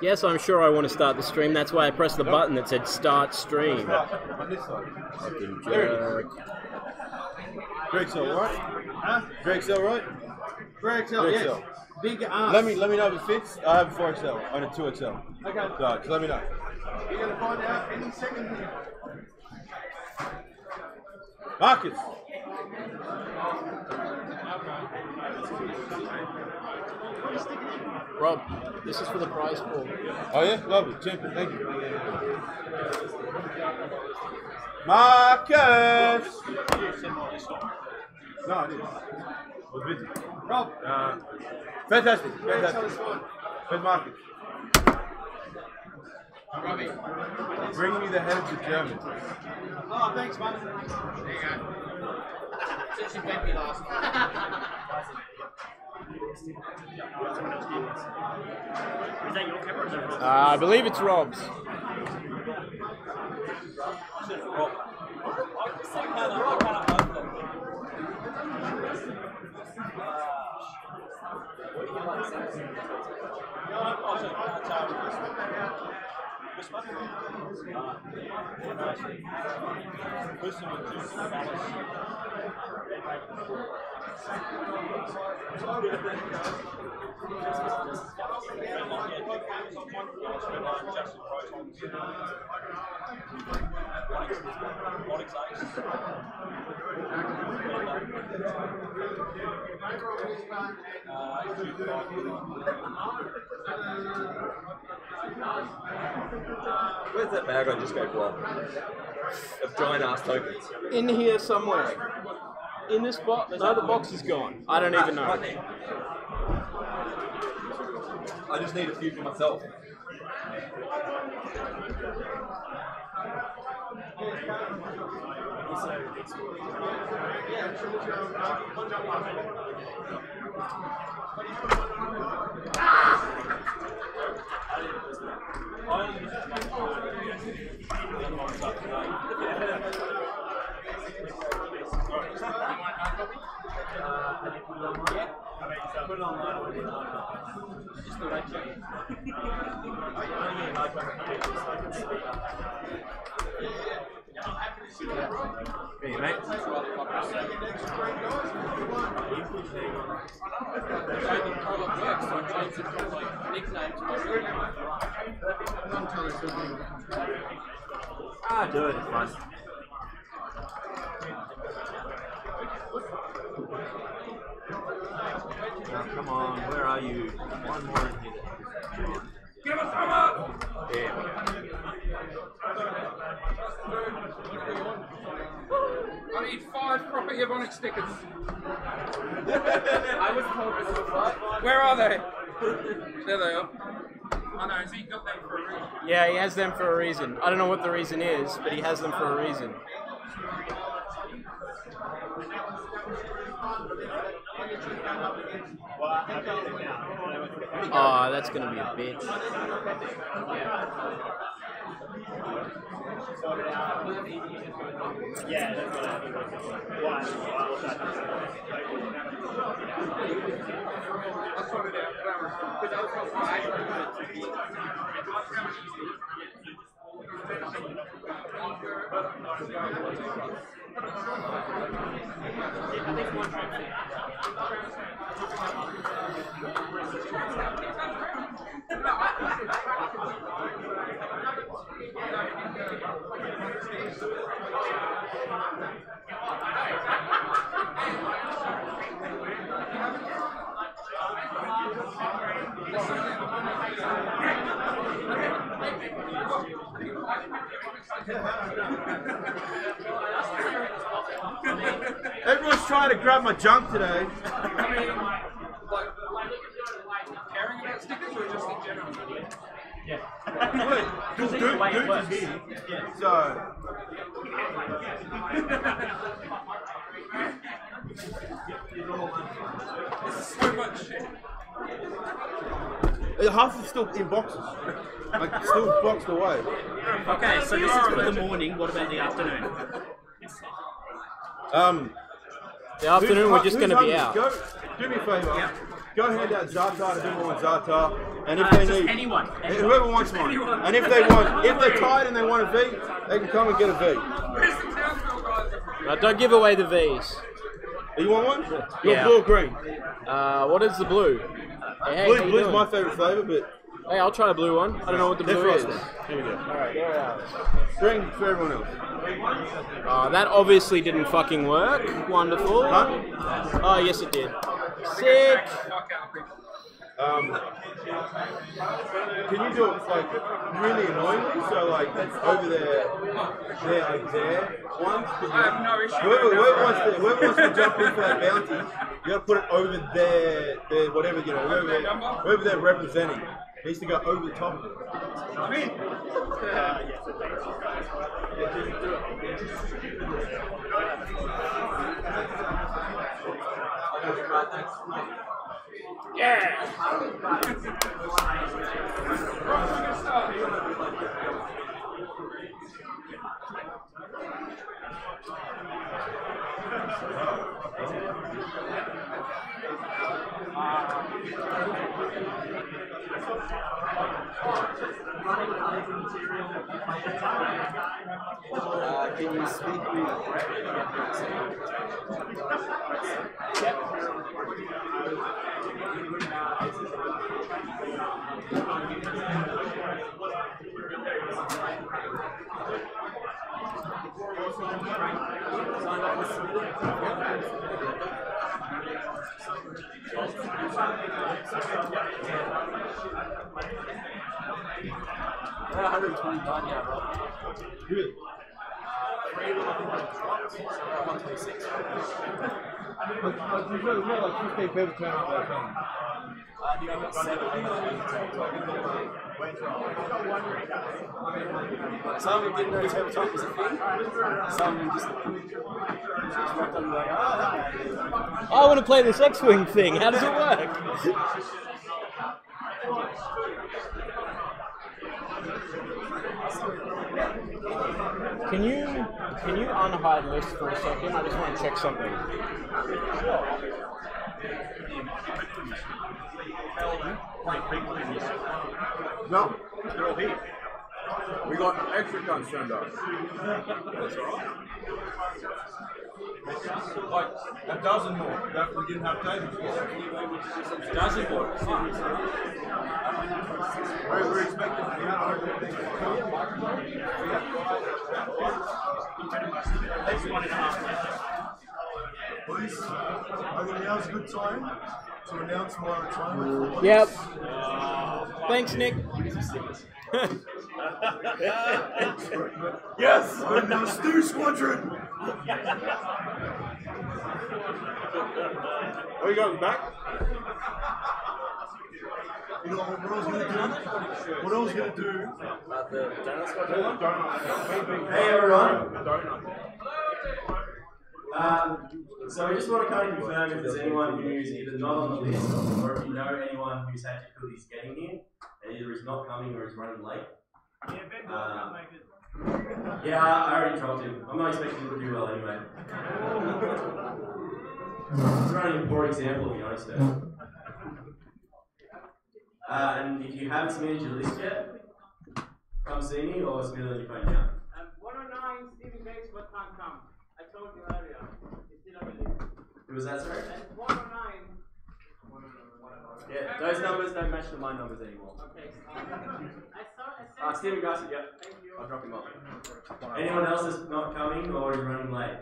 Yes, I'm sure I want to start the stream. That's why I pressed the button that said start stream. On this side. Fucking jerk. Greg Cell, right? Huh? Greg Cell, right? Greg Cell, yes. Cell. Big ass. Let me know if it fits. I have a 4XL and a 2XL. Okay. So just let me know. You're going to find out any second here. Marcus. Rob, this is for the prize pool. Oh yeah? Lovely. Champion. Thank you. Marcus! No, I didn't. I was busy. Rob. Fantastic. Fantastic. Where's Marcus? Robbie. Bring me the head of the German. Oh, thanks, man. There you go. Since you beat me last time. Is that your camera or is that Rob's? I believe it's Rob's. Where's that bag I just gave Rob? Of giant ass tokens. In here somewhere. In this box? No, the box is gone. I don't even know. Right there. I just need a few for myself. Put it online. Just the right check. Hey, mate. Ah, do it. It's fine. Now, come on, where are you? One more in here. Give us some up! There we go. I need 5 proper Ebonic stickers. I was told this was right. Where are they? There they are. I know, so he got them for a reason. Yeah, he has them for a reason. I don't know what the reason is, but he has them for a reason. Oh, that's gonna be a bitch. Yeah, that's what I think. Why? I'll sort it out. Because I was told 5 Everyone's trying to grab my junk today. I mean, like, caring about stickers or just in general? Wait, dude is here. So. This is so much shit. Half is still in boxes. Like, still boxed away. Okay, so this is for the morning. What about the afternoon? The afternoon, we're just going to be out. Go, do me a favour. Yeah. go hand out Za'atar to whoever wants Za'atar, and if they need anyone. whoever wants one, and if they're tied and they want a V, they can come and get a V. Where's the Townsville guys? No, don't give away the V's. You want one? Yeah. Blue or green? What is the blue? Hey, Blue's my favourite flavour, but hey, I'll try a blue one. I don't know what the blue is. Here we go. Alright, there it is. Green for everyone else. That obviously didn't fucking work. Wonderful. Huh? Oh, yes it did. Sick. Can you do it like really annoyingly? So like over there, like there, once. I have no issue. Whoever wants to jump in for that bounty, you gotta put it over their whatever, you know, whoever they're representing. It needs to go over the top of it. I'm in. Yeah. Can you speak me? We're 129 now, Rob. Really? 126. There's not like 15 people turn up like I think I've got 7. Some of them didn't know tabletop was a thing. Some of them just rocked on like, I want to play this X-Wing thing. How does it work? Can you unhide list for a second? I just want to check something. no, they're all here. We got extra guns turned up. That's alright. Like a dozen more that we didn't have tables for. A dozen more. We're expecting to be out of Boys, I think now's a good time to announce my retirement. Yep. Thanks, Nick. yes! I'm now Stu Squadron! Are you going back? You know what I was going to do? What I was going to do? Hey everyone. So we just want to kind of confirm if there's anyone who's either not on the list or if you know anyone who's had difficulties getting here and either is not coming or is running late. Yeah, I already dropped him. I'm not expecting him to do well anyway. He's running a poor example, to be honest though. And if you haven't submitted your list yet, come see me or submit it on your phone now. 109 Stephen Bates, but can't come. I told you earlier. It's still on the list. Who was that, sorry? And 109. Yeah, those numbers don't match to my numbers anymore. Okay. I said. Stephen Gossett, yep. Thank you. I'll drop him off. Anyone else that's not coming or is running late?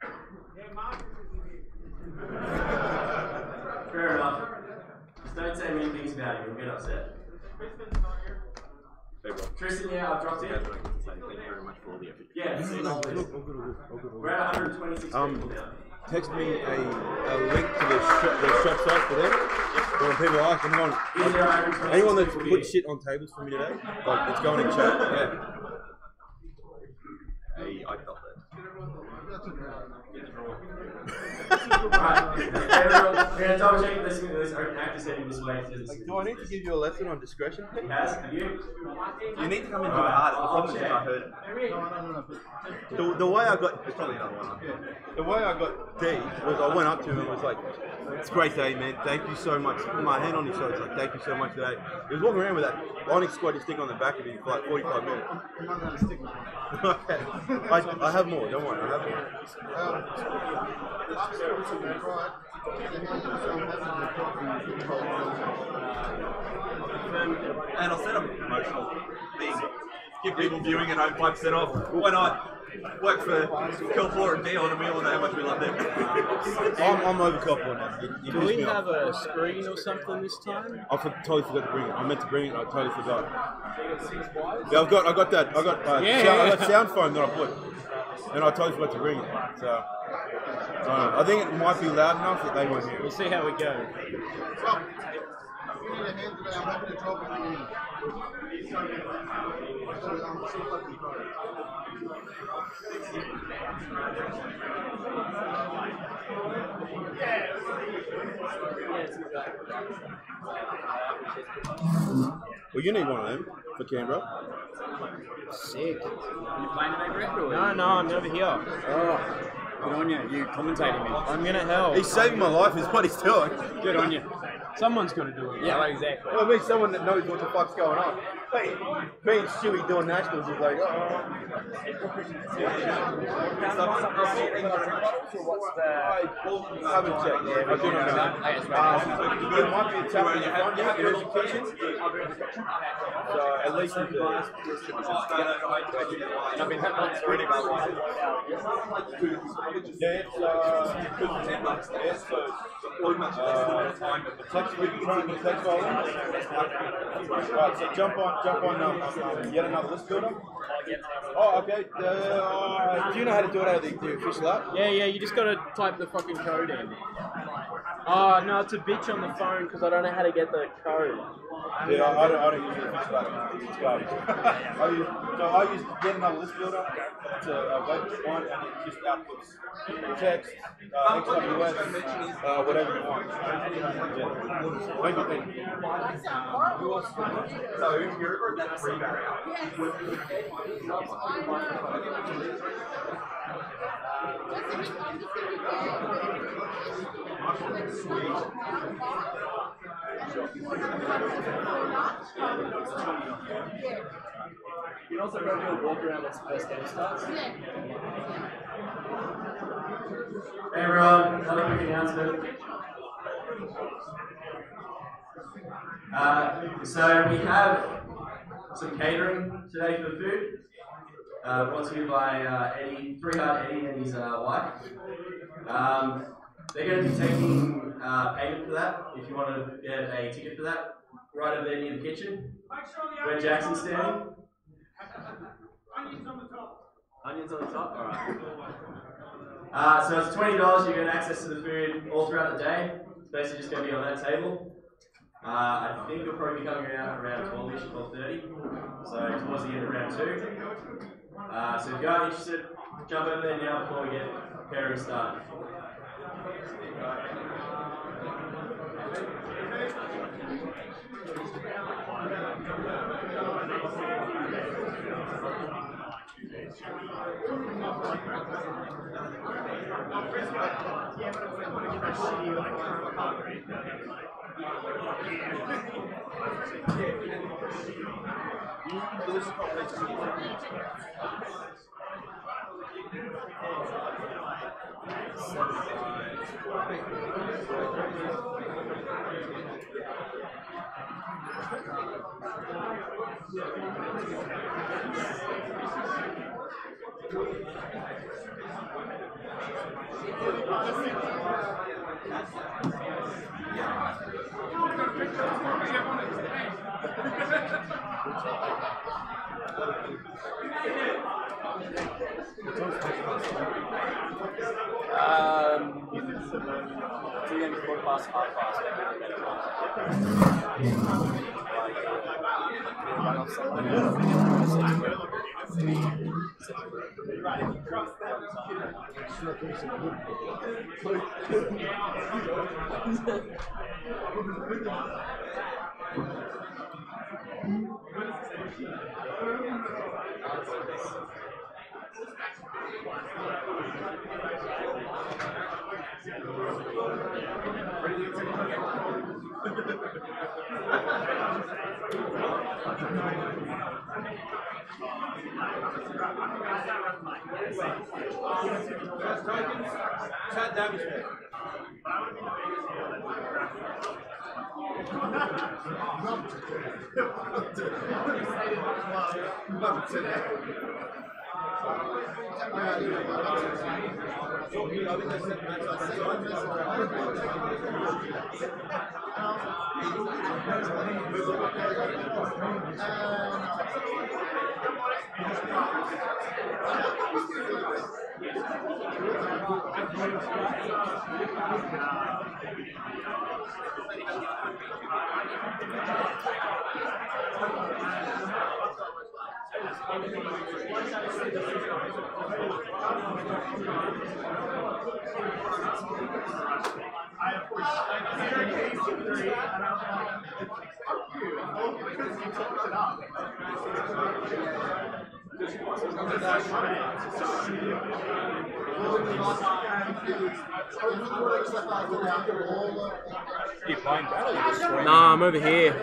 Hey, Marcus is here. Fair enough. Just don't say mean things about him, he'll get upset. Kristen's not here. Tristan, yeah, I've dropped him. Thank you very much for all the effort. Yeah, he's on the list. We're at 126 people now. Text me a link to the shop site for them. When people ask, anyone that's put shit on tables for me today, like it's going in chat. Yeah. Hey, I felt that. We're gonna double check this actor setting this way. Do I need to give you a lesson on discretion? Has have you? You need to come into the art. The problem is I heard it. The way I got, it's probably another one. The way I got D was I went up to him and was like, "It's a great day, man. Thank you so much." Put my hand on his shoulder, like, "Thank you so much today." He was walking around with that Onyx squatty stick on the back of him for like 45 minutes. I have more. Don't worry, I have more. And I'll set up an emotional thing. Give people viewing at home 5% off. Why not? Work for Kelpor and Dion and we all know how much we love them. I'm over Kelpor now. You Do pissed we me have off. a screen or something this time? I totally forgot to bring it. I meant to bring it. I totally forgot. Yeah, I got that. I got I got sound foam that I put, and I totally forgot to bring it. So I think it might be loud enough that they won't hear it. We'll see how we go. If you need a hand today, I'm happy to drop it in. Well, you need one of them for Canberra. Sick. You playing today, Brett? No, I'm over here. Oh, good on you. You commentating me. I'm gonna help. He's saving my life, is what he's doing. Good on you. Someone's got to do it. Yeah, exactly. Well, I mean, someone that knows what the fuck's going on. Hey, me and Stewie doing nationals is like, I haven't checked. I do not know. There might be a tap in the front. There is a kitchen. So at least you do. I've been hitting on screen about one. Yeah, it's text volume. Right, so jump on yet another list builder. Oh, okay. Do you know how to do it out of the official app? Yeah, you just got to type the fucking code in. Oh, no, it's a bitch on the phone because I don't know how to get the code. Yeah, I don't use the official app. It's garbage. I use yet another list builder. It's a web one and it just outputs text, XWS, whatever you want. Yeah. Thank you. So you're that free barrier. You can also go do a walk around once the first game starts. Hey everyone, another quick announcement. So we have some catering today for the food. Brought to you by Eddie, Three Hard Eddie and his wife. They're going to be taking payment for that. If you want to get a ticket for that, right over there near the kitchen, where Jackson's standing. Onions on the top. Onions on the top. All right. So it's $20. You get access to the food all throughout the day. It's basically just going to be on that table. I think you'll probably be coming around 12ish, 12:30. So towards the end of round 2. So if you are interested, jump over there now before we get pairing started. Chat damage me. You playing battle? You're just streaming. Nah, I'm over here.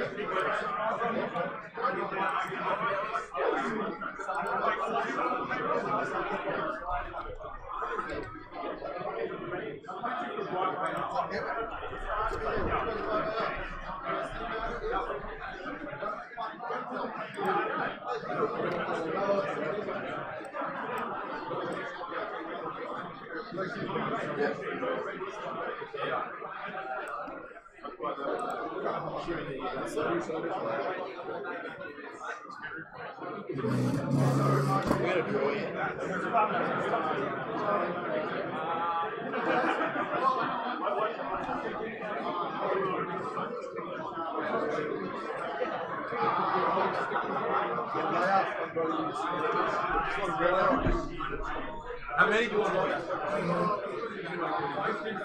How many do you want to watch?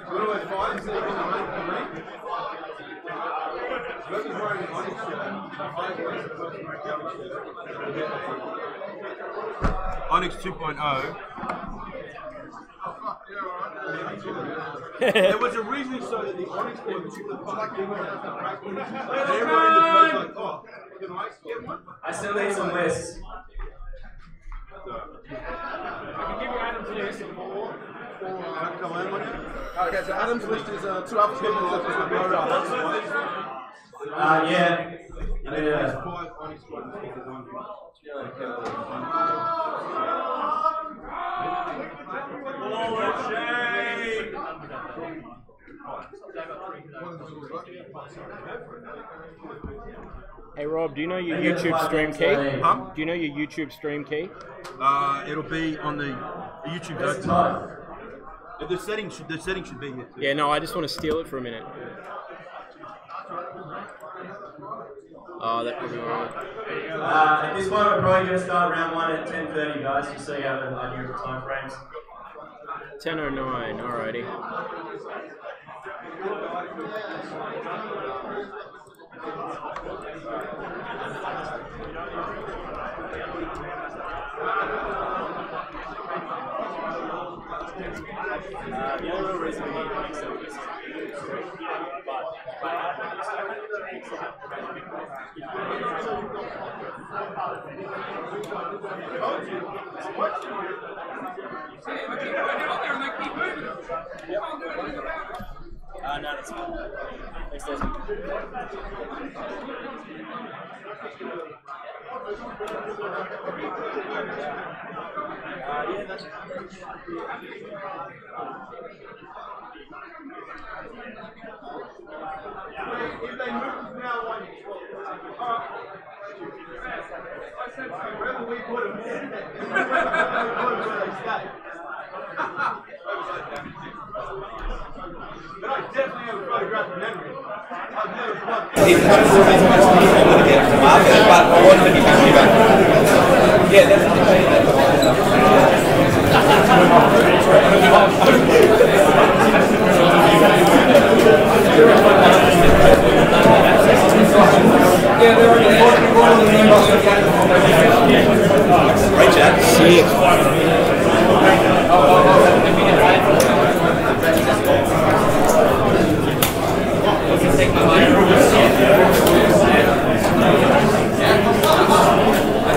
What do I find? So you can make for me? Whoever's wearing an Onyx shirt, Onyx 2.0. There was a reason so that the Onyx board took the fuck in and everyone in the place like, oh, can I get one? I still need some lists. I can give you Adam's list. Come on, one here. Okay, so Adam's list is 2 alpha statements that is the blow Yeah. There's 5 Onyx board stickers on here. Hey Rob, do you know your YouTube stream key? Huh? Do you know your YouTube stream key? It'll be on the YouTube. The setting should be here. Too. Yeah, no, I just want to steal it for a minute. Oh, that could be wrong. At this point, we're probably going to start round 1 at 10:30, guys, just so you have an idea of the time frames. 10:09, alrighty. The only real reason we need to make some is no, that's fine. Thanks, Desmond. Yeah, that's If they move from now on, wherever we put them, where they stay. But I definitely have a photographic memory. I've never plugged. It's kind of able to get it to market, but I wanted to be happy about it. Yeah, that's Great chat. Sick.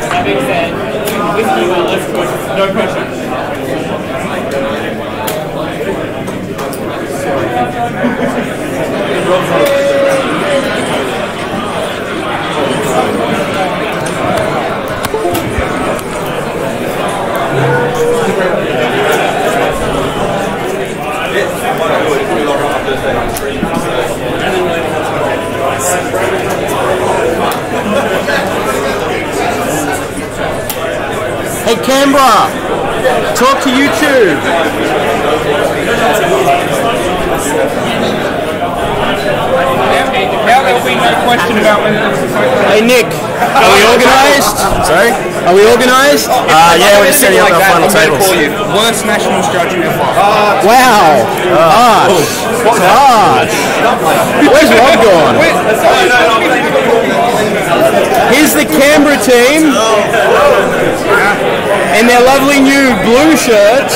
That being said, whiskey my left foot, no pressure. Hey Canberra, talk to YouTube. Now there'll be no question about whether this is Hey Nick, are we organised? Sorry? Are we organised? Yeah, we're just setting up our final tables. Worst nationals judging ever. Wow. Harsh. Where's Rob gone? Here's the Canberra team. And their lovely new blue shirts.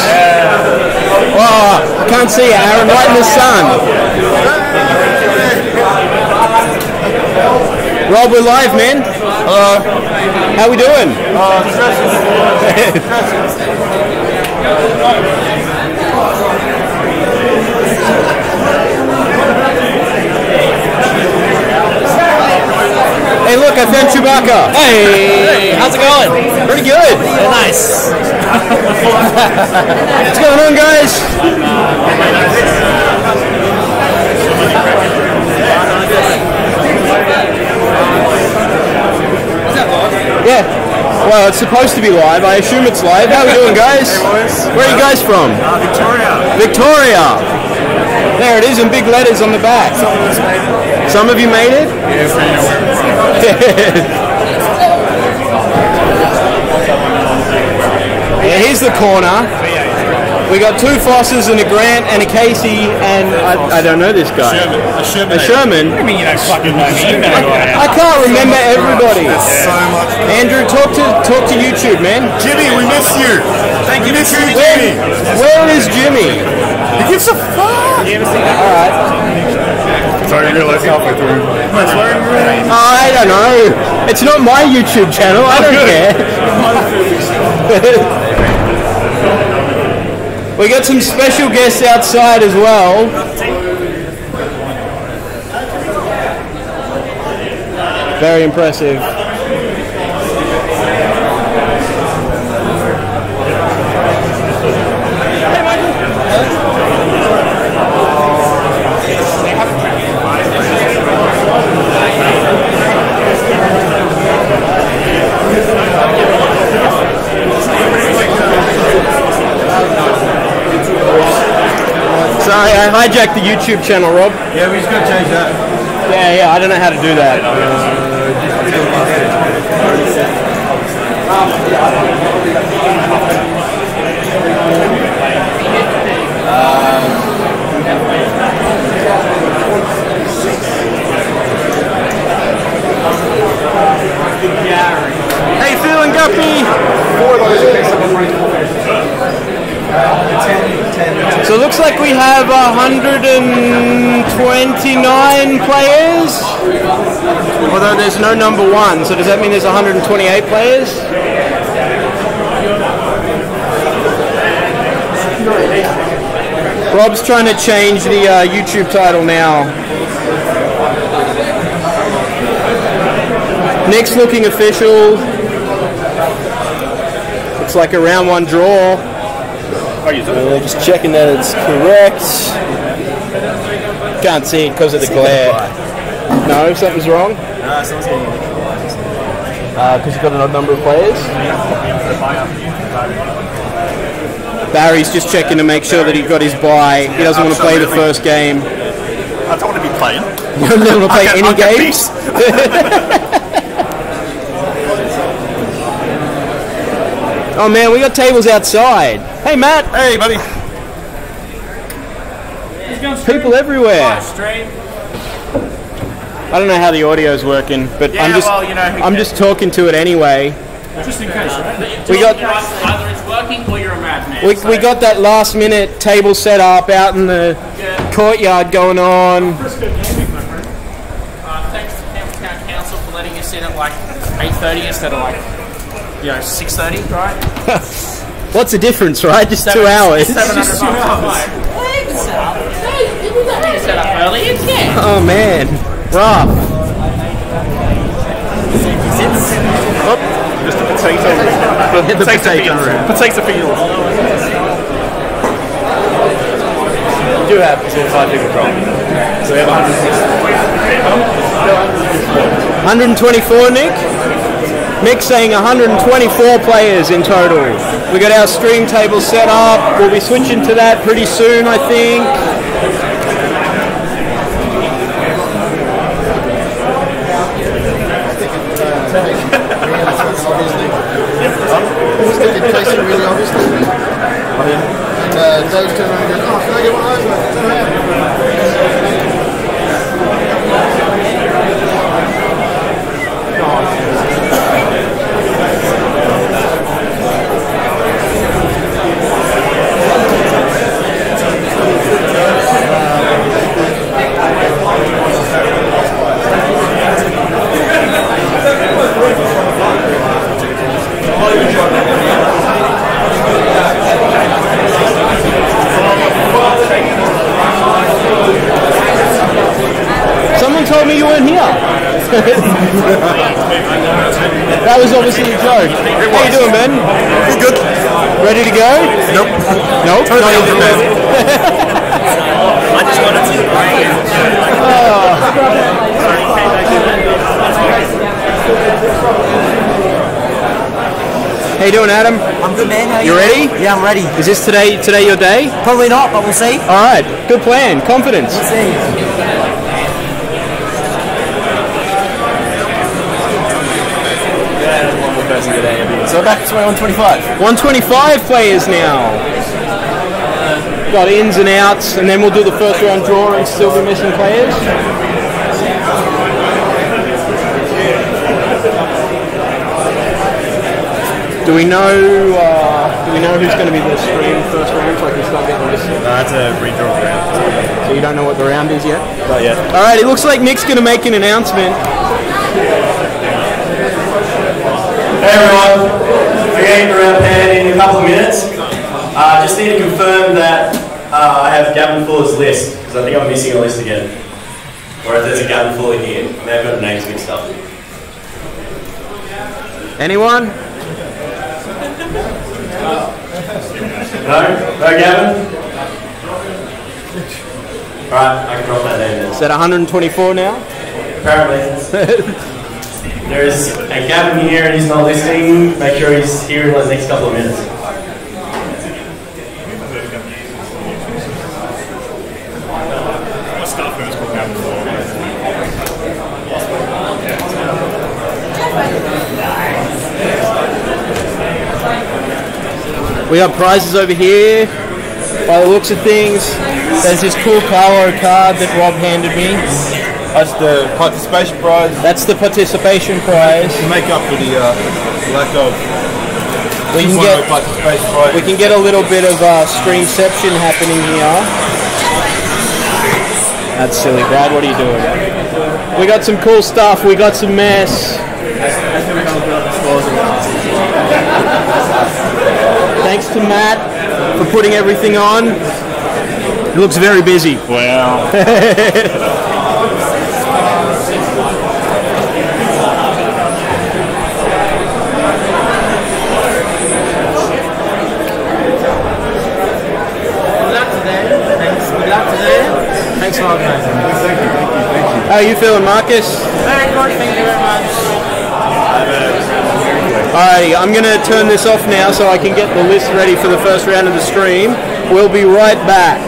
Oh, I can't see it, Aaron, right in the sun. Rob, we're live, man. Hello. How we doing? Hey, look, I found Chewbacca. Hey, how's it going? Pretty good. Nice. What's going on, guys? Yeah. Well, it's supposed to be live. I assume it's live. How are we doing, guys? Where are you guys from? Victoria. Victoria. There it is in big letters on the back. Some of us made it. Some of you made it? Yeah, here's the corner. We got two Fosses and a Grant and a Casey and I don't know this guy. A Sherman. I mean, you don't fucking know me. You know who I am. I can't remember everybody. So much. Andrew, talk to YouTube, man. Jimmy, we miss you. Thank you, miss you, Where, Jimmy. where is Jimmy? He gives a fuck. All right. Sorry, you realize halfway through. I don't know. It's not my YouTube channel. I don't care. We got some special guests outside as well. Very impressive. Sorry, I hijacked the YouTube channel, Rob. Yeah, we just got to change that. Yeah, I don't know how to do that. How you feeling, Guppy? So it looks like we have 129 players, although there's no number one, so does that mean there's 128 players? Rob's trying to change the YouTube title now. Nick's looking official. Looks like a round one draw. Just checking that it's correct. Can't see it because of the glare. No, something's wrong? No, someone's getting in. Because you've got an odd number of players? Barry's just checking to make sure that he got his bye. He doesn't want to play the first game. I don't want to be playing. You don't want to play any games? Oh man, we got tables outside. Hey Matt. Hey buddy. People everywhere. I don't know how the audio's working, but Yeah, I'm just well, you know, who I'm cares? just talking to it anyway. Just in case, right? We got- Either it's working or you're a madman. We got that last minute table set up out in the courtyard going on. Thanks to Campbell Town Council for letting us in at like 8:30 instead of like 6:30, right? What's the difference, right? Just 2 hours. $700 bucks. Set up early, yeah. Oh man, rough. Just a potato. Hit the potato room. Potato field. You do have 5 people from. So we have 124, Nick? Mick's saying 124 players in total. We got our stream table set up. We'll be switching to that pretty soon, I think. Tasting really obviously. And Dave's turn around and goes, oh, can I get one of those? Someone told me you weren't here. That was obviously a joke. How you doing, Ben? Good. Ready to go? Nope. Nope. Totally Not over, yet. man. I just wanted to How you doing, Adam? I'm good, man. How You ready? Yeah, I'm ready. Is this today your day? Probably not, but we'll see. All right. Good plan. Confidence. We'll see. So back to 125. 125 players now. Got ins and outs, and then we'll do the first round draw and still be missing players. Do we know who's going to be the stream first round so I can start getting this? That's a redraw round. So you don't know what the round is yet? Not yet. All right, it looks like Nick's going to make an announcement. Hey everyone, we're getting around pan in a couple of minutes. Just need to confirm that I have Gavin Fuller's list, because I think I'm missing a list again. Or if there's a Gavin Fuller here, I may have got the names mixed up. Anyone? No? No Gavin? Alright, I can drop that name then. Is that 124 now? Apparently. There is a Gavin here and he's not listening. Make sure he's here in the next couple of minutes. We got prizes over here. By the looks of things, there's this cool Carlo card that Rob handed me. That's the participation prize. That's the participation prize. To make up for the lack of We can get participation prize. we can get a little bit of streamception happening here. That's silly, Brad. What are you doing? We got some cool stuff. We got some mess. Thanks to Matt for putting everything on. It looks very busy. Wow. Thanks for organising. How are you feeling, Marcus? Very good, thank you very much. Alrighty, I'm going to turn this off now so I can get the list ready for the first round of the stream. We'll be right back.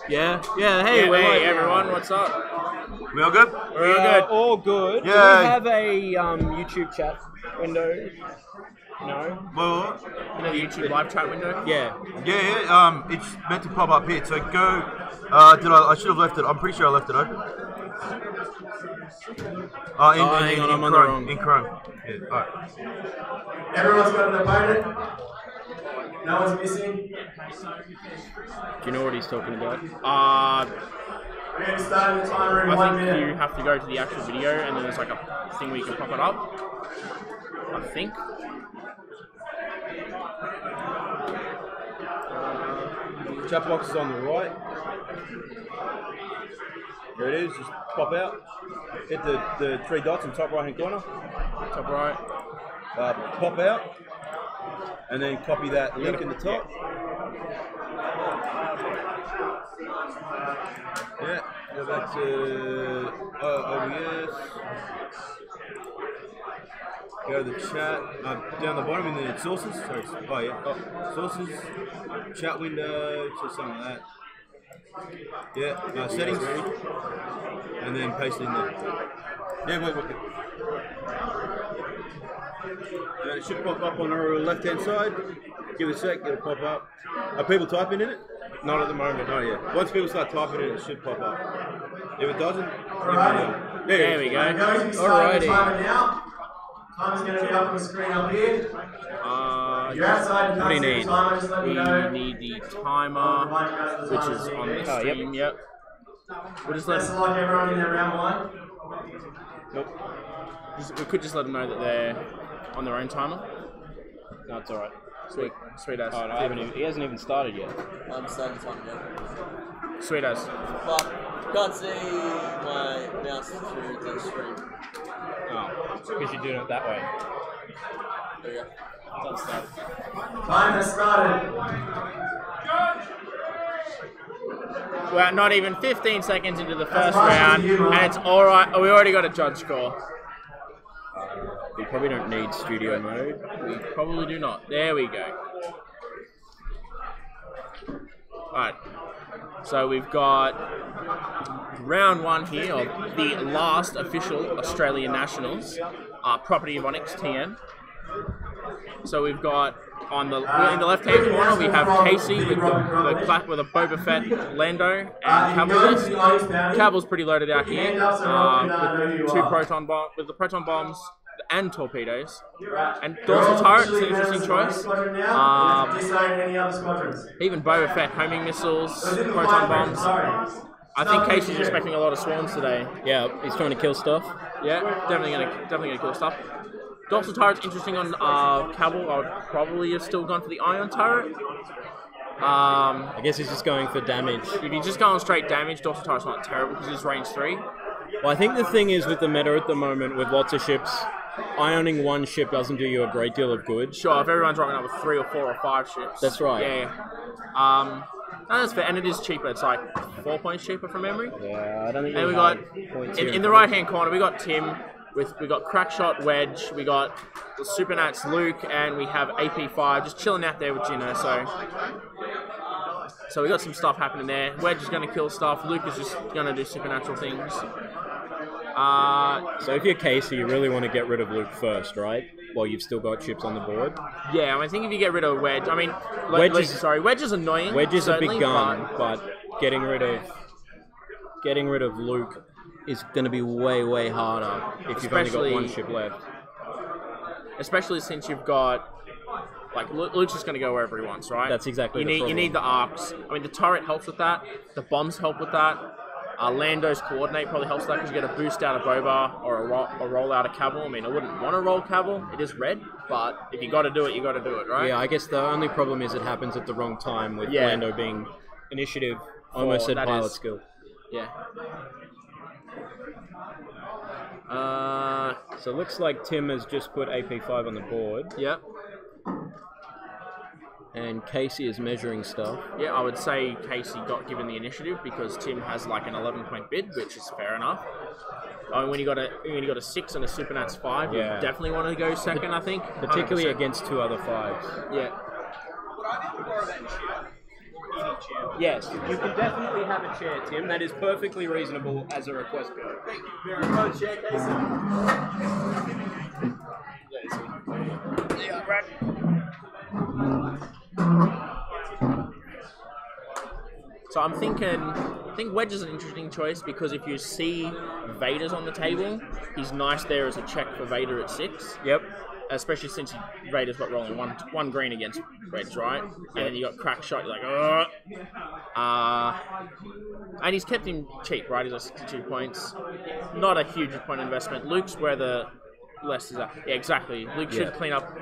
Yeah. Hey, Hey everyone, what's up? We all good? We're good. All good. Yeah. Do we have a YouTube chat window? No. Well, You know the YouTube live chat window? Yeah. it's meant to pop up here. So go. I should have left it. I'm pretty sure I left it open. Hang on, I'm on the wrong. In Chrome. Yeah. All right. Everyone's got an opponent. No one's missing. Do you know what he's talking about? We're going to start in the timer in 1 I think minute. you have to go to the actual video and then there's like a thing where you can pop it up. I think. Chat box is on the right. There it is. Just pop out. Hit the 3 dots in the top right hand corner. Top right. Pop out. And then copy that link in the top. Yeah. Go back to OBS. Go to the chat. Down the bottom in the sources. Sorry. Oh yeah. Sources. Chat window. Just something like that. Yeah. Settings. And then paste it in there. Yeah. Wait. And it should pop up on the left hand side. Give it a sec, it'll pop up. Are people typing in it? Not at the moment. Oh yeah. Once people start typing in it, it should pop up. If it doesn't, Alrighty. There we go. We're going to be starting the timer now. Timer's going to be up on the screen up here. You're outside, you What do can't you see need? the timer, just let me know. We need the timer, which is on the stream. Yep. We'll just let Best of luck everyone in their round 1. we could just let them know that they're on their own timer. No, it's alright. Sweet as. Oh, no, he hasn't even started yet. I'm starting time yet. Sweet as. But can't see my mouse through the screen. Oh, because you're doing it that way. There we go. Done started. Time has started. We're not even 15 seconds into the first round, and it's alright. We already got a judge score. We probably don't need studio mode. We probably do not. There we go. Alright. So we've got round 1 here of the last official Australian Nationals, property of Onyx TN. So we've got in the left-hand corner we have Casey with with a Boba Fett, Lando, and Cavill. Cavill's pretty loaded out here with the proton bombs and torpedoes. And Dorsal turret is an interesting choice. Even Boba Fett, homing missiles, proton bombs. I think Casey's expecting a lot of swarms today. Yeah, he's trying to kill stuff. Yeah, definitely gonna kill stuff. Dorsal turret's interesting on Cavill. I would probably have still gone for the ion turret. I guess he's just going for damage. If you just go on straight damage, Dorsal turret's not terrible because it's range 3. Well, I think the thing is with the meta at the moment, with lots of ships, ioning one ship doesn't do you a great deal of good. Sure, if everyone's rocking up with 3 or 4 or 5 ships. That's right. Yeah. No, that's fair, and it is cheaper. It's like 4 points cheaper from memory. Yeah, I don't think. And we got in the right hand corner, we got Tim. We got Crackshot Wedge, we got the Supernats Luke, and we have AP5 just chilling out there with Gino. So we got some stuff happening there. Wedge is going to kill stuff. Luke is just going to do supernatural things. So if you're Casey, you really want to get rid of Luke first, right? While you've still got ships on the board. Yeah, I think if you get rid of Wedge, I mean, Wedge is annoying. Wedge is a big gun, but getting rid of Luke is going to be way harder if you've only got one ship left. Especially since you've got, like, Luke's just going to go wherever he wants, right? That's exactly the problem. You need the arcs. I mean, the turret helps with that. The bombs help with that. Lando's coordinate probably helps with that because you get a boost out of Boba or a roll out of Cavill. I mean, I wouldn't want to roll Cavill. It is red, but if you got to do it, you got to do it, right? Yeah, I guess the only problem is it happens at the wrong time with Lando being initiative, almost said pilot skill. Yeah. So it looks like Tim has just put AP5 on the board. Yep. And Casey is measuring stuff. Yeah, I would say Casey got given the initiative because Tim has like an 11-point bid, which is fair enough. I mean, when you got a 6 and a Supernats 5, you definitely want to go second, I think. Particularly against 2 other 5s. Yeah. Would I be more of that chip? Any chip? Yes, you can definitely have a chair, Tim. That is perfectly reasonable as a request. Thank you very much, Chair Casey. Yeah, right. So I think Wedge is an interesting choice because if you see Vader's on the table, he's nice there as a check for Vader at 6. Yep. Especially since Vader's got rolling one green against Wedge, right? And then you got crack shot, you're like, and he's kept him cheap, right? He's got 62 points. Not a huge point investment. Luke's where the less is that. Yeah, exactly. Luke should clean up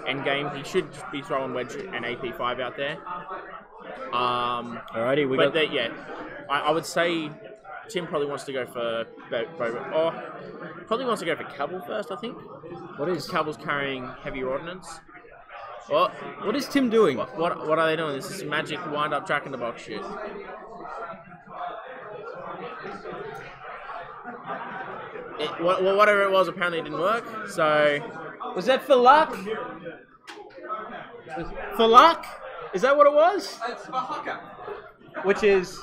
endgame. He should be throwing Wedge and AP5 out there. Alrighty, we but got. I would say Tim probably wants to go for probably wants to go for Cavill first. I think. What is Cavill's carrying heavy ordnance? What? What is Tim doing? What are they doing? This is magic wind up Jack in the Box shit. Whatever it was, apparently it didn't work. So Was that for luck? For luck? Is that what it was? It's for hooker. Which is.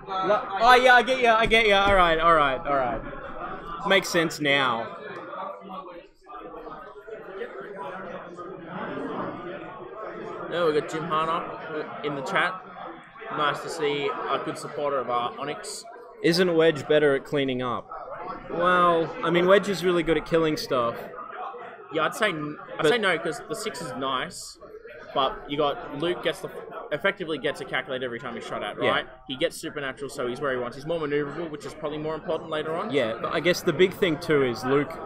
Oh yeah, I get you. All right. Makes sense now. Oh, we got Jim Harnock in the chat. Nice to see a good supporter of Onyx. Isn't Wedge better at cleaning up? Well, I mean, Wedge is really good at killing stuff. Yeah, I'd say no because the 6 is nice, but you got Luke effectively gets a calculate every time he's shot at, right? Yeah. He gets supernatural, so he's where he wants. He's more maneuverable, which is probably more important later on. Yeah, but I guess the big thing too is Luke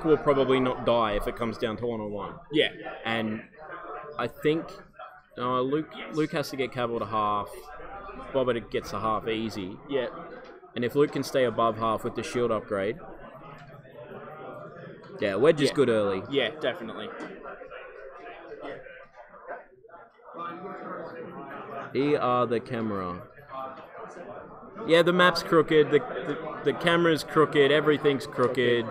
will probably not die if it comes down to 1-on-1. Yeah, and I think Luke has to get Cavill to half. Bobbert gets a half easy. Yeah. And if Luke can stay above half with the shield upgrade, yeah, Wedge is good early. Yeah, definitely. The camera. Yeah, the map's crooked. The camera's crooked. Everything's crooked.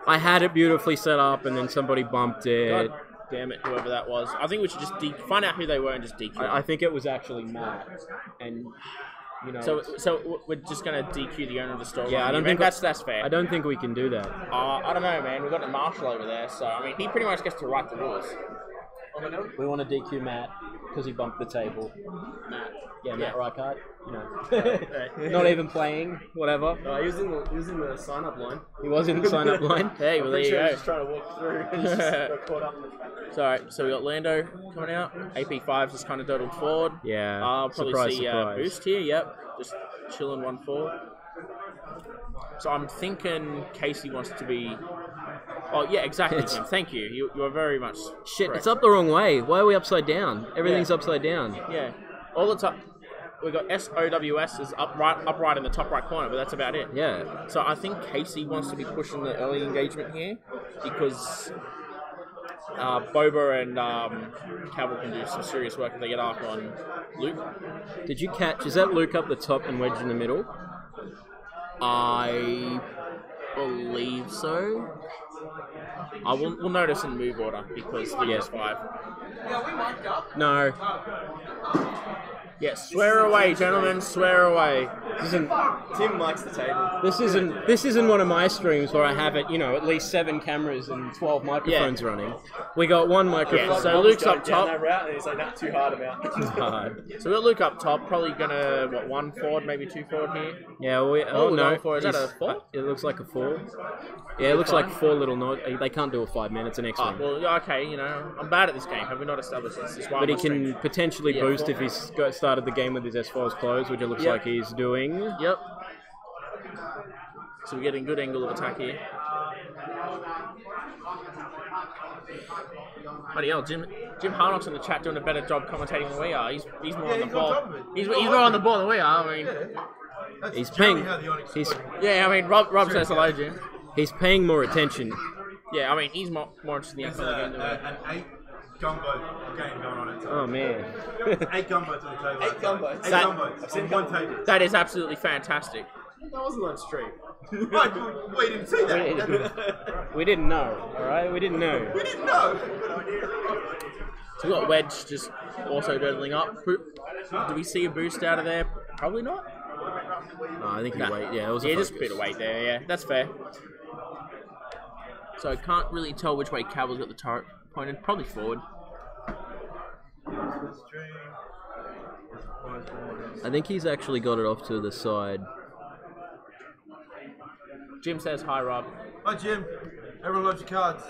I had it beautifully set up, and then somebody bumped it. God damn it, whoever that was. I think we should just find out who they were and just DQ. I think it was actually Matt, and you know. So we're just gonna DQ the owner of the store. Yeah, I don't think that's fair. I don't think we can do that. I don't know, man. We've got a marshal over there, so I mean, he pretty much gets to write the rules. We want to DQ Matt because he bumped the table. Matt. Yeah, Matt Reichart. You know, not even playing. Whatever. He was in the sign up line. He was in the sign up line. Hey, well there you go. He was just trying to walk through and just got caught up. So we got Lando coming out. AP5's just kind of dodled forward. Yeah. I'll probably see surprise. Boost here. Yep, just chilling 1-4. So I'm thinking Casey wants to be. Oh yeah, exactly, Jim. Thank you. You are very much. Shit, correct. it's up the wrong way. Why are we upside down? Everything's upside down. Yeah, all the top. We got SOWS is upright in the top right corner, but that's about it. Yeah. So I think Casey wants to be pushing the early engagement here because Boba and Cavill can do some serious work if they get arc on Luke. Did you catch? Is that Luke up the top and Wedge in the middle? I believe so. We'll notice in move order because Luke is 5. Yeah, we might go. No. Yeah, swear away, gentlemen, swear away. Tim likes the table. This isn't one of my streams where I have it, at least 7 cameras and 12 microphones running. We got one microphone. Yeah, so Luke's up top. That route and he's like, not too hard about. Too hard. So we got Luke up top, probably gonna 1 forward, maybe 2 forward here. Yeah, no. Is that a 4? It looks like a 4. Yeah, it looks like 4 little notes. They can't do a 5 minutes an extra. Well, okay, I'm bad at this game. Have we not established this? This is why but he I'm can streaming. potentially boost 4. if he's started the game with his S4s closed, which it looks like he's doing. Yep. So we're getting good angle of attack here. Bloody hell, Jim Harnock's in the chat doing a better job commentating than we are. He's more on the ball. He's more on the ball than we are. I mean, he's paying. Rob says hello, Jim. He's paying more attention. Yeah, I mean, he's more interested in the outcome of the game than we are. An 8 gumbo game going on at Oh man. 8 gumbos on the table. 8 gumbos. 8 gumbos on one table. That is absolutely fantastic. That wasn't on stream. We didn't see that. We didn't know, alright? We didn't know. We didn't know. So we got Wedge just also dirtling up. Do we see a boost out of there? Probably not. No, I think he wait. Yeah, it was just a bit of weight there. Yeah, that's fair. So I can't really tell which way Caval's got the turret pointed. Probably forward. I think he's actually got it off to the side. Jim says hi, Rob. Hi, Jim. Everyone loves your cards.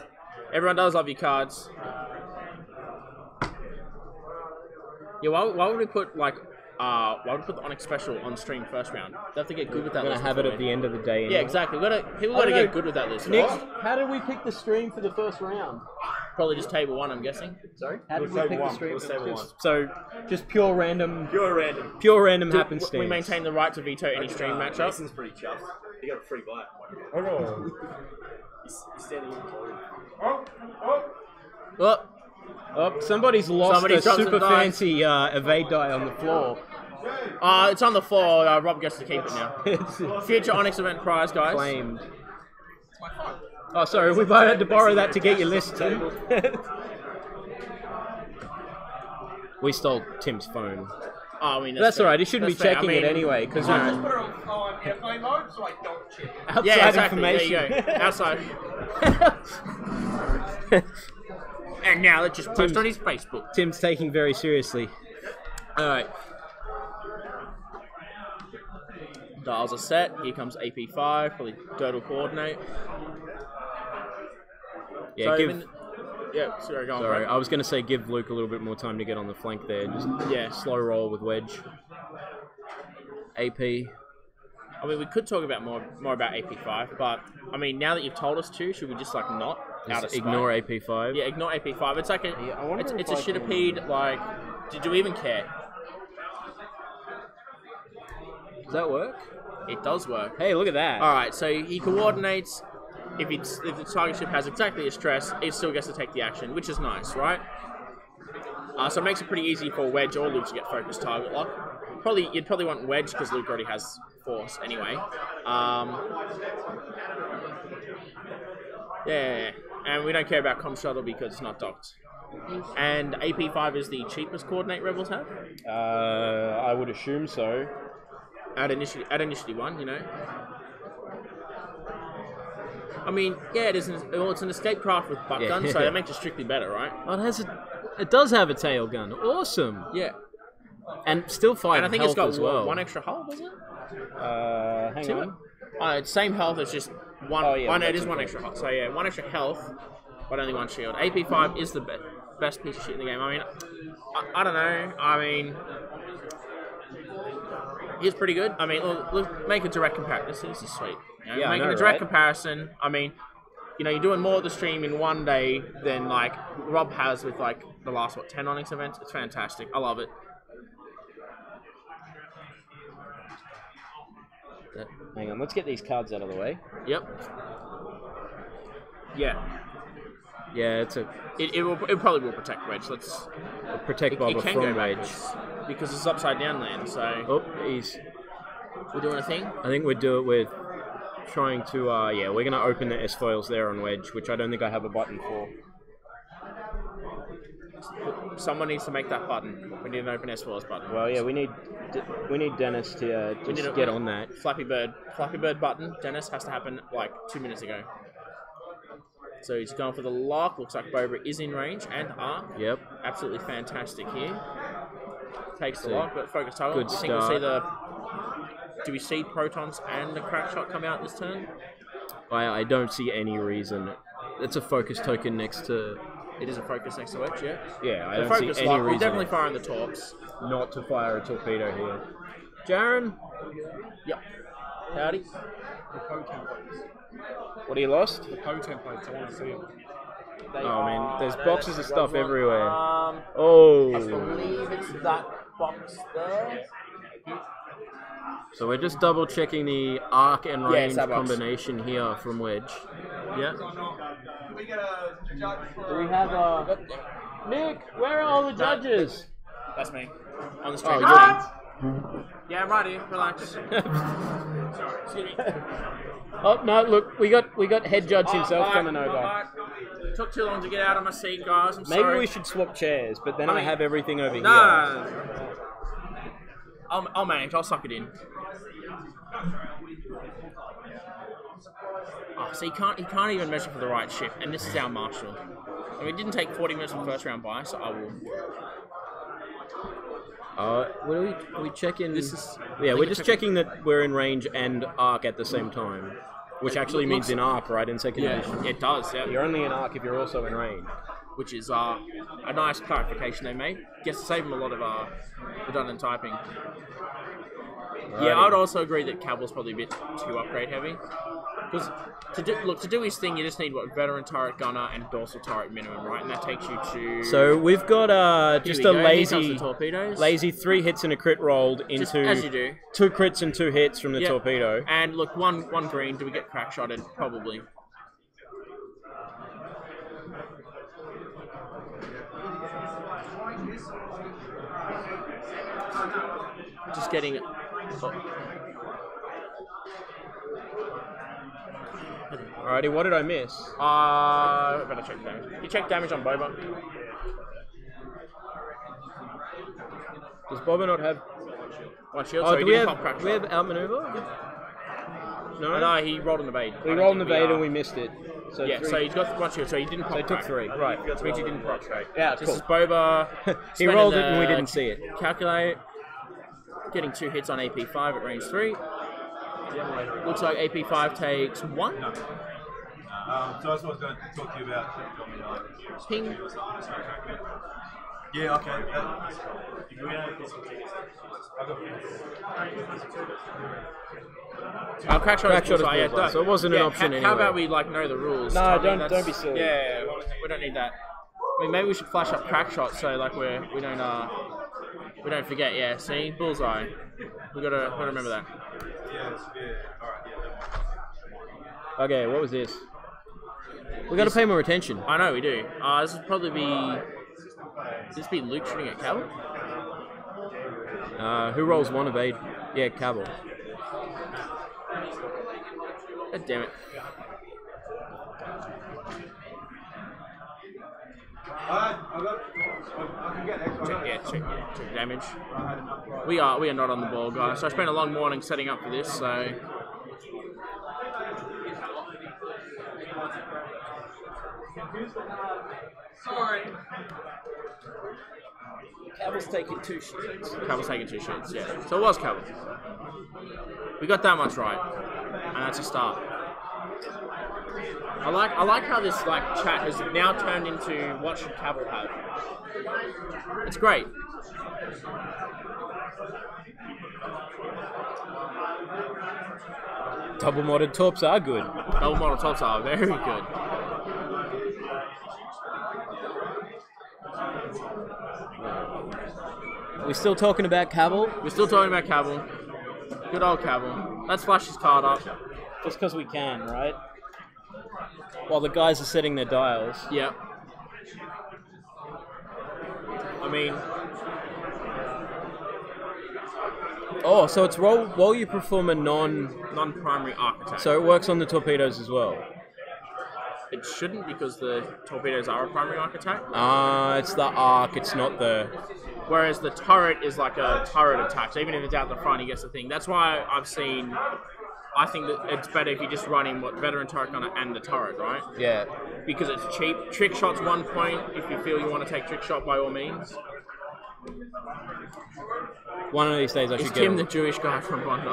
Everyone does love your cards. Yeah, why would we put like why would we put the Onyx special on stream first round? They have to get good with that. We're gonna have it at the end of the day. Yeah, exactly. People gotta get good with that list. Nick, Right? how did we pick the stream for the first round? Probably just table 1, I'm guessing. Sorry? How did we pick the stream? Table 1. So, just pure random Do- happenstance. We maintain the right to veto any stream matchup. Jason's pretty chuffed. He got a free bite. Oh no. He's standing in Oh, somebody's lost Somebody's a dropped super some dice. fancy evade die on the floor. It's on the floor. Rob gets to keep it now. Future Onyx event prize, guys. Claimed. Oh, sorry, we both had to borrow that to get your list, Tim. We stole Tim's phone. Oh, I mean, That's fair. alright, he shouldn't That's be fair. checking it anyway, because Put it on airplane mode so I don't check. outside Yeah, exactly. information. There you go. Outside. And now let's just post on his Facebook. Tim's taking very seriously. Alright. Dials are set. Here comes AP5. Probably Dirtle coordinate. Yeah, So sorry, go on. Sorry, bro. I was going to say give Luke a little bit more time to get on the flank there. Just slow roll with Wedge. AP. I mean, we could talk about more about AP5, but I mean, now that you've told us to, should we just like not out of Just ignore spite? AP5. Yeah, ignore AP5. It's like it's a shitapede. Like, did you even care? Does that work? It does work. Hey, look at that. All right, so he coordinates. If the target ship has exactly a stress, it still gets to take the action, which is nice, right? So it makes it pretty easy for Wedge or Luke to get focused target lock. You'd probably want Wedge because Luke already has force anyway. Yeah, and we don't care about Com Shuttle because it's not docked. And AP5 is the cheapest coordinate Rebels have. I would assume so. At Initiative 1, you know. I mean, yeah, it's an escape craft with butt gun, so that makes it strictly better, right? Oh, it does have a tail gun. Awesome. Yeah. And still 5 And I think health it's got as well. one extra hull, does it? Hang on. It's same health, it's just one. Oh, yeah, It is one extra hull. So yeah, one extra health, but only one shield. AP5 is the best piece of shit in the game. I mean, I don't know. I mean, he's pretty good. I mean, look, make a direct comparison. This is sweet. You know, Yeah, I making know, a direct right? comparison. I mean, you know, you're doing more of the stream in one day than like Rob has with like the last 10 Onyx events. It's fantastic. I love it. Hang on, let's get these cards out of the way. Yep. Yeah. Yeah, It probably will protect Wedge. Let's protect Boba it can from go Wedge. backwards because it's upside down land. So Oh, he's. we're doing a thing. I think we'd do it with trying to. Yeah, we're gonna open the S foils there on Wedge, which I don't think I have a button for. Someone needs to make that button. We need an open S4s button. Well, yeah, we need Dennis to just get on that. Flappy Bird button. Dennis has to happen like 2 minutes ago. So he's going for the lock. Looks like Boba is in range and arc. Yep. Absolutely fantastic here. Takes the So, lock, but focus target. good I think we'll see start. do we see protons and the crack shot come out this turn? I don't see any reason. It's a focus token next to. It is a focus next to Wedge, yeah. Yeah, I The don't see focus any lock, we're reason definitely firing the torps. not to fire a torpedo here. Jaren, Yep. Howdy. The Poe templates. what are you lost? The Poe templates, I want to see them. Oh man, there's boxes of stuff everywhere. I Oh. believe it's that box there. So we're just double checking the arc and Yeah, range it's that box. combination here from Wedge. Yeah. We get a judge for... We have Nick, where are all the judges? That's me. On the stream. Oh, Yeah, I'm right here. Relax. Excuse me. Oh no! Look, we got head judge himself coming over. Took too long to get out of my seat, guys. I'm Maybe sorry. we should swap chairs, but then I I mean- have everything over here. No. I'll manage. I'll suck it in. Oh, so he can't even measure for the right ship, and this is our marshal. I mean, it didn't take 40 minutes from first round by, so I will. What are we checking? This is. Yeah, we're just checking that we're in range and arc at the same time, which actually means in arc, right? In second edition. It does. Yeah. You're only in arc if you're also in range. Which is a nice clarification they made. Guess to save them a lot of redundant typing. Yeah, I'd also agree that Caval's probably a bit too upgrade heavy. Because to do his thing, you just need veteran turret gunner and dorsal turret minimum, right? And that takes you to. So we've got just a lazy torpedoes. Lazy 3 hits and a crit rolled into Just as you do. 2 crits and 2 hits from the Yep. torpedo. And look, one green. Do we get crack shotted? Probably. Just getting. Alrighty, what did I miss? Better check damage. You check damage on Boba. Does Boba not have one shield? Oh, So do he we didn't have, pop crack do we have shot. outmaneuver? No? No, he rolled in the bait. We rolled in the bait and we missed it. So yeah, 3. so he's got one shield, so he didn't pop So he took crack. 3. Right. Which means he didn't pop crack. Yeah, This cool. is Boba. He rolled it and we didn't see it. Calculate. Getting 2 hits on AP5 at range 3. Looks like AP5 takes 1. So that's what I was going to talk to you about. Ping. Yeah, okay. Crack shot Crack is shot is bullseye, yeah, bullseye, so it wasn't an option How anyway. about we know the rules? No, I mean, don't be silly. Yeah, we don't need that. I mean, maybe we should flash up crack shot so like we don't forget. Yeah, see, bullseye. We gotta remember that. Okay, what was this? We gotta pay more attention. I know we do. This would probably be. This be Luke shooting at Cavill? Who rolls 1 evade? Yeah, Cavill. God damn it. Check damage. We are not on the ball, guys. So I spent a long morning setting up for this, so. Sorry. Cavill's taking 2 shoots. Cavill's taking 2 shoots, yeah. So it was Cavill. We got that much right, and that's a start. I like how this chat has now turned into what should Cavill have. It's great. Double modded torps are good. Double model tops are very good. We're still talking about Cavill? We're still talking about Cavill. Good old Cavill. Let's flash his card up. Just because we can, right? While the guys are setting their dials. Yep. I mean... Oh, so it's roll while you perform a non-primary arc attack. So it works on the torpedoes as well. It shouldn't because the torpedoes are a primary arc attack. It's the arc, it's not the... Whereas the turret is like a turret attack. So even if it's out the front, he gets the thing. That's why I've seen... I think that it's better if you just run in veteran turret gunner and the turret, right? Yeah. Because it's cheap. Trick shot's 1 point. If you feel you want to take trick shot, by all means. One of these days I should It's get Tim, the Jewish guy from Bondi.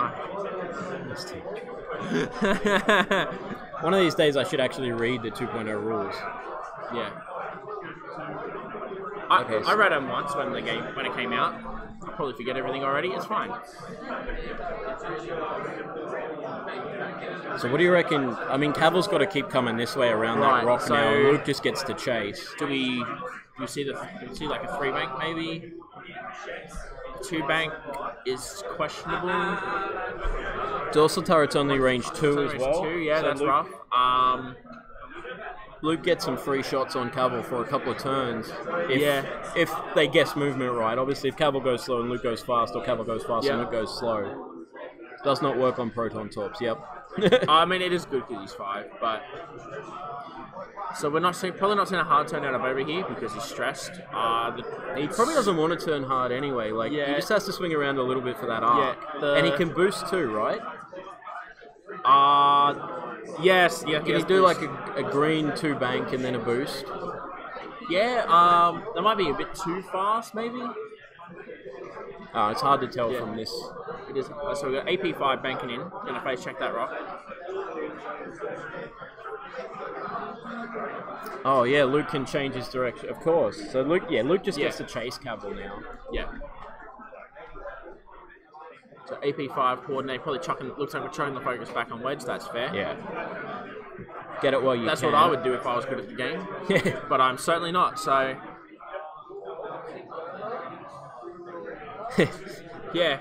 One of these days I should actually read the 2.0 rules. Yeah. Okay, I read them once when it came out. I'll probably forget everything already. It's fine. So what do you reckon? I mean, Cavill's got to keep coming this way around that rock so now. Luke just gets to chase. Do you see like a 3 bank maybe? 2 bank is questionable. Dorsal turret's only range 2 as well. 2, yeah, so that's Luke, rough. Luke gets some free shots on Cavill for a couple of turns. If they guess movement right. Obviously, if Cavill goes slow and Luke goes fast, or Cavill goes fast and Luke goes slow. Does not work on Proton Torps, yep. I mean, it is good because he's 5, but... So we're probably not seeing a hard turn out of over here because he's stressed. He probably doesn't want to turn hard anyway. Like, he just has to swing around a little bit for that arc. And he can boost too, right? Yes. Yeah. Can he do like a green 2 bank and then a boost? Yeah, that might be a bit too fast, maybe. Oh, it's hard to tell from this. It is. So we've got AP5 banking in. Gonna face check that rock. Oh yeah, Luke can change his direction, of course. So Luke just gets to chase Cavill now. Yeah. So AP5 coordinate, probably looks like we're chucking the focus back on wedge. That's fair. Yeah. Get it while you can. That's what I would do if I was good at the game. Yeah. But I'm certainly not. So. Yeah.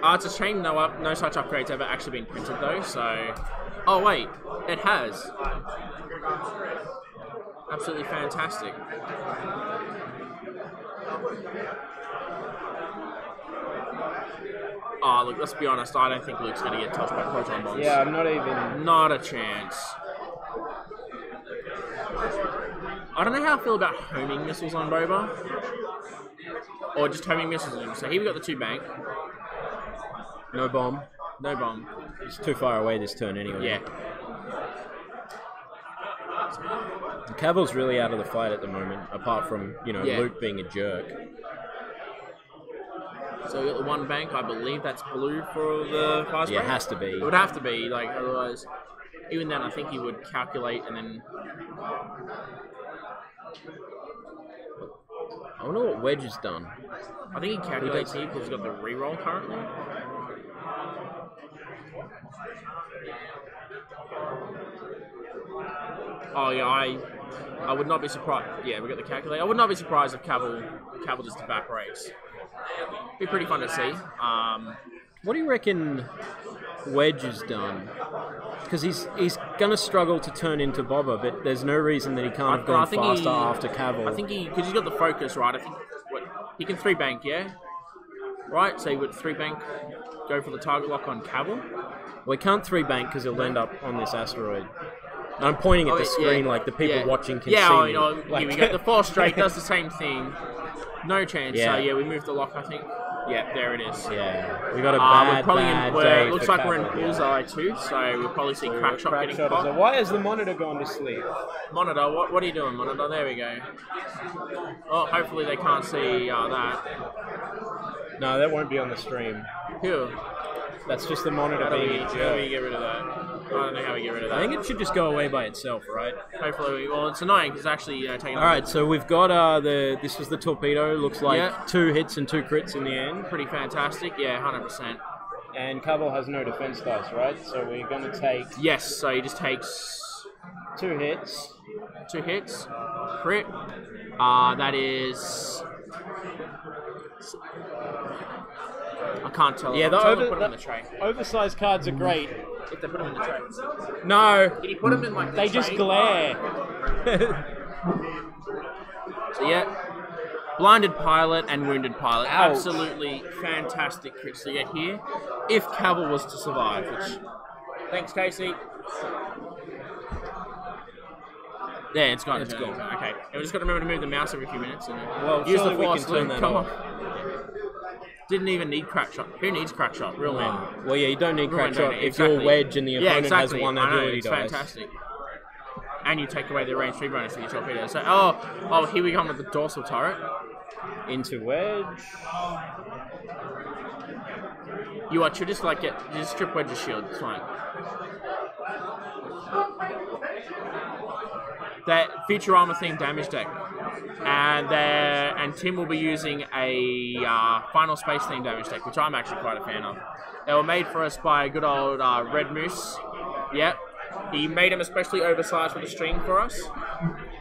It's a shame no such upgrade's ever actually been printed though. So. Oh wait, it has. Absolutely fantastic. Oh, look, let's be honest, I don't think Luke's going to get touched by proton bombs. Yeah, I'm not even... Not a chance. I don't know how I feel about homing missiles on Boba. Or just homing missiles on him. So here we got the 2 bank. No bomb. No bomb. It's too far away this turn anyway. Yeah. Cavill's really out of the fight at the moment, apart from, Luke being a jerk. So we got the 1 bank, I believe that's blue for the fast break. Yeah, it has to be. It would have to be, like, otherwise, even then I think he would calculate and then... I wonder what Wedge has done. I think he calculates here because he's got the reroll currently. Oh yeah, I would not be surprised. Yeah, we got the calculator. I would not be surprised if Cavill just evaporates. Be pretty fun to see. What do you reckon Wedge has done? Because he's gonna struggle to turn into Boba, but there's no reason that he can't have gone faster after Cavill. I think because he's got the focus right. I think he can 3 bank, yeah. Right, so he would 3 bank, go for the target lock on Cavill. Well, he can't 3 bank because he'll end up on this asteroid. And I'm pointing at the screen like the people watching can see. Yeah, me. Here we go. The 4 straight does the same thing. No chance. Yeah. So yeah, we moved the lock, I think. Yeah, there it is. Yeah, we got a bad day. Looks like we're in bullseye too, so we'll probably see crack shot getting popped. Why has the monitor gone to sleep? Monitor, what are you doing, monitor? There we go. Oh, hopefully they can't see that. No, that won't be on the stream. Who? That's just the monitor being a jerk. How do we get rid of that? I don't know how we get rid of that. I think it should just go away by itself, right? Hopefully, well, it's annoying because actually, taking. All right, so we've got this was the torpedo. Looks like 2 hits and 2 crits in the end. Pretty fantastic, yeah, 100%. And Cavill has no defense dice, right? So we're going to take. Yes, so he just takes 2 hits. 2 hits, crit. That is. I can't tell. Yeah, put them in the tray. Oversized cards are great. If they put them in the tray. No. Did he put them in like the They tray? just glare. So yeah, blinded pilot and wounded pilot. Ouch. Absolutely fantastic crits to get here. If Cavill was to survive, which thanks Casey. Yeah, it's gone. It's gone. Okay, and we just got to remember to move the mouse every few minutes and use the force. We can turn that off. Didn't even need crack shot. Who needs crack shot? Real man. Well, yeah, you don't need crack shot if you're Wedge and the opponent has 1 ability it's dice. Fantastic. And you take away the range 3 bonus for your torpedo. So, oh, here we come with the dorsal turret. Into Wedge. You watch, you just strip Wedge's shield. It's fine. That Futurama themed damage deck. And Tim will be using a Final Space themed damage deck, which I'm actually quite a fan of. They were made for us by a good old Red Moose. Yep. He made them especially oversized with a string for us.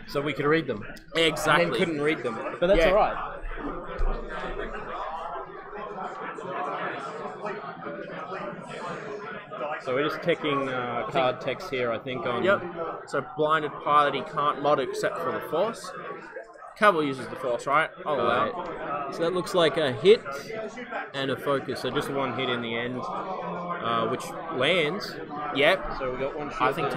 So we could read them. Exactly. And then couldn't read them. But that's alright. So we're just ticking card text here, I think, on... Yep. So blinded pilot, he can't mod except for the force. Cavill uses the force, right? I'll allow it. So that looks like a hit and a focus. So just one hit in the end, which lands. Yep. So we got one. I think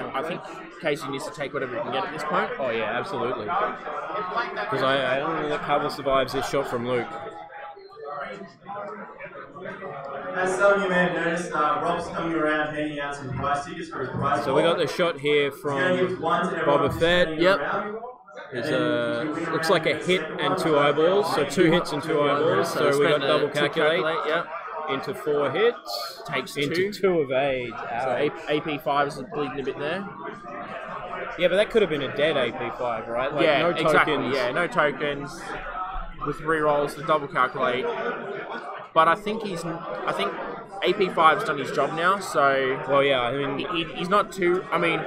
Casey needs to take whatever he can get at this point. Oh yeah, absolutely. Because I don't know that Cavill survives this shot from Luke. As some of you may have noticed, Rob's coming around handing out some prize tickets for his prize. So we got the shot here from Boba Fett. Yep. There's looks like a hit and 2 eyeballs. So 2 hits and 2 eyeballs. So we got double calculate. Yep. Into 4 hits. Takes into 2 evade. So AP5 is bleeding a bit there. Yeah, but that could have been a dead AP5, right? Like, yeah, no tokens. exactly. Yeah, no tokens. With rerolls to double calculate. But I think AP5's done his job now, so... Well, yeah, I mean... He's not too... I mean,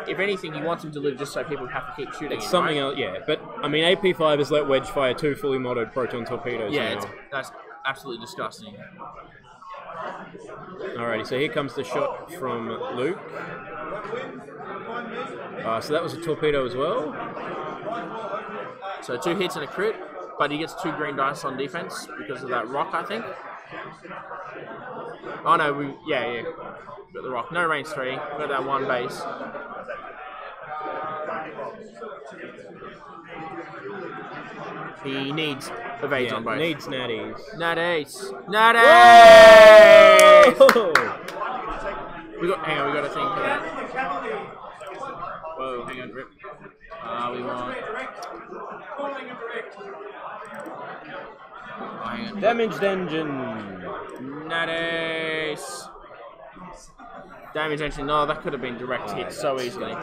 if anything, he wants him to live just so people have to keep shooting It's something else, yeah. But, I mean, AP5 has let Wedge fire 2 fully modded proton torpedoes now. That's absolutely disgusting. Alrighty, so here comes the shot from Luke. So that was a torpedo as well. So 2 hits and a crit. But he gets 2 green dice on defense because of that rock, I think. Oh no, yeah. Got the rock. No range 3. Got that 1 base. He needs evades on both. Needs natties. Natties! We got a thing for that. Whoa, hang on, Rip. We want... Damaged engine. Nice. Damage engine. No, that could have been direct hit so easily.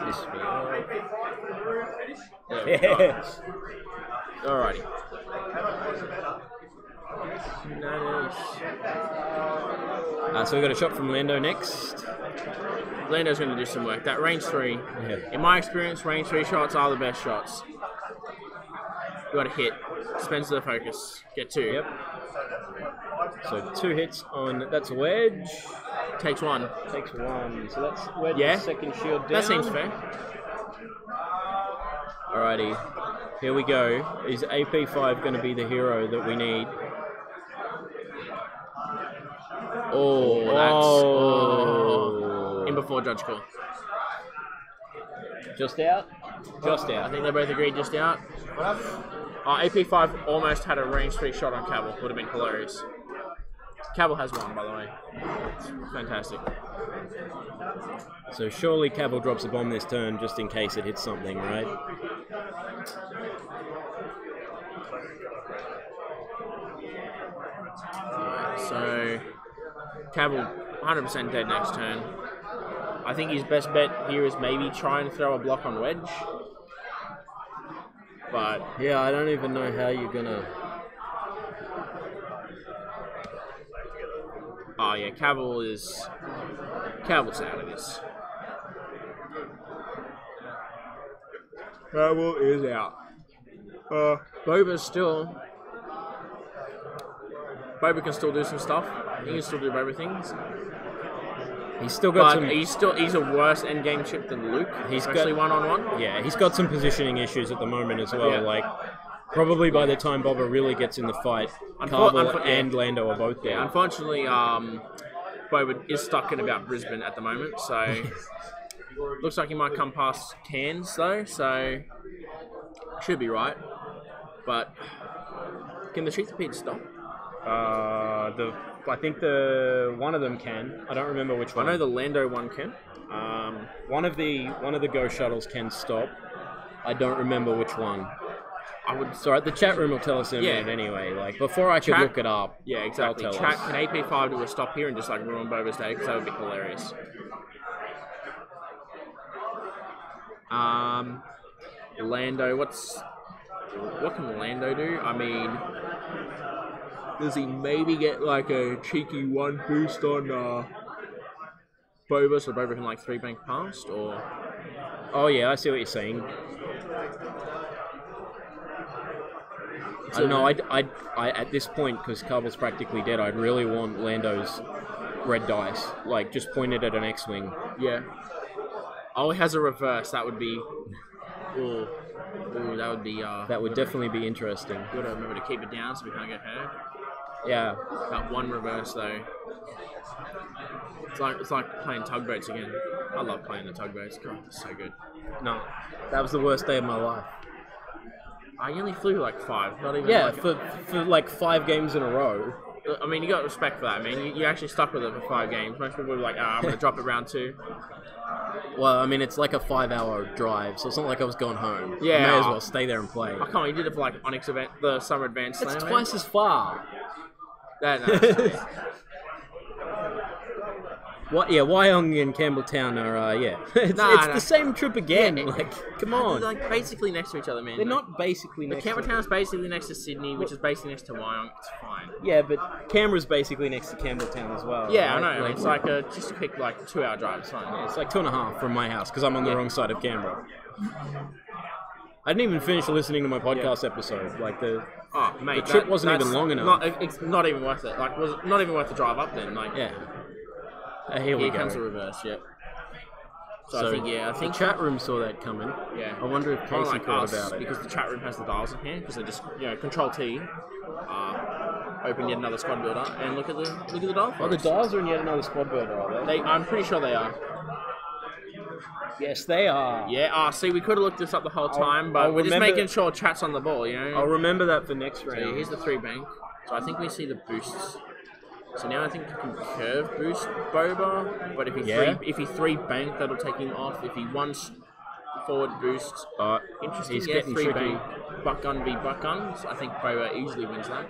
Yes. Alrighty. So we got a shot from Lando next. Lando's going to do some work. That range 3. In my experience, range 3 shots are the best shots. You got a hit. Spends the focus. Get 2. Yep. So 2 hits on... That's Wedge. Takes 1. Takes 1. So that's Wedge's second shield down. That seems fair. Alrighty. Here we go. Is AP5 going to be the hero that we need? In before judge call. Just out? Just out. I think they both agreed just out. AP5 almost had a range 3 shot on Cavill. Would have been hilarious. Cavill has 1, by the way. It's fantastic. So surely Cavill drops a bomb this turn just in case it hits something, right? Alright, so Cavill 100% dead next turn. I think his best bet here is maybe try and throw a block on Wedge. But yeah, I don't even know how you're gonna... Oh yeah, Cavill's out of this. Cavill is out. Boba can still do some stuff. He can still do Boba things. He's still got some. He's a worse endgame chip than Luke. He's especially one-on-one. Yeah, he's got some positioning issues at the moment as well. Yeah. Like probably by the time Boba really gets in the fight, Cavill and Lando are both there. Yeah, unfortunately, Boba is stuck in about Brisbane at the moment, so looks like he might come past Cairns though. So should be right. But can the Sheath Torpedo stop? I think one of them can. I don't remember which one. I know the Lando one can. One of the Ghost Shuttles can stop. I don't remember which one. Sorry, the chat room will tell us in a minute anyway. Like before I could look it up. Yeah, exactly. Chat, can AP5 do a stop here and just like ruin Boba's day? Because that would be hilarious. Lando, what can Lando do? I mean, does he maybe get like a cheeky 1 boost on Boba so Boba can like 3 bank past, or? Oh yeah, I see what you're saying. I don't know. I at this point, because Cavill's practically dead, I'd really want Lando's red dice, like just pointed at an X-wing. Yeah. Oh, he has a reverse. That would be. Ooh. Ooh, that would be. That would definitely be interesting. Gotta remember to keep it down so we can't get hurt. Yeah. That one reverse though. It's like playing tugboats again. I love playing the tugboats. God, it's so good. No, that was the worst day of my life. I only flew like 5. Not even. Yeah, like for like 5 games in a row. I mean, you got respect for that. I mean, you actually stuck with it for 5 games. Most people were like, I'm gonna drop it round 2. Well, I mean, it's like a 5-hour drive, so it's not like I was going home. Yeah. I may as well stay there and play. I can't believe you did it for like Onyx event, the summer advanced. It's slam, twice as far. That. What? Yeah, Wyong and Campbelltown are. Yeah, it's the same trip again. Yeah. Like, come on. They're like basically next to each other, man. They're not basically But next to Campbelltown is basically next to Sydney, which is basically next to Wyong. It's fine. Yeah, but Canberra's basically next to Campbelltown as well. Yeah, right? I know. It's like just a quick 2-hour drive. It's fine. Yeah, it's like 2.5 from my house because I'm on the wrong side of Canberra. I didn't even finish listening to my podcast episode. Like the trip wasn't even long enough. It's not even worth it. Like, was not even worth the drive up then. Like, yeah. Here we go. Comes the reverse. Yep. So I think the chat room saw that coming. Yeah. I wonder if Casey like thought us, about it. Because the chat room has the dials in here. Because they just Control T, open yet another squad builder and look at the dial. Oh, the dials are in yet another squad builder, are they? I'm pretty sure they are. Yes, they are. Yeah. See, we could have looked this up the whole time, but we're just making sure chat's on the ball. You know. I'll remember that for next round. So here's the 3 bank. So I think we see the boosts. So now I think you can curve boost Boba, but if he 3 bank, that'll take him off. If he 1 forward boost, interesting. He's Yeah, getting 3 tricky. bank, buck gun v buck gun. So I think Boba easily wins that.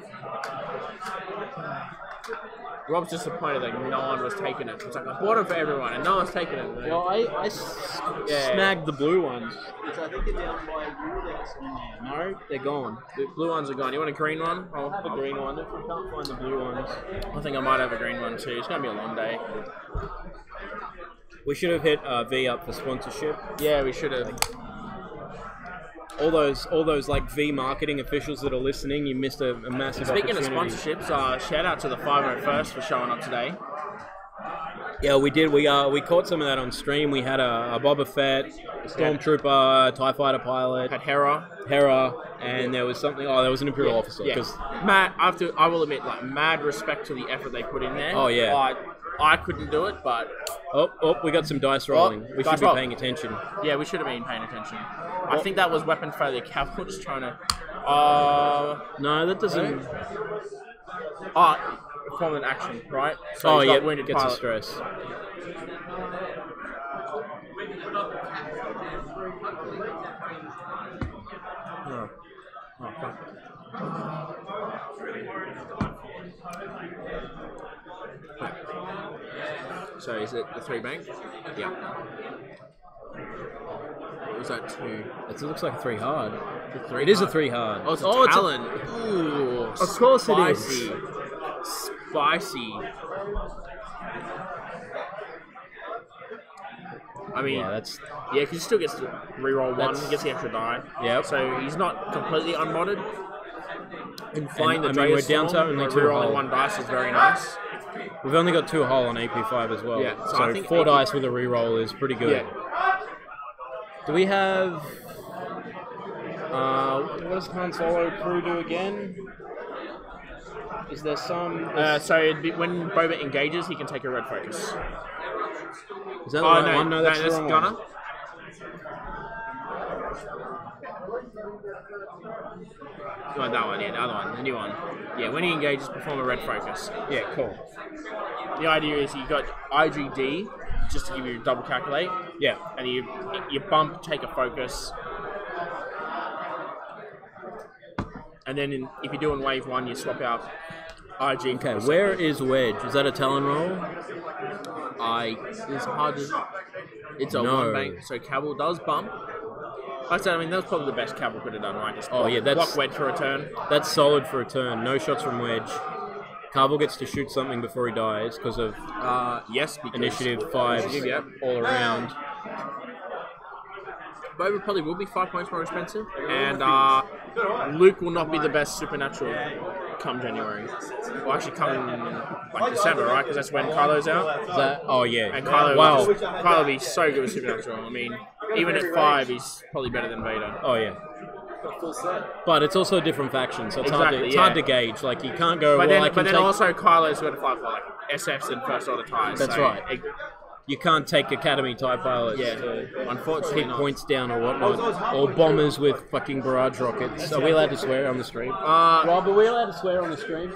Rob's disappointed that no one was taking it. It's like I bought it for everyone, and no one's taking it. Well, I snagged the blue ones. Which I think are down by you. No, they're gone. The blue ones are gone. You want a green one? I'll have a green one. If we can't find the blue ones, I think I might have a green one too. It's gonna be a long day. We should have hit V up for sponsorship. Yeah, we should have. All those like V marketing officials that are listening, you missed a massive Speaking of opportunity. sponsorships, shout out to the 501st for showing up today. Yeah, we did. We caught some of that on stream. We had a Boba Fett, a Stormtrooper, TIE Fighter pilot, had Hera, and there was something. Oh, there was an Imperial officer. Yeah. Matt, I will admit, like, mad respect to the effort they put in there. Oh yeah. I couldn't do it, but we got some dice rolling. We should be paying attention. Yeah, we should have been paying attention. I think that was weapon failure. Cavalry just trying to. No, that doesn't. Perform an action, right? So yeah, wounded gets pilot. a stress. So is it the 3 bank? Yeah. Or was that 2? It looks like a 3 hard. It is a 3 hard. Oh, it's a Talon. Ooh, of course spicy. it is. Spicy. I mean, that's because he still gets to reroll 1, he gets the extra die. Yeah. So he's not completely unmodded. And flying the we're down to only 2 rerolling hull. 1 dice is very nice. We've only got 2 hull on AP5 as well. Yeah, so I think 4 dice with a reroll is pretty good. Yeah. Do we have? What does Han Solo crew do again? Is there some? So it'd be, when Boba engages, he can take a red focus. Is that the right one? No, that's the wrong Gunner. one. Oh, that one, yeah, the other one, the new one. Yeah, when he engages, perform a red focus. Yeah, cool. The idea is you got IGD, just to give you a double calculate. Yeah. And you bump, take a focus. And then if you're doing wave 1, you swap out IG. Okay, where is Wedge? Is that a Talon roll? It's hard to... It's a No. 1 bank, so Cabal does bump. Like I said, I mean, that was probably the best Cabal could have done, right? Just Oh, yeah, that's... block Wedge for a turn. That's solid for a turn. No shots from Wedge. Carvel gets to shoot something before he dies because of yes, because initiative 5 yep. all around. Boba probably will be 5 points more expensive, and Luke will not be the best supernatural come January. Well, actually come in like December, right? Because that's when Kylo's out. Oh yeah. And Kylo Wow. Kylo will be so good with supernatural. I mean, even at 5, he's probably better than Vader. Oh yeah. Got full set. But it's also a different faction, so it's Exactly, hard to gauge. Like you can't go. But well, then, I can take... also Kylo's got to fight for like SFs and first order ties. That's so right. You can't take Academy TIE pilots to unfortunately keep points down or whatnot. Or bombers with fucking barrage rockets. Are we allowed to swear on the stream? Rob, are we allowed to swear on the stream?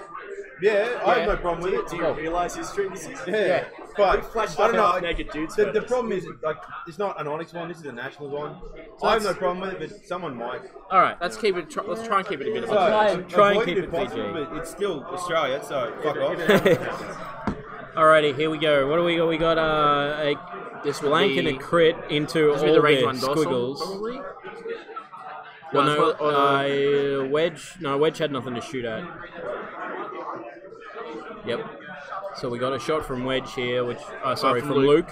Yeah, I have no problem with it. Do you realise his stream is Yeah, but I don't know. naked dudes. The problem is, like, it's not an Onyx one. This is a Nationals one. So I have no problem with it, but someone might. All right, let's keep it. Let's try and keep it a bit of So, a try and avoid keep if it possible, PG. but it's still Australia, so fuck off. Alrighty, here we go. What do we got? We got a blank and a crit into all the range the one dorsal, squiggles. probably? Well, No, Wedge. No, Wedge had nothing to shoot at. Yep. So we got a shot from Wedge here, which sorry, from Luke.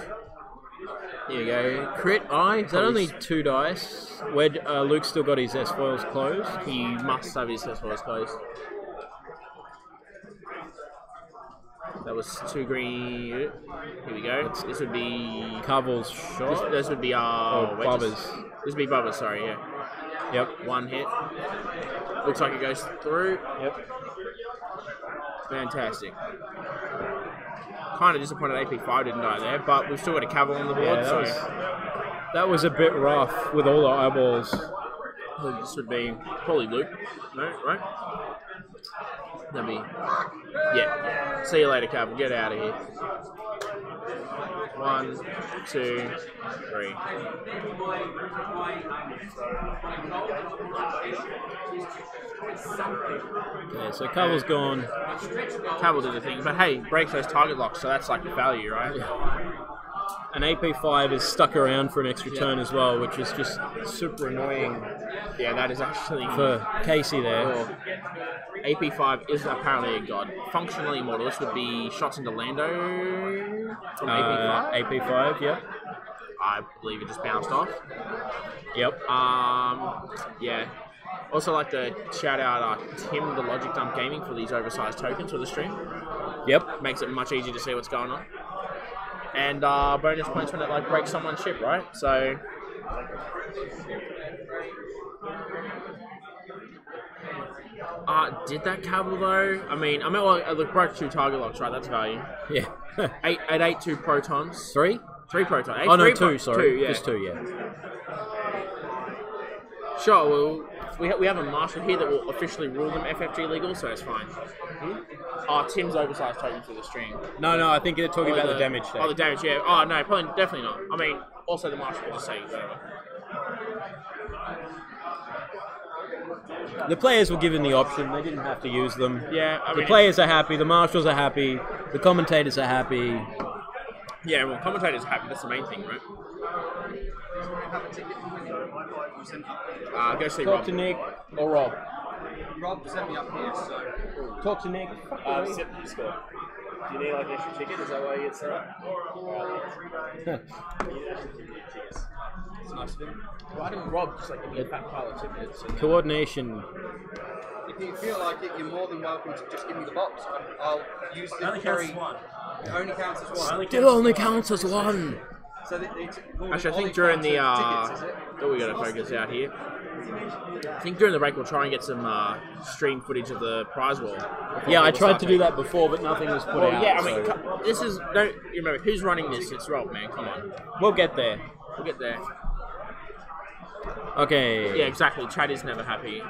Here you go. Crit eye. Is that only 2 dice? Wedge. Luke's still got his S foils closed. He must have his S foils closed. That was 2 green. Here we go. This would be Carvel's shot. This would be Bubba's. This would be Bubba's. Sorry, yeah. Yep. 1 hit. Looks like it goes through. Yep. Fantastic. Kind of disappointed AP5 didn't die there, but we've still got a Cavill on the board. Yeah, that was a bit rough with all the eyeballs. This would be probably Luke. No, right? That'd be. Yeah. See you later, Cavill. Get out of here. 1, 2, 3. Okay, so Cavill's gone. Cavill did the thing, but hey, breaks those target locks, so that's like the value, right? An AP5 is stuck around for an extra turn as well, which is just super annoying. Yeah, that is actually for Casey there. AP5 is apparently a god. Functionally immortal. This would be shots into Lando from AP5. AP5, yep. I believe it just bounced off. Yep. Yeah. Also like to shout out Tim the Logic Dump Gaming for these oversized tokens for the stream. Yep. Makes it much easier to see what's going on. And bonus points when it like breaks someone's ship, right? So did that Cavill though? I mean, well, it broke 2 target locks, right? That's value. Yeah. 8, 2 protons. 3? 3 protons. Oh no, 2. Sorry, 2, yeah. just 2. Yeah. Sure. Well, we have a marshal here that will officially rule them FFG legal, so it's fine. Tim's oversized token for the stream. No, I think they're talking about the damage there. Oh, the damage, yeah. Oh, no, probably, definitely not. I mean, also the marshal will just say whatever. The players were given the option; they didn't have to use them. Yeah, I mean, the players are happy, the marshals are happy, the commentators are happy. Yeah, well, commentators are happy. That's the main thing, right? Go see Talk Rob. to Nick or Rob. Rob sent me up here, so. Talk to Nick. Do you need like an extra ticket? Is that why you get set up? It's nice of him. Why didn't Rob just like give me a fat pile of tickets? Coordination. If you feel like it, you're more than welcome to just give me the box. I'll use the carry. It only counts as one. Still only counts as 1. So Actually, I think during the we got to focus out here. I think during the break we'll try and get some stream footage of the prize wall. Yeah, I tried to do that before, but nothing was put out. Yeah, I mean, so. this is. Don't you remember who's running this? It's Rob, man. Come on. We'll get there. We'll get there. Okay. Yeah, exactly. Chad is never happy.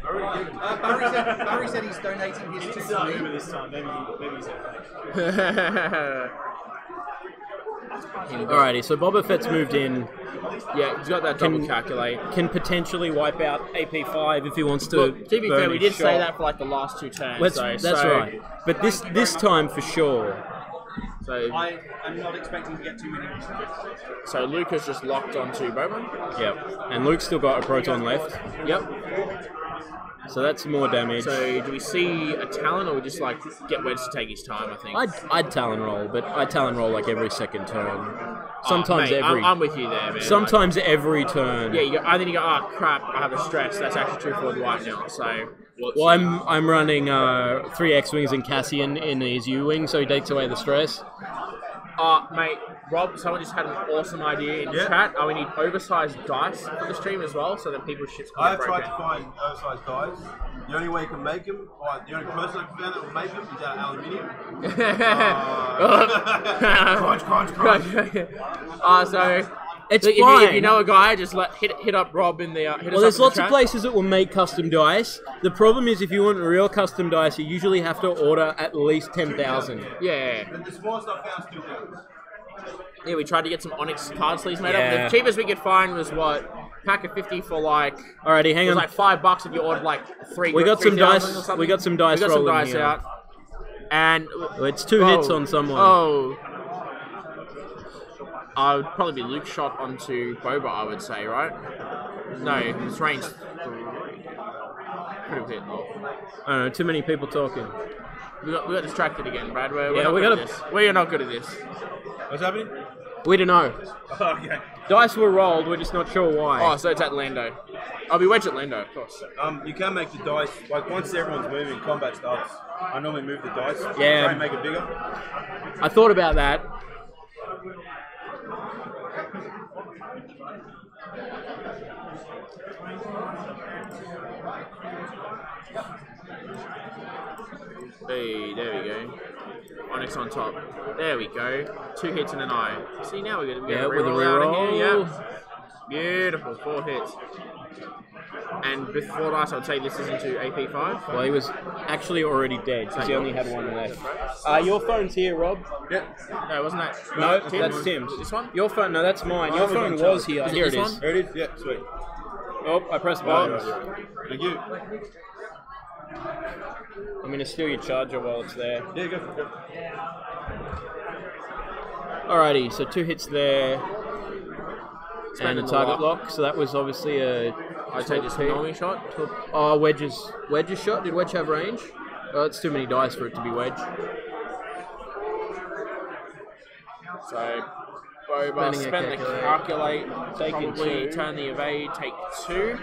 Barry said he's donating his 2 to me. This time, maybe he's okay. Alrighty, so Boba Fett's moved in. Yeah, he's got that double calculate. Can potentially wipe out AP5 if he wants to. Look, to be fair, we did shot. say that for like the last 2 turns. That's right. But this time for sure. So I am not expecting to get too many. So Lucas just locked onto Bowman. Yep. And Luke's still got a proton left. Yep. So that's more damage. So do we see a Talon, or we just like get Wedge to take his time? I think. I'd Talon roll, but I Talon roll like every second turn. Sometimes mate, every. I'm with you there, man. Sometimes every turn. Yeah, I think you go, oh crap, I have a stress. That's actually true for Dwight now. So. Well, I'm running 3 X-wings and Cassian in his U-wing, so he takes away the stress. Mate, Rob, someone just had an awesome idea in Yeah. chat. We need oversized dice for the stream as well, so that people's shit's I gonna have break tried to find oversized dice. The only way you can make them, or the only person I can find that will make them is out of aluminium. Crunch, crunch, crunch. So It's if fine. you know a guy, just hit up Rob in the. Hit us Well, up there's in the lots of chat. places that will make custom dice. The problem is if you want real custom dice, you usually have to order at least 10,000. Yeah. And the smallest I found is 2,000. Yeah, we tried to get some Onyx card sleeves made Yeah. up. The cheapest we could find was what? Pack of 50 for like. Alrighty, hang it was on. like $5 if you ordered like three. We got some 3,000 dice- or something. we got some dice We got some rolling dice here. out. And It's 2 hits on someone. Oh. I would probably be Luke shot onto Boba, I would say, right? No, it's range 3. Could have hit though. I don't know, too many people talking. We got distracted again, Brad. We're Yeah, not we good gotta- at this. We are not good at this. What's happening? We don't know. Okay. Dice were rolled, we're just not sure why. Oh, so it's at Lando. I'll be wedge at Lando, of course. You can make the dice, like once everyone's moving, combat starts. I normally move the dice. Yeah. Try and make it bigger. I thought about that. Hey, there we go. Onyx on top. There we go. 2 hits and an eye. See, now we're going to Yeah, get a with a reroll out of here. reroll. Yep. Beautiful. 4 hits. And before that, I would say this is into AP5. Well, he was actually already dead because he only had one left. Your phone's here, Rob. Yep. No, wasn't that? No, Tim's? that's Tim's. This one? Your phone? No, that's mine. Your phone was here. Is it Here it this is. one? There it is. Yeah, sweet. Oh, I pressed buttons. Thank you. I'm going to steal your charger while it's there. Yeah, go for it. Alrighty, so 2 hits there. And a Spending the target lock. lock. So that was obviously a. I'd say just a normally shot. Oh, Wedge's shot. Did Wedge have range? Oh, it's too many dice for it to be Wedge. So, Boba, Spending a spend the calculate. calculate, Taking probably 2. turn the evade, take 2.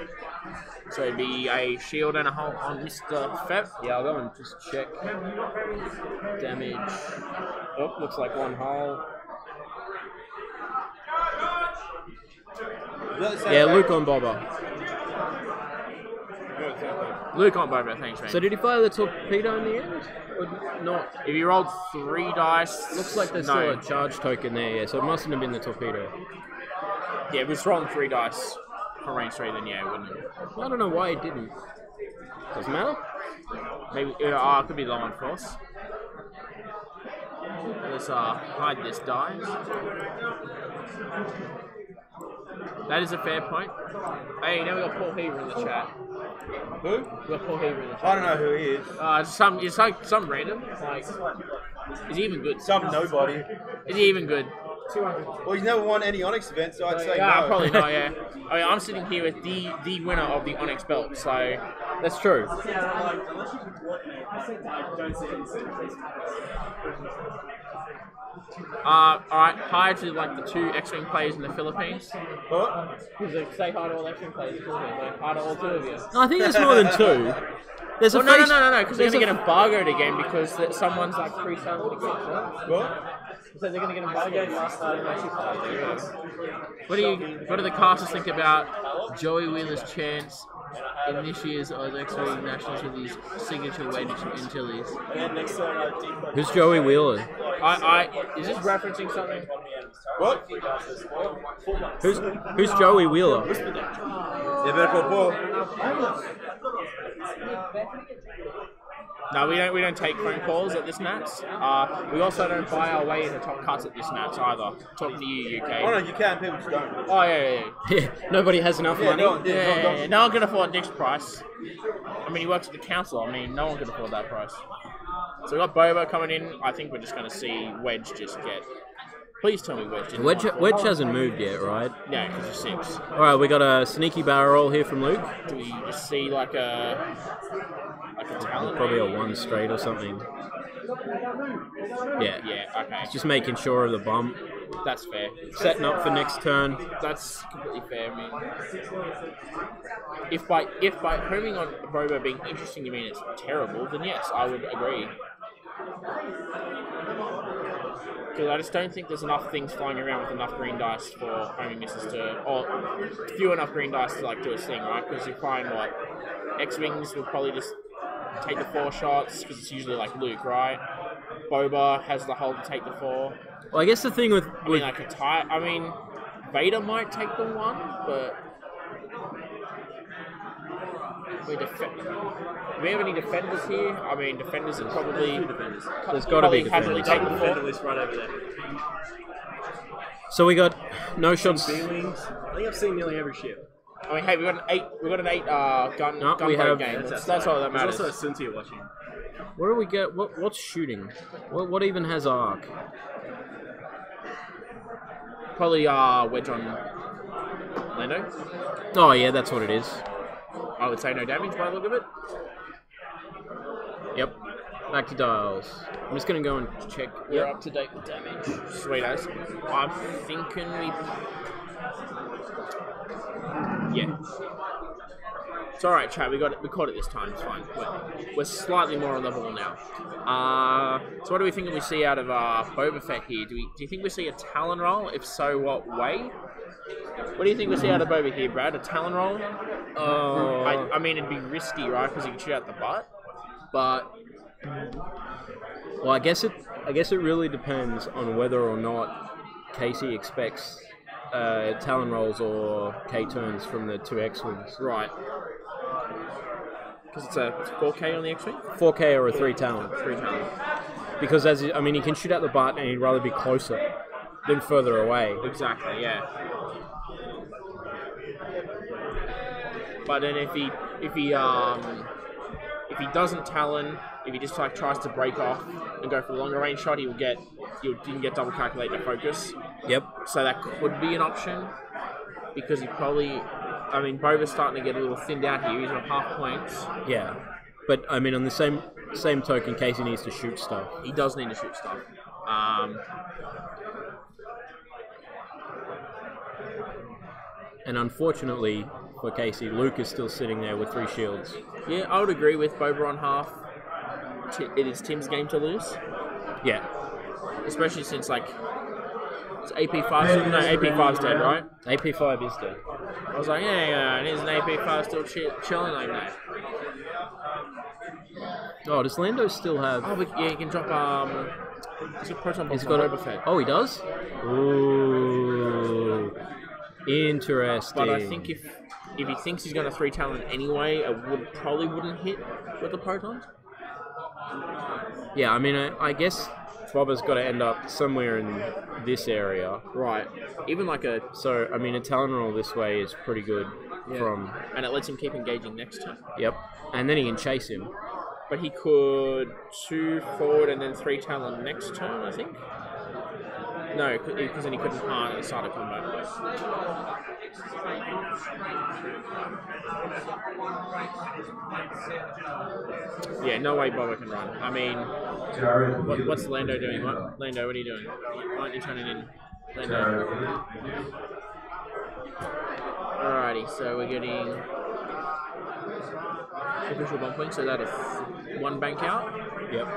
So it'd be a shield and a hull on Mr. Feb. Yeah, I'll go and just check. Damage. Oh, looks like 1 hull. Yeah, Luke on Boba. Luke on Boba, thanks, man. So did he fire the torpedo in the end? Or not? If you rolled 3 dice, Looks like there's no. still a charge token there, yeah, so it mustn't have been the torpedo. Yeah, if it's rolling 3 dice for range 3, then yeah, it wouldn't. I don't know why it didn't. Doesn't matter. Maybe it could be low on force. Let's hide this dice. That is a fair point. Hey, now we got Paul Heaver in the chat. Who? We got Paul Heaver in the chat. I don't know who he is. It's like some random. Like, is he even good? Some nobody. Is he even good? Well, he's never won any Onyx event, so I'd say Yeah, no. probably not. Yeah. I mean, I'm sitting here with the winner of the Onyx belt, so that's true. Alright, hi to like the 2 X-Wing players in the Philippines. What? Say hi to all the X-Wing players in the Philippines. Like, hi to all 2 of you. No, I think there's more than 2. There's a Well, no, face- because they're there's going to a- get embargoed again because someone's like pre-selling tickets. Right? What? So they're going to get embargoed last night. What do the casters think about Joey Wheeler's chance in this year's X-Wing Nationals with his signature wedge in Chili's? Who's Joey Wheeler? Is this referencing something? What? Who's Joey Wheeler? You better call Paul. No, we don't take phone calls at this Nats. We also don't buy our way into top cuts at this Nats either. Talking to you, UK. Oh no, you can. People just don't. Oh yeah. Yeah, nobody has enough money. No one can afford Nick's price. I mean, he works at the council. I mean, no one can afford that price. So we got Boba coming in. I think we're just going to see Wedge just get. Please tell me Wedge didn't. Wedge hasn't moved yet, right? No, because he's 6. Alright, we got a sneaky barrel roll here from Luke. Do we just see like a talent? Probably a 1 straight or something. Yeah. Yeah, okay. It's just making sure of the bump. That's fair. Setting up for next turn. That's completely fair. I mean, if by homing on Boba being interesting you mean it's terrible, then yes, I would agree. Because I just don't think there's enough things flying around with enough green dice for homing misses to, or few enough green dice to like do its thing, right? Because you find what X-wings will probably just take the 4 shots because it's usually like Luke, right? Boba has the hold to take the 4. Well, I guess the thing with I mean, like a tie. I mean, Vader might take the 1, but do we have any defenders here? I mean, defenders are probably there's got to be casually defenders. take the 4. Defender list right over there. So we got no shots. B-wings. I think I've seen nearly every ship. I mean, hey, we got an 8. We got an 8 gun we have- game. That's all that matters. There's also a Suntia watching. What do we get? What's shooting? What even has arc? Probably wedge on Lando. Oh yeah, that's what it is. I would say no damage by the look of it. Yep. Back to dials. I'm just gonna go and check. We're up to date with damage. Sweet as. I'm thinking we. Yeah. It's alright, chat. We caught it this time. It's fine. We're slightly more on the ball now. So what do we think we see out of Boba Fett here? Do you think we see a Talon roll? If so, what way? What do you think we see out of Boba here, Brad? A Talon roll? I mean, it'd be risky, right? Because you can shoot out the butt. But well, I guess it really depends on whether or not Casey expects Talon rolls or K-turns from the 2 X-wings. Right. Because it's a 4K on the X-wing? 4K or a 3 Talon. 3 Talon. Because he can shoot out the butt and he'd rather be closer than further away. Exactly, yeah. But then if he doesn't Talon, if he just like tries to break off and go for the longer range shot, you can get double calculate the focus. Yep. So that could be an option because he probably. I mean, Boba's starting to get a little thinned out here. He's on half points. Yeah, but I mean, on the same token, Casey needs to shoot stuff. He does need to shoot stuff. And unfortunately for Casey, Luke is still sitting there with 3 shields. Yeah, I would agree with Boba on half. It is Tim's game to lose. Yeah. Especially since, like, it's AP5. No, AP5's dead, right? AP5 is dead. I was like, yeah, and is an AP5 still chilling like that? Oh, does Lando still have... Oh, but yeah, you can drop, he's got proton bombs He's got on Boba Fett. Oh, he does? Ooh. Interesting. But I think if he thinks he's going to 3 Talon anyway, it probably wouldn't hit with the protons. Yeah, I mean, I guess Boba's got to end up somewhere in this area. Right. Even like a... So, I mean, a Talon roll this way is pretty good from... And it lets him keep engaging next turn. Yep. And then he can chase him. But he could 2 forward and then 3 Talon next turn, I think. No, because then he couldn't at the start of combat. Yeah, no way Boba can run. I mean, what's Lando doing? Lando, what are you doing? Why aren't you turning in? Lando. Alrighty, so we're getting official bomb point, so that is 1 bank out. Yep.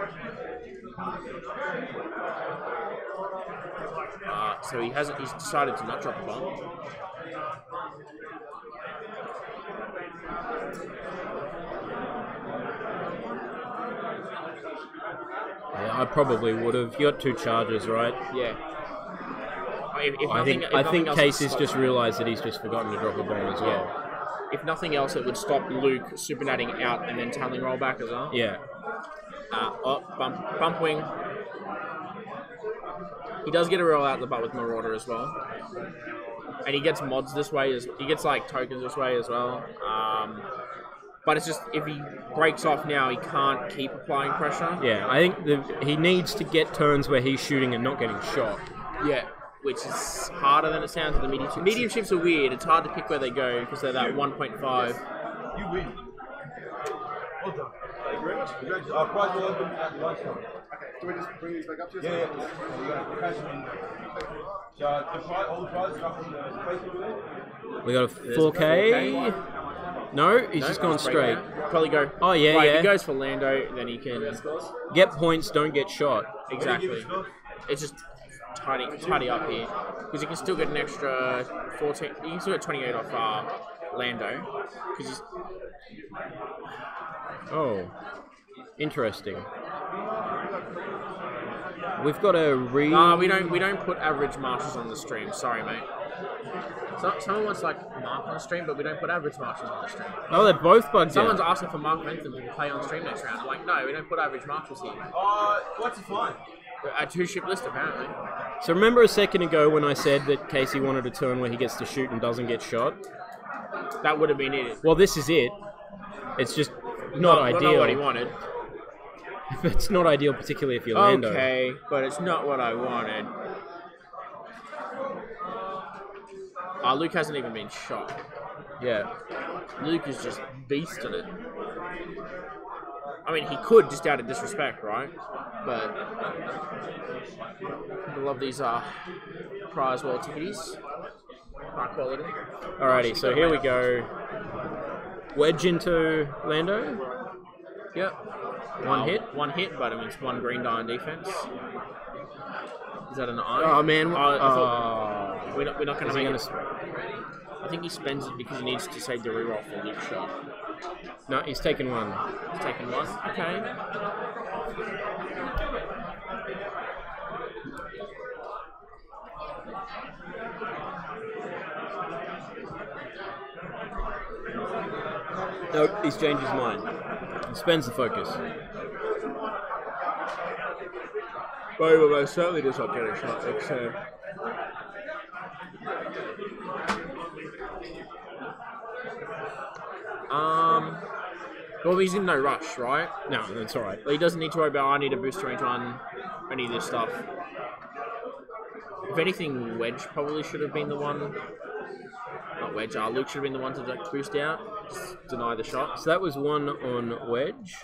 So he's decided to not drop a bomb. Yeah, I probably would have. You got 2 charges, right? Yeah. I think Casey's just realised that he's just forgotten to drop a bomb as well. Yeah. If nothing else, it would stop Luke super natting out and then Talon roll back as well. Yeah. Bump wing. He does get a roll out the butt with Marauder as well. And he gets mods this way, he gets like tokens this way as well. But it's just, if he breaks off now, he can't keep applying pressure. Yeah, I think he needs to get turns where he's shooting and not getting shot. Yeah, which is harder than it sounds with the medium ships. Medium ships are weird. It's hard to pick where they go because they're that 1.5. You win. Well done. Thank you very much. Our prize will open at lunchtime. Okay. Do we just bring these back up to you? Yeah. So all the prizes up on the Facebook there. We got a 4K. No, he's just gone straight. Probably go. Oh yeah, right, yeah. If he goes for Lando, then he can get points, don't get shot. Exactly. it's just tidy up here because you can still get an extra 14. You can still get 28 off Lando because Oh, interesting. We've got a No, we don't put average marshals on the stream. Sorry, mate. So, someone wants like Mark on the stream, but we don't put average marshals on the stream. Oh, they're both bugged Someone's out. asking for Mark Bentham to play on stream next round. I'm like, no, we don't put average marshals here. What's he fine? A 2-ship list, apparently. So remember a second ago when I said that Casey wanted a turn where he gets to shoot and doesn't get shot? That would have been it. Well, this is it. It's just not ideal. Not what he wanted. It's not ideal, particularly if you're Lando. Okay, but it's not what I wanted. Luke hasn't even been shot. Yeah. Luke is just beasting it. I mean, he could just out of disrespect, right? But I love these prize world ticketies. High quality. Alrighty, so here we go. Wedge into Lando. Yep. One hit. One hit, but it's one green die on defense. Is that an eye? Oh man. I thought we're not going to make it. Gonna... I think he spends it because he needs to save the reroll for Luke shot. No, he's taken one. He's taken one. Okay. Nope, he's changed his mind. He spends the focus. Well, certainly does not get a shot. Well, he's in no rush, right? No, that's alright. He doesn't need to worry about, I need a booster range on any of this stuff. If anything, Wedge probably should have been the one. Not Wedge, Luke should have been the one to like, boost out. Just deny the shot. So that was one on Wedge.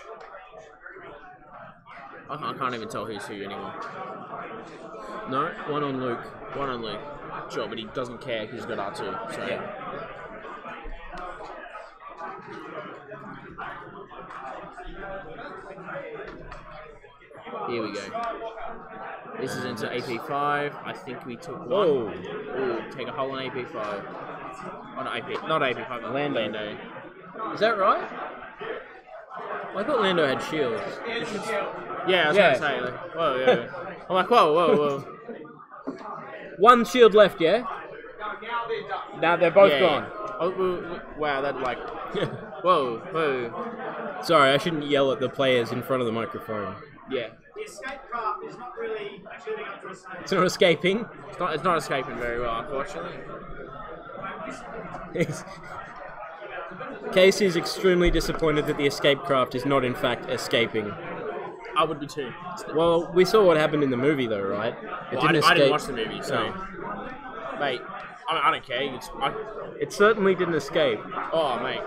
I can't even tell who's who anymore. No, one on Luke. One on Luke. Sure, but he doesn't care because he's got R2. So. Yeah. Here we go. This is into AP5. I think we took one. Whoa. Ooh, take a hole on AP5. Oh, not AP5, Lando. Is that right? I thought Lando had shields. Yeah, I was going to say. Like, whoa, yeah. I'm like, whoa. One shield left, yeah? Now they're both gone. Oh, wow, that like... whoa. Sorry, I shouldn't yell at the players in front of the microphone. Yeah. The escape craft is not really shooting up to a snake. It's not escaping? It's not escaping very well, unfortunately. Casey is extremely disappointed that the escape craft is not in fact escaping. I would be too. Well, we saw what happened in the movie though, right? I didn't watch the movie, so... Mate, I don't care. It certainly didn't escape. Oh, mate.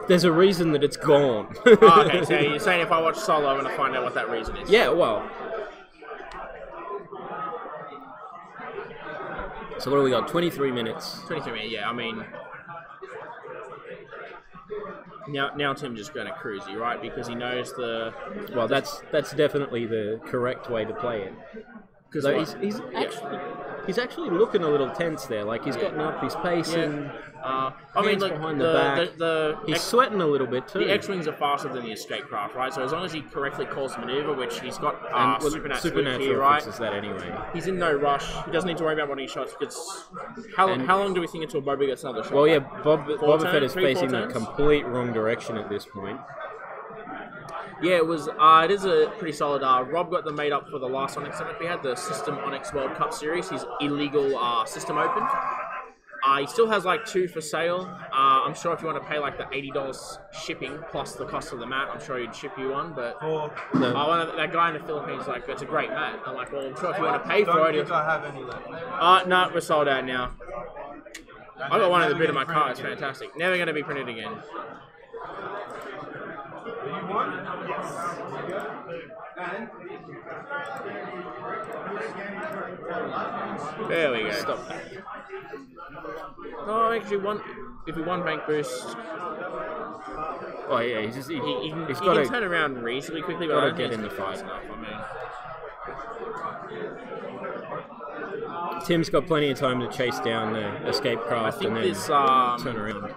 There's a reason that it's gone. Oh, okay, so you're saying if I watch Solo, I'm going to find out what that reason is? Yeah, well. So what do we got? 23 minutes. 23 minutes, yeah. I mean... Now Tim's just going to cruisey, right? Because he knows the... Well, that's definitely the correct way to play it. Because he's actually looking a little tense there. Like he's gotten up, he's pacing. I mean, like behind the back. He's sweating a little bit too. The X-wings are faster than the escape craft, right? So as long as he correctly calls the maneuver, which he's got Supernatural here, right? Fixes that anyway. He's in no rush. He doesn't need to worry about wanting shots because how long do we think until Boba gets another shot? Well, yeah, Boba Fett is facing the complete wrong direction at this point. Yeah, it is a pretty solid. Rob got them made up for the last Onyx event we had, the System Onyx World Cup Series, his illegal System Open. He still has like 2 for sale. I'm sure if you want to pay like the $80 shipping plus the cost of the mat, I'm sure he'd ship you one. But that guy in the Philippines like, it's a great mat. I'm like, well, I'm sure if you want to pay for it. Don't think I have any left. No, we're sold out now. I got one in the bit of my car. It's fantastic. Never going to be printed again. There we go. Stop that. Oh, actually, if we one bank boost. Oh yeah, he can turn around reasonably quickly, but I don't get think in the fight. Enough, I mean. Tim's got plenty of time to chase down the escape I craft think and then this turn around.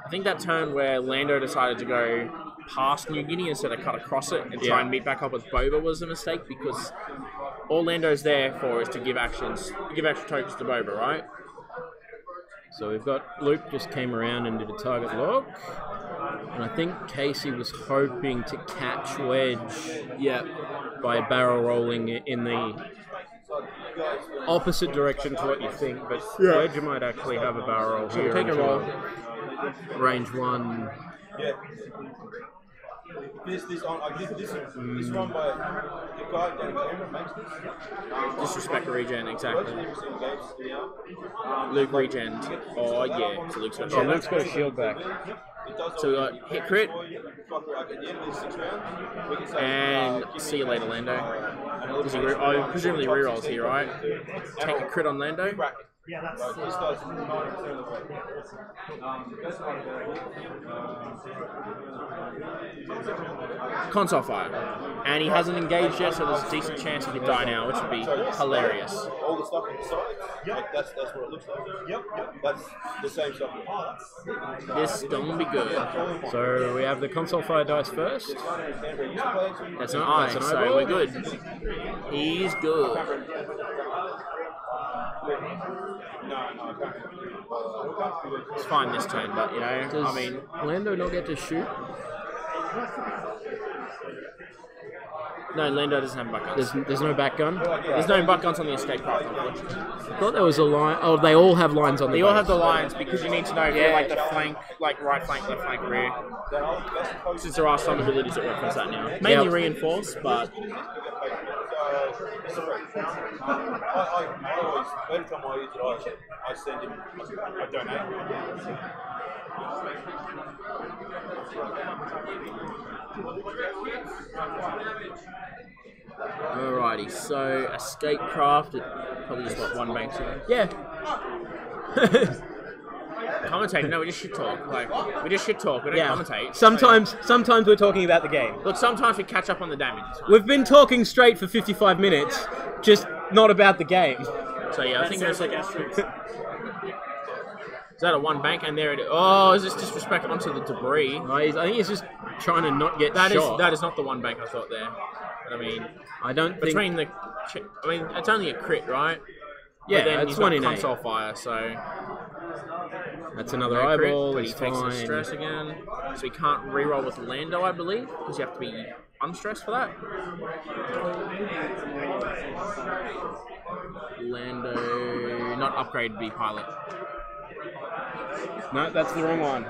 I think that turn where Lando decided to go past New Guinea instead of cut across it and try Yeah. and meet back up with Boba was a mistake because all Lando's there for is to give extra tokens to Boba, right? So we've got Luke just came around and did a target lock. And I think Casey was hoping to catch Wedge by barrel rolling in the opposite direction to what you think, but Wedge might actually have a barrel roll So here. take a into roll. Range 1. Yeah. This run by the guy down camera makes this. Disrespect regen, exactly. Never seen games now. Luke regen. Oh yeah, so Luke's got a Oh, shield. Luke's got a shield back. So we got hit crit, and And see you later, Lando. Because he presumably rerolls here, right? Take a crit on Lando. Yeah, that's. This guy's 90% of the way. Console fire. And he hasn't engaged yet, so there's a decent chance he could die now, which would be hilarious. All the stuff on the side, like that's what it looks like. Yep. That's the same stuff. This don't be good. So we have the console fire dice first. That's an eye, That's an so eyeball. we're good. He's good. It's fine this turn, but you know, Does I mean, Lando not get to shoot? no, Lando doesn't have butt guns. There's no back gun? There's no butt guns on the escape craft, unfortunately. I thought there was a line. Oh, they all have lines on the They all base. have the lines because you need to know if you're like the flank, like right flank, left flank, rear. Since there are some abilities that reference that now. Mainly Yep. reinforce, but I always, every time I use it, I send him, I donate. alrighty. So escape craft, it probably just got one bank today. Yeah. Commentate? No, we just shit talk. Like we just shit talk. We don't commentate. Sometimes we're talking about the game. Look, sometimes we catch up on the damage. We've been talking straight for 55 minutes, just not about the game. So yeah, I think there's like asterisks. Is that a one bank? And there it is. Oh, is this disrespect onto the debris? No, I think he's just trying to not get That shot. is not the one bank I thought there. But I mean, I don't think... between the, I mean, it's only a crit, right? Yeah, but then it's he's 1 got in 8. console fire, so That's another no crit, eyeball. but he It's takes the fine. stress again. So he can't reroll with Lando, I believe, because you have to be unstressed for that. Lando, not upgrade, be pilot. No, that's the wrong one.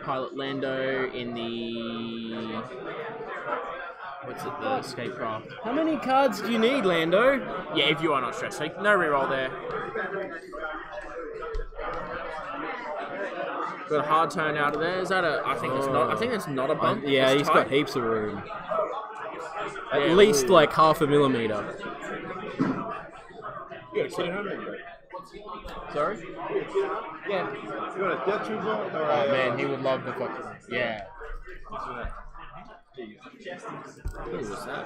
Pilot Lando in the... What's it, the escape craft? How many cards do you need, Lando? Yeah, if you are not stressed. So no reroll there. Got a hard turn out of there. Is that a... I think it's not... I think that's not a bump. Yeah, It's he's tight. got heaps of room. At Yeah, least ooh. like half a millimeter. You got a 700? Sorry? Yeah. You got a Death Trooper? Oh man, he would love the fucking... Yeah. Who was that?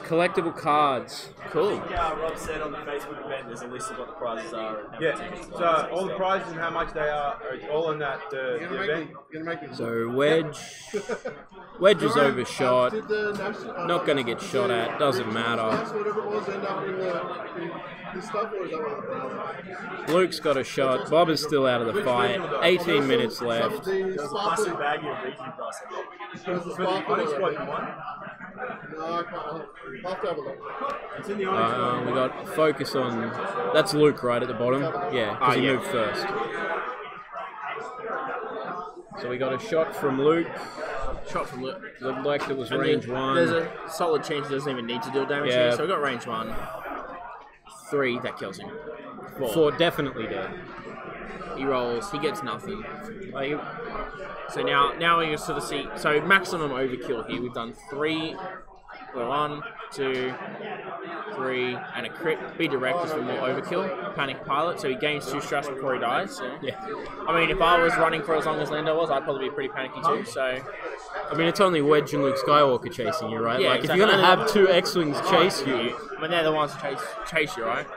Collectible cards. Cool. Yeah, Rob said on the Facebook event there's a list of what the prizes are. And how Yeah, many tickets. so all the prizes and how much they are, it's all in that event. So Wedge is overshot. Not going to get shot at. Doesn't matter. Luke's got a shot. Bob is still out of the fight. 18 minutes left. There was a plastic baggie of region price. It's in the We got focus on... That's Luke right at the bottom. Yeah, because he moved first. So we got a shot from Luke. Shot from Luke. Looked like it was And range then 1. There's a solid chance he doesn't even need to deal damage Yeah. here. So we got range 1. 3, that kills him. 4 definitely dead. He rolls, he gets nothing. So now we can sort of see. So maximum overkill here. We've done 3 So 1, 2, 3, and a crit. Be direct is for more overkill. Panic Pilot, so he gains 2 stress before he dies. Yeah. I mean, if I was running for as long as Lando was, I'd probably be pretty panicky too. So, I mean, it's only Wedge and Luke Skywalker chasing you, right? Yeah, like, exactly. if you're going to have 2 X-Wings chase you... I mean, they're the ones that chase you, right?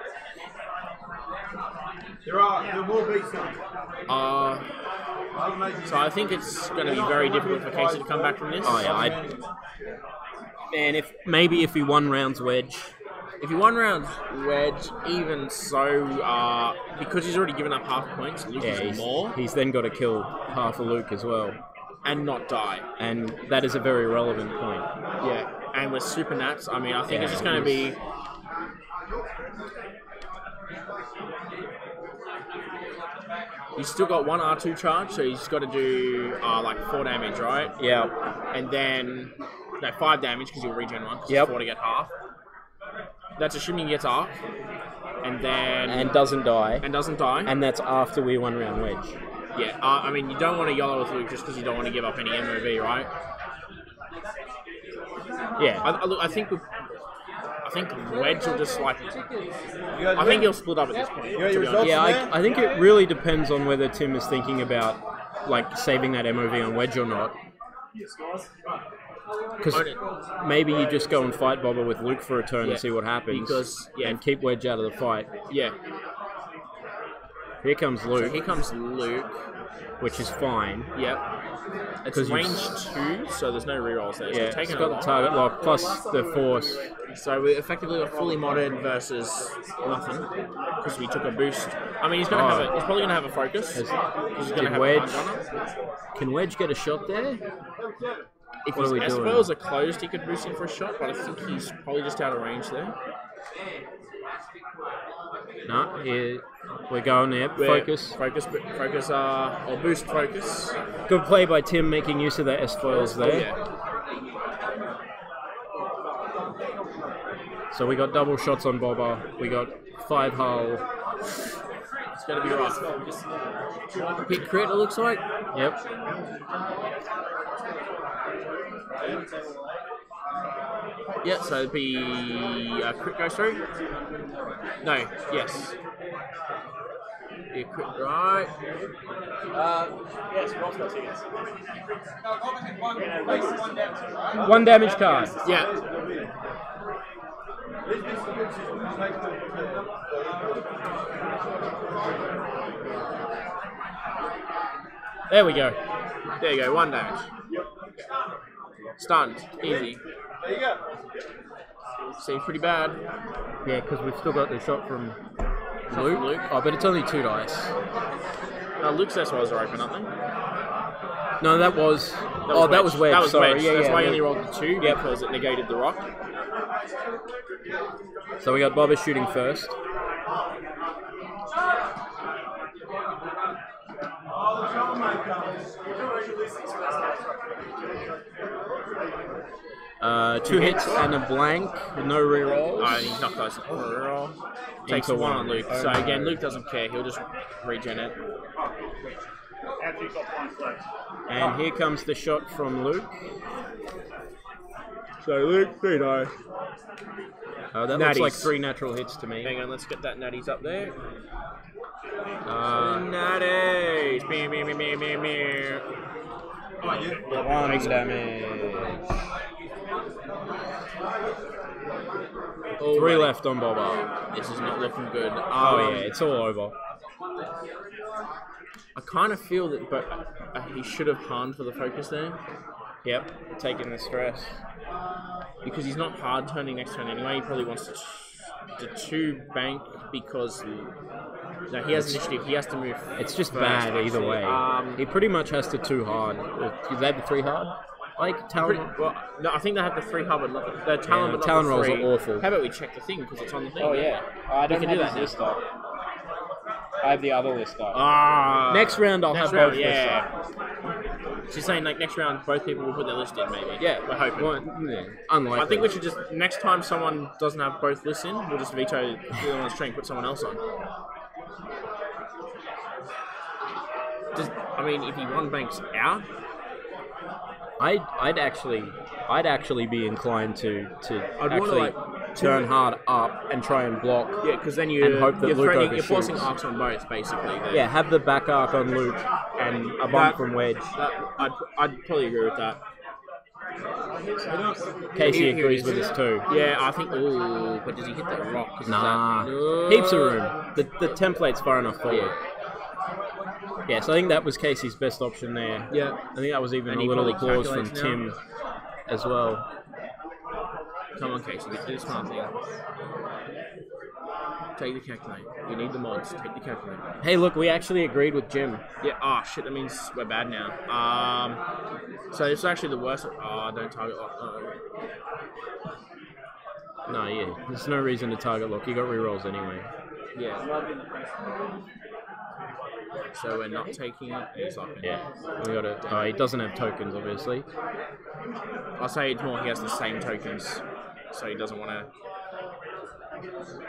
There are more beats. So I think it's going to be very difficult for Casey to come back from this. Oh, yeah. Man, if he 1 rounds Wedge... If he 1 rounds Wedge, even so, because he's already given up half points, Luke is more. He's then got to kill half of Luke as well. And not die. And that is a very relevant point. Yeah, and with Super Nats, I mean, I think it's just going to be... He's still got 1 R2 charge, so he's got to do like 4 damage, right? Yeah. And then... No, 5 damage, because he'll regen 1, because yep. 4 to get half. That's assuming he gets arc. And then... And doesn't die. And doesn't die. And that's after we 1 round Wedge. Yeah, I mean, you don't want to YOLO with Luke just because you don't want to give up any MOV, right? Yeah. I think Wedge will just like... I think he'll split up at this point. Yeah, I think it really depends on whether Tim is thinking about like saving that MOV on Wedge or not. Because maybe you just go and fight Boba with Luke for a turn and see what happens. And keep Wedge out of the fight. Yeah. Here comes Luke. So here comes Luke. Which is fine. Yep. It's range 2, so there's no rerolls there. Yeah, so it's got the target lock plus the force. So we effectively are fully modded versus nothing because we took a boost. I mean, he's gonna have a, he's probably gonna have a focus. He's gonna have Wedge, a hard runner. Can Wedge get a shot there? If his S-foils are closed, he could boost in for a shot, but I think he's probably just out of range there. No, here we're going there. Focus, or boost focus. Good play by Tim, making use of the S-foils there. Oh, yeah. So we got double shots on Boba. We got 5 hull. It's gonna be rough. Hit crit, it looks like. Yep. Yeah, so it'd be crit goes through. No, yes. Yeah, crit, right. Yes, Ross does, yes. 1 damage card. Yeah. There we go. There you go, 1 damage. Stunned. Easy. There you go. Seems pretty bad. Yeah, because we've still got the shot from Luke. Oh, but it's only 2 dice. No, Luke's S-foils are open, aren't they? No, that was... that was Wedge. That was Sorry. Wedge. Yeah, That's why yeah. you only rolled the 2, because it negated the rock. So we got Boba shooting first. Two hits and a blank, with no rerolls. Oh, he's not close to reroll. Takes Into 1 on one. Luke. So again, Luke doesn't care. He'll just regen it. And here comes the shot from Luke. So Luke, 3 dice. Oh, that looks like 3 natural hits to me. Hang on, let's get that natties up there. Natties! Meow, meow, meow, meow, meow, meow. 1 damage. 3 left on Boba. This is not looking good. Oh yeah, it's all over. I kind of feel that, but he should have harmed for the focus there. Yep, taking the stress. Because he's not hard turning next turn anyway. He probably wants to 2 bank because no, he has initiative. He has to move. It's just first, bad either actually. way. He pretty much has to 2 hard. Is that the 3 hard? Like Talon? Well, no, I think they have the 3 hard, but not the Talon. Yeah, but Talon not the rolls 3. are awful. How about we check the thing because it's on the thing? Oh yeah, I don't can have do his that list up. I have the other list up. Ah. Next round I'll have both lists up. She's saying like next round both people will put their list in maybe. Yeah, we're hoping. Well, yeah, unlikely. I think we should just next time someone doesn't have both lists in, we'll just veto the other one's string and put someone else on. I mean, if he 1 banks out, I'd actually be inclined to I'd actually want to, turn hard up and try and block. Yeah, because then and hope that you're Luke threatening, you're forcing overshoots. arcs on both, basically. Then. Yeah, have the back arc on Luke and a bump from Wedge. I'd probably agree with that. Casey agrees with us too. Yeah, I think. Ooh, but does he hit that rock? Nah, No. heaps of room. The template's far enough forward. Yeah, so I think that was Casey's best option there. Yeah. I think that was even And a he little probably applause from calculates Tim as well. Come on, Casey, do the smart thing. Take the calculator. We need the mods. Take the calculator. Hey, look, we actually agreed with Jim. Yeah. Oh shit. That means we're bad now. So this is actually the worst. Oh, don't target lock. No, yeah, there's no reason to target lock. You got rerolls anyway. Yeah. So we're not taking it. He's locking. Yeah, we got it. He doesn't have tokens, obviously. I'll say it's more he has the same tokens, so he doesn't want to.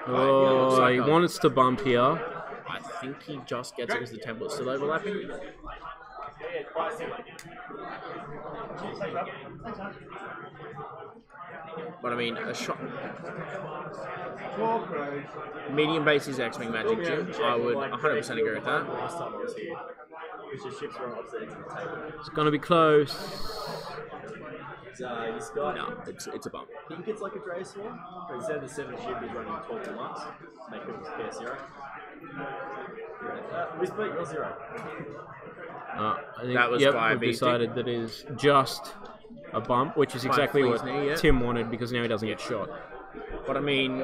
Oh, he wants to bump here. I think he just gets it because the template's still overlapping. But I mean, a shot. Medium base is X-Wing Magic Gym. I would 100% agree with that. It's gonna be close. No, it's a bump. I think it's like a Dre Swarm, but instead of the 7 ship, he's running 12 to once. Make it spare 0. We split your 0. I think, That was by we've BT. decided that is just a bump, which is By exactly Flea's what knee, yeah. Tim wanted because now he doesn't get shot. But I mean,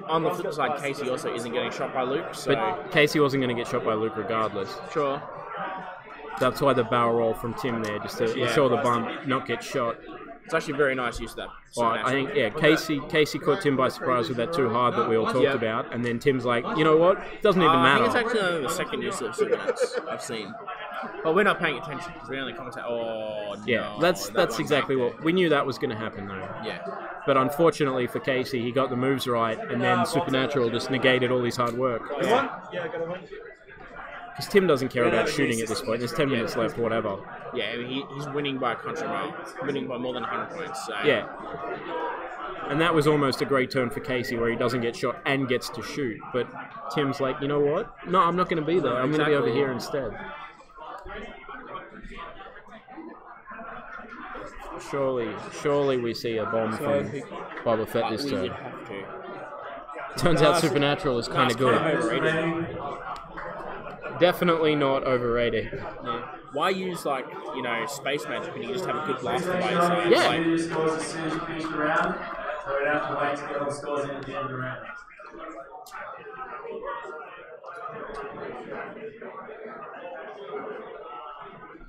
on the flip side, Casey also isn't getting shot by Luke, so... But Casey wasn't going to get shot by Luke regardless. Sure. That's why the barrel roll from Tim there, just to ensure the bump not get shot. It's actually very nice use of that. Well, I think, Casey caught Tim by surprise with that too hard that we all talked about, and then Tim's like, you know what? Doesn't even matter. I think it's actually only the second use of Supernats I've seen. But we're not paying attention because we only commentate. Oh, no. Yeah, that's exactly what we knew that was going to happen though. Yeah. But unfortunately for Casey, he got the moves right, and then Supernatural just negated all his hard work. Because Tim doesn't care about shooting at this point. There's 10 minutes left, whatever. Yeah, I mean, he's winning by a country mile. Winning by more than 100 points. So. Yeah. And that was almost a great turn for Casey where he doesn't get shot and gets to shoot. But Tim's like, you know what? No, I'm not going to be there. I'm going to be over here instead. Surely we see a bomb from Boba Fett this turn. Turns out Supernatural is kind of good. Definitely not overrated. Yeah. Why use, like, you know, space magic when you just have a good blaster by your side? Yeah. Like, Do scores as soon as you finish the round, so we don't have to wait to get all the scores in at the end of the round.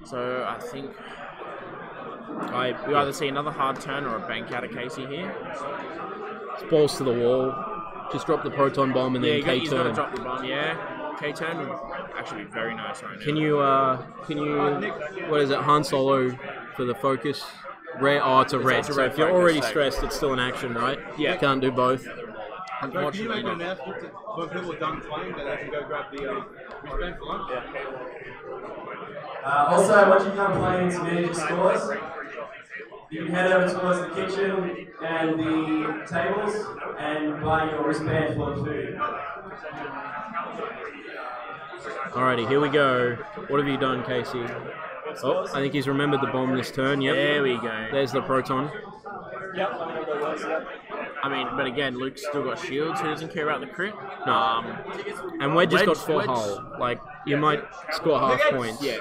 so I think we either see another hard turn or a bank out of Casey here. It's balls to the wall. Just drop the proton bomb and then he's got to K-turn. drop the bomb, yeah. K-turn would actually be very nice right now. Can you, what is it, Han Solo for the focus? Red, it's a red. It's a So red if you're focus, already so- stressed, it's still an action, right? Yeah. You can't do both. Can you make an announcement that when people are done playing that they can go grab the wristband for lunch? Also, once you come playing to manage your scores, you can head over towards the kitchen and the tables and buy your wristband for the food. Alrighty, here we go. What have you done, Casey? Oh, I think he's remembered the bomb this turn. Yep. There we go. There's the proton. I mean, but again, Luke's still got shields. He doesn't care about the crit. No. And Wedge has got 4 Wedge- hull. Like, you might score half points. Yeah.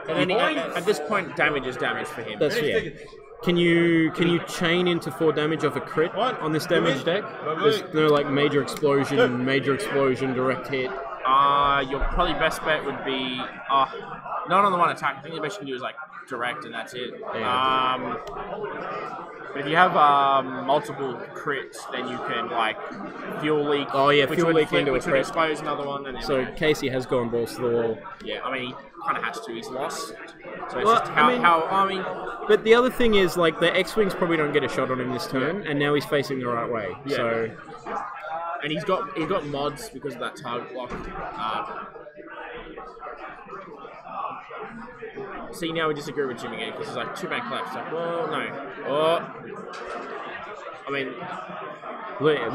And then at this point, damage is damage for him. That's fair. Can you chain into 4 damage off a crit on this damage deck? There's no like major explosion, direct hit. Your probably best bet would be not on the one attack. I think the best you can do is like direct, and that's it. Yeah. But if you have multiple crits, then you can like fuel leak. Oh yeah, which fuel would leak flip, into a which would crit. expose another one. And then, So Casey has gone balls to the wall. yeah, I mean he kind of has to. He's lost. So it's Well, just I mean- But the other thing is, like, the X-Wings probably don't get a shot on him this turn, and now he's facing the right way. Yeah. So and he's got mods because of that target lock. See, now we disagree with Jim again because it's like 2 bank left. It's like, well, no. Oh. I mean,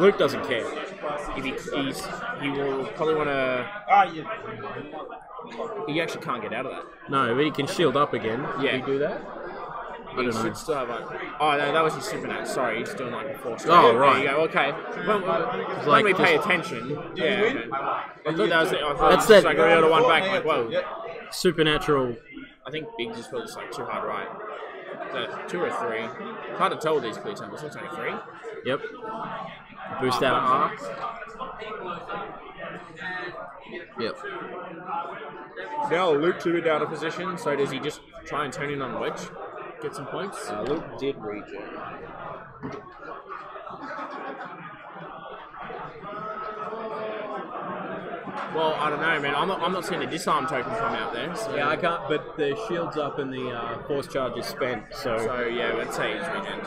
Luke doesn't care. If he will probably want to. He actually can't get out of that. No, but he can shield up again. Yeah. Did he do that? I He don't know. should still have like. Oh no, that was his super nat. Sorry, he's doing like a 4 straight. Oh, right. There you go. Okay. When like we pay just- attention. Yeah. Okay. I thought that was it. I thought That's it was that- like a 1 back. Like, whoa. Supernatural. I think Biggs is probably just like too hard right. Is that 2 or 3? Hard to tell with these clear temples. It's only 3. Yep. Boost out arc. Yep. Now Luke's a bit out of position, so does he just try and turn in on wedge? Get some points? Luke did regen. Well, I don't know, man. I'm not seeing a disarm token come out there. So. Yeah, I can't, but the shield's up and the force charge is spent, so... So, yeah, let's say he's regen.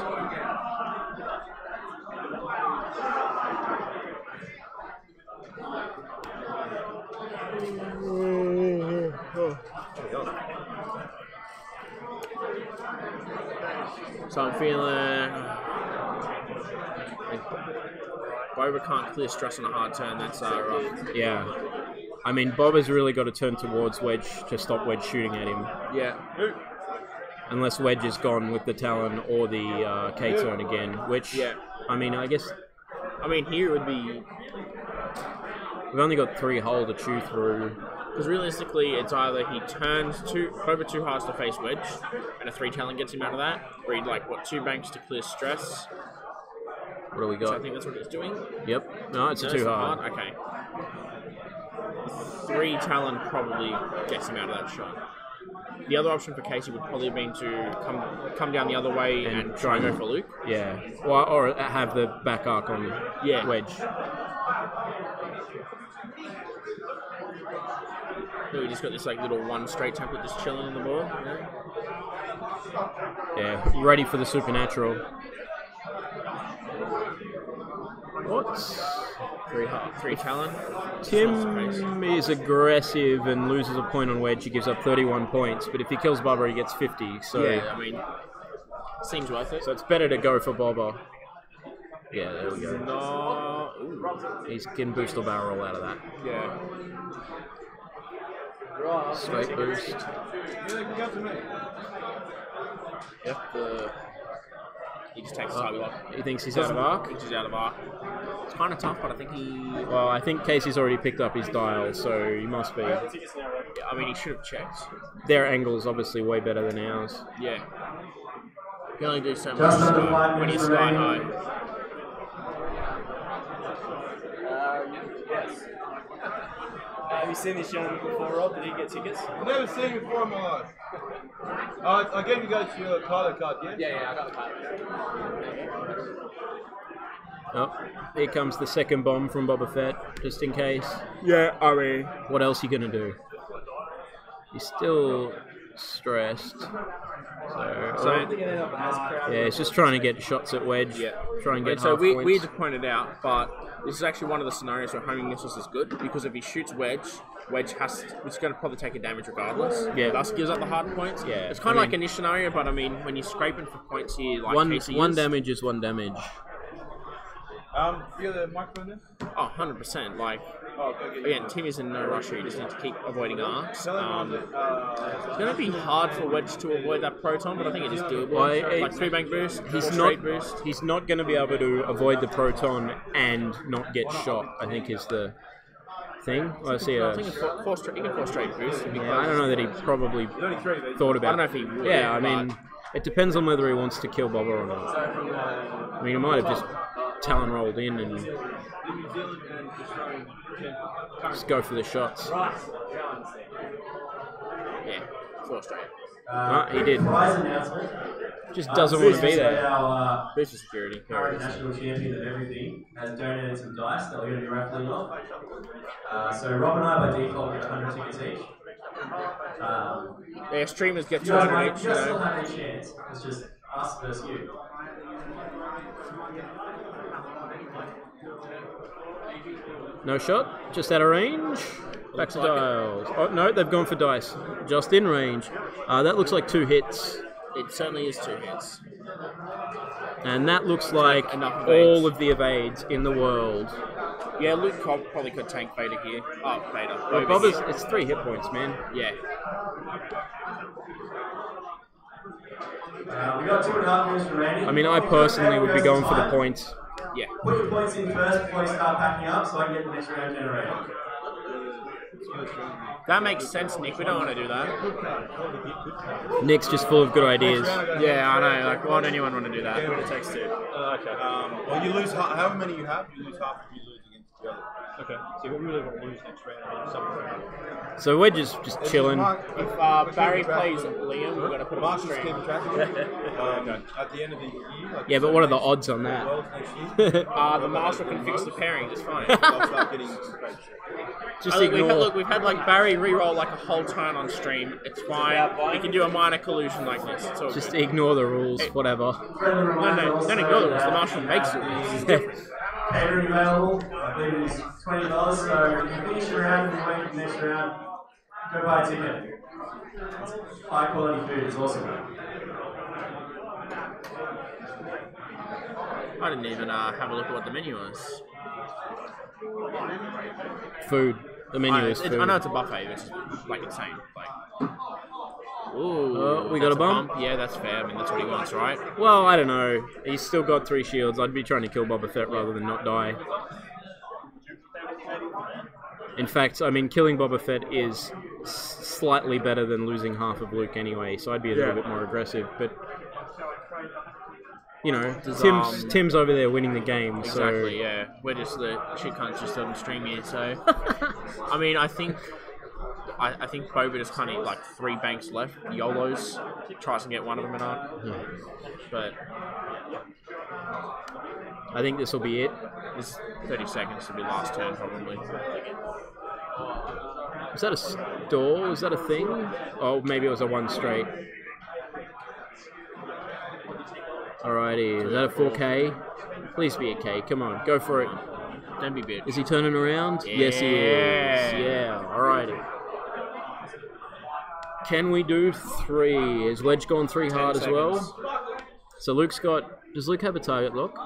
So I'm feeling... Boba can't clear stress on a hard turn, that's rough. Yeah. I mean, Bob has really got to turn towards Wedge to stop Wedge shooting at him. Yeah. Unless Wedge is gone with the Talon or the K-turn again, which, Yeah. I mean, I guess... I mean, here it would be... We've only got 3 hull to chew through. Because realistically, it's either he turns over 2 hearts to face Wedge, and a 3 Talon gets him out of that, or he'd like, 2 banks to clear stress. What do we So I got? think that's what it's doing. Yep. No, it's a No, 2 it's hard. not Okay. 3 Talon probably gets him out of that shot. The other option for Casey would probably have been to come down the other way and try and go for Luke. Yeah. Or have the back arc on Wedge. So we just got this like little 1 straight template just chilling in the board. Yeah. Ready for the Supernatural. What? 3 Talon. Tim is aggressive and loses a point on Wedge. He gives up 31 points, but if he kills Bobber, he gets 50. So Yeah, I mean, seems worth it. So it's better to go for Bobber. Yeah, there we go. No. Ooh. He's getting booster barrel out of that. Yeah. Straight boost. Yep. He just takes a target lock. He thinks he's out of arc? Thinks he's out of arc. It's kind of tough, but I think he... Well, I think Casey's already picked up his dial, so he must be. Yeah, I mean, he should have checked. Their angle's obviously way better than ours. Yeah. You can only do so much when he's sky high. Yes. Have you seen this gentleman before, Rob? Did he get tickets? I've never seen him before in my life. I gave you guys your Carlo card, yeah? Yeah, I got the card. Oh, here comes the second bomb from Boba Fett, just in case. Yeah, I mean... What else are you going to do? He's still stressed. Yeah, he's just trying to get shots at Wedge. Yeah. Try and get So half we points. had pointed out, but this is actually one of the scenarios where homing missiles is good, because if he shoots Wedge it's going to probably take a damage regardless. Yeah. Thus gives up the hard points. Yeah. It's kind of like in this scenario, but I mean, when you're scraping for points here, like Casey one is, damage is 1 damage. You got the microphone there? Oh, 100%. Like, again, Tim is in no rush here. You just need to keep avoiding arcs. It's going to be hard for Wedge to avoid that proton, but I think it is doable. Like 3 bank boost, He's not going to be able to avoid the proton and not get shot, I think is the thing. I see I think it's 4 straight boost. Yeah, I don't know that he probably thought about it. I don't know if he would. Yeah, I mean, it depends on whether he wants to kill Bobber or not. I mean, he might have just Talon rolled in and just go for the shots. Yeah, 4 straight. He did. Prize announcement. Just doesn't want to be there. Our Booster security. current national champion of everything has donated some dice that we're going to be raffling off. So Rob and I by default get 100 tickets each. Yeah, streamers get you guys 200 might each. just still have a chance. It's just us versus you. No shot, just out of range. Back to dials. Oh, no, they've gone for dice. Just in range. That looks like 2 hits. It certainly is 2 hits. And that looks like enough all of the evades in the world. Yeah, Luke Cobb probably could tank Vader here. Oh, Vader. Well, Bobber's, it's 3 hit points, man. Yeah. We got 2.5 minutes remaining. I mean, I personally would be going for the points. Yeah. Put your points in first before you start packing up so I can get the next round generated. That makes sense, Nick. We don't want to do that. Nick's just full of good ideas. Yeah, I know. Like, why would anyone want to do that? It takes 2. Okay. Well, you lose however many you have. You lose half if you lose against the other. Okay. So you really want to lose next round. So we're just chilling. If Barry plays Liam, we're going to put him on Mark's stream. keeping track of it. Okay. At the end of the year. Like Yeah, but what are the odds on that? The Marshal can fix the pairing just fine. I'll start getting Just Look, ignore. we've had like Barry re-roll like a whole turn on stream. It's fine. We can do a minor collusion like this. It's all Just good. ignore the rules, whatever. No, don't ignore the rules. The Marshal makes the rules. Catering available, I believe it is $20, so if you finish your round and you wait for the next round, go buy a ticket. High quality food is awesome. I didn't even have a look at what the menu was. Food. The menu is food. I know it's a buffet, which is like insane. Like, ooh, we got that's a bump? Yeah, that's fair. I mean, that's what he wants, right? Well, I don't know. He's still got 3 shields. I'd be trying to kill Boba Fett rather than not die. In fact, I mean, killing Boba Fett is slightly better than losing half of Luke anyway, so I'd be a little bit more aggressive. But, you know, Tim's over there winning the game. Exactly, so. yeah. We're just the shit cunts just on stream here, so... I mean, I think Boba just kind of like 3 banks left. YOLOs. Tries to get one of them in arc. But... I think this will be it. This 30 seconds will be last turn, probably. Is that a stall? Is that a thing? Oh, maybe it was a 1 straight. Alrighty, is that a 4K? Please be a K. Come on, go for it. Don't be bitch. Is he turning around? Yeah. Yes, he is. Yeah, alrighty. Can we do 3? Is Wedge gone 3 hard as well? So Luke's got... Does Luke have a target lock?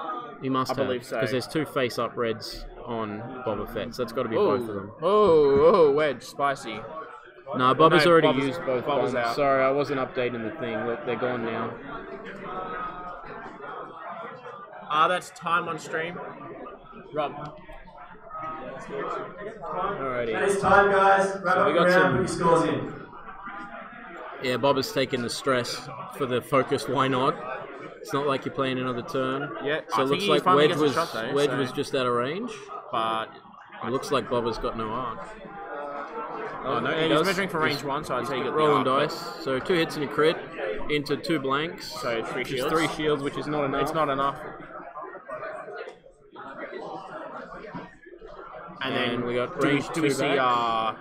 He must have. believe so. Because there's 2 face-up reds on Boba Fett, so that's got to be both of them. Oh, Wedge, spicy. No, Boba's already Bobba's- used both Bobba's bombs. out. Sorry, I wasn't updating the thing. Look, they're gone now. That's time on stream. Rob. Alrighty. That is time, guys. Wrap up we your got round, put your scores in. Yeah, Boba's taking the stress for the focused. Why not? It's not like you're playing another turn. Yeah, So I it think looks he like finally Wedge gets a was shot though, Wedge so- was just out of range. But It looks like Boba's got no arc. Oh no, he and does. he's measuring for range He's- 1, so I'd say you get the rolling arc, dice. So 2 hits and a crit into 2 blanks. So 3 which is shields. 3 shields, which is not enough. It's not enough. And then we got do we, range do we 2 see back.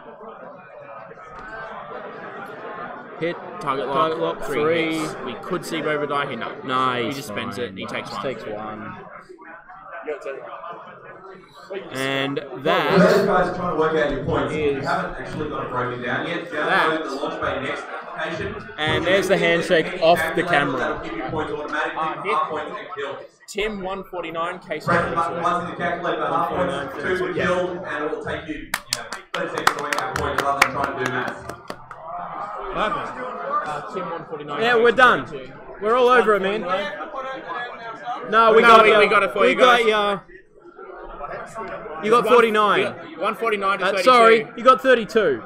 Hit target lock 3 hits. We could see Boba die here. No, Nice. he just spends it. And he takes Just 1. takes 1. And Well, that those guys are trying to work out your points. You is haven't actually got it broken down yet. that. Download the Launch Bay Next application. And there's the handshake off the camera. That'll give you points automatically for half points and kill. Tim 149, case Press the button once in the calculator for half points, 2 for kill, and it will take you, 30 seconds to work out points rather than trying to do maths. Tim 149. Yeah, we're done. We're all over it, man. No, we No, got we got it for you We got guys. ya. You got 49. 149 to 32. Sorry, you got 32.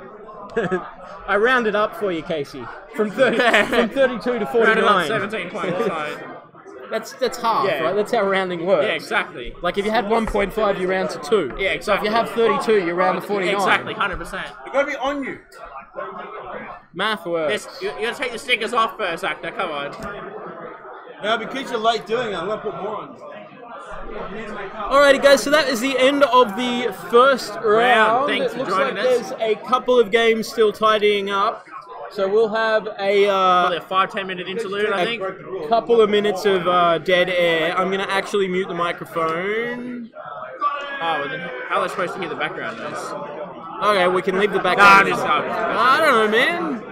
I rounded up for you, Casey. From 32 to 49. Rounded up 17 points. That's half, Yeah. right? That's how rounding works. Yeah, exactly. Like if you had 1.5, you round to 2. Yeah, exactly. So if you have 32, you round to 49. Exactly, 100%. You're going to be on you. Math works. You gotta take the stickers off first, actor. Come on. No, because you're late doing it, I'm going to put more on. Alrighty, guys. So that is the end of the first round. Thanks it for looks joining like us. there's a couple of games still tidying up. So we'll have Probably a 5-10 minute interlude, I think. couple of minutes of dead air. I'm going to actually mute the microphone. Oh, well then how are they supposed to hear the background noise? Okay, we can leave the back. Nah, cameras just on. go. I don't know, man.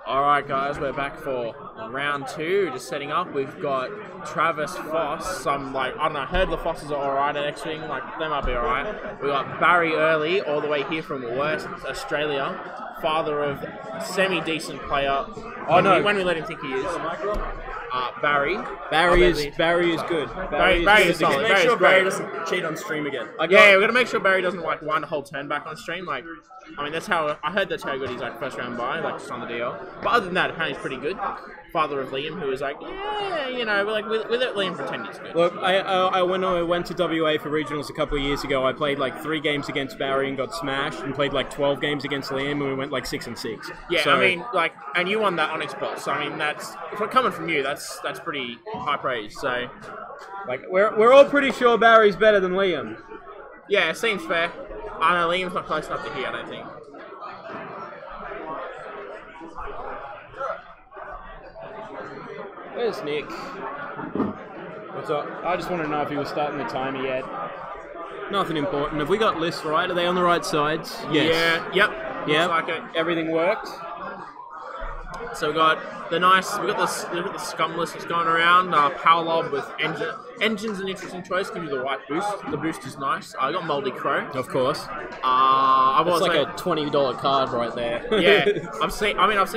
Alright guys, we're back for round 2, just setting up. We've got Travis Foss, some like, I don't know, heard the Fosses are alright at X-Wing, like they might be alright. We got Barry Early, all the way here from West Australia, father of semi-decent player. When we let him think he is. Barry. Barry is good. Barry is solid. Make sure Barry doesn't cheat on stream again. Yeah, we're gonna make sure Barry doesn't like wind a whole turn back on stream. Like, I mean, that's how I heard that's how good he's like first round buy, like just on the DL. But other than that, apparently he's pretty good. Father of Liam, who was like, yeah, you know, like without Liam pretend he's good. Look, when I went to WA for regionals a couple of years ago, I played like 3 games against Barry and got smashed, and played like 12 games against Liam, and we went like 6-6. Yeah, so, I mean, like, and you won that Onyx boss. So I mean, that's coming from you. That's pretty high praise. So, like, we're all pretty sure Barry's better than Liam. Yeah, it seems fair. I know Liam's not close enough to here, I don't think. Where's Nick? What's up? I just want to know if he was starting the timer yet. Nothing important. Have we got lists right? Are they on the right sides? Yes. Yeah. Yep. Yep. Looks like it. Everything worked. So we got the scum list that's going around. Power Lob with engine's an interesting choice. Give you the right boost. The boost is nice. I got Moldy Crow, of course. It's like a $20 card right there. Yeah, I've seen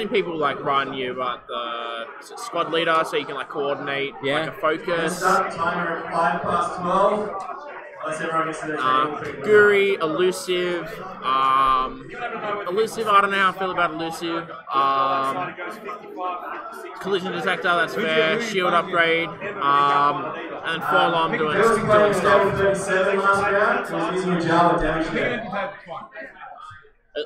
people like writing you about the squad leader, so you can like coordinate, like a focus. Timer at 5:12. Unless everyone gets to their table. Guri, Elusive. Elusive, I don't know how I feel about Elusive. Collision Detector, that's fair. Shield upgrade. And Forlom doing stuff. 37 last round. He's using a Java damage.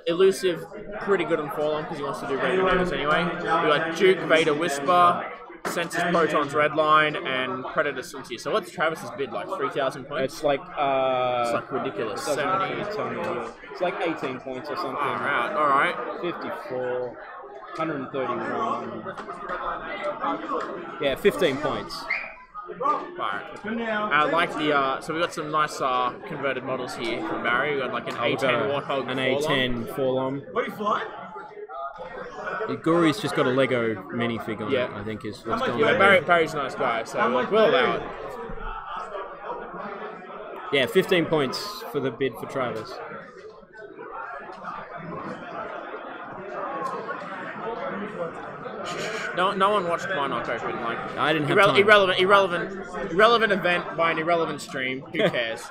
Elusive, pretty good on Forlom because he wants to do radio damage anyway. We got Duke, Vader, Whisper. Census, Protons, Redline, and Predator Sunti. So what's Travis's bid like? 3,000 points? It's like ridiculous. 70. It's like 18 points or something. Alright. 54. 131. Yeah, 15 points. Alright. I like the, so we got some nice converted models here from Barry. We got like an A10 Warthog. An A10 Forlom. What are you flying? Guri's just got a Lego minifig on it, I think is what's going on. Barry's a nice guy, so we'll allow it. Yeah, 15 points for the bid for Travis. No one watched Monarch Open. Like, I didn't have time. Irrelevant event by an irrelevant stream. Who cares?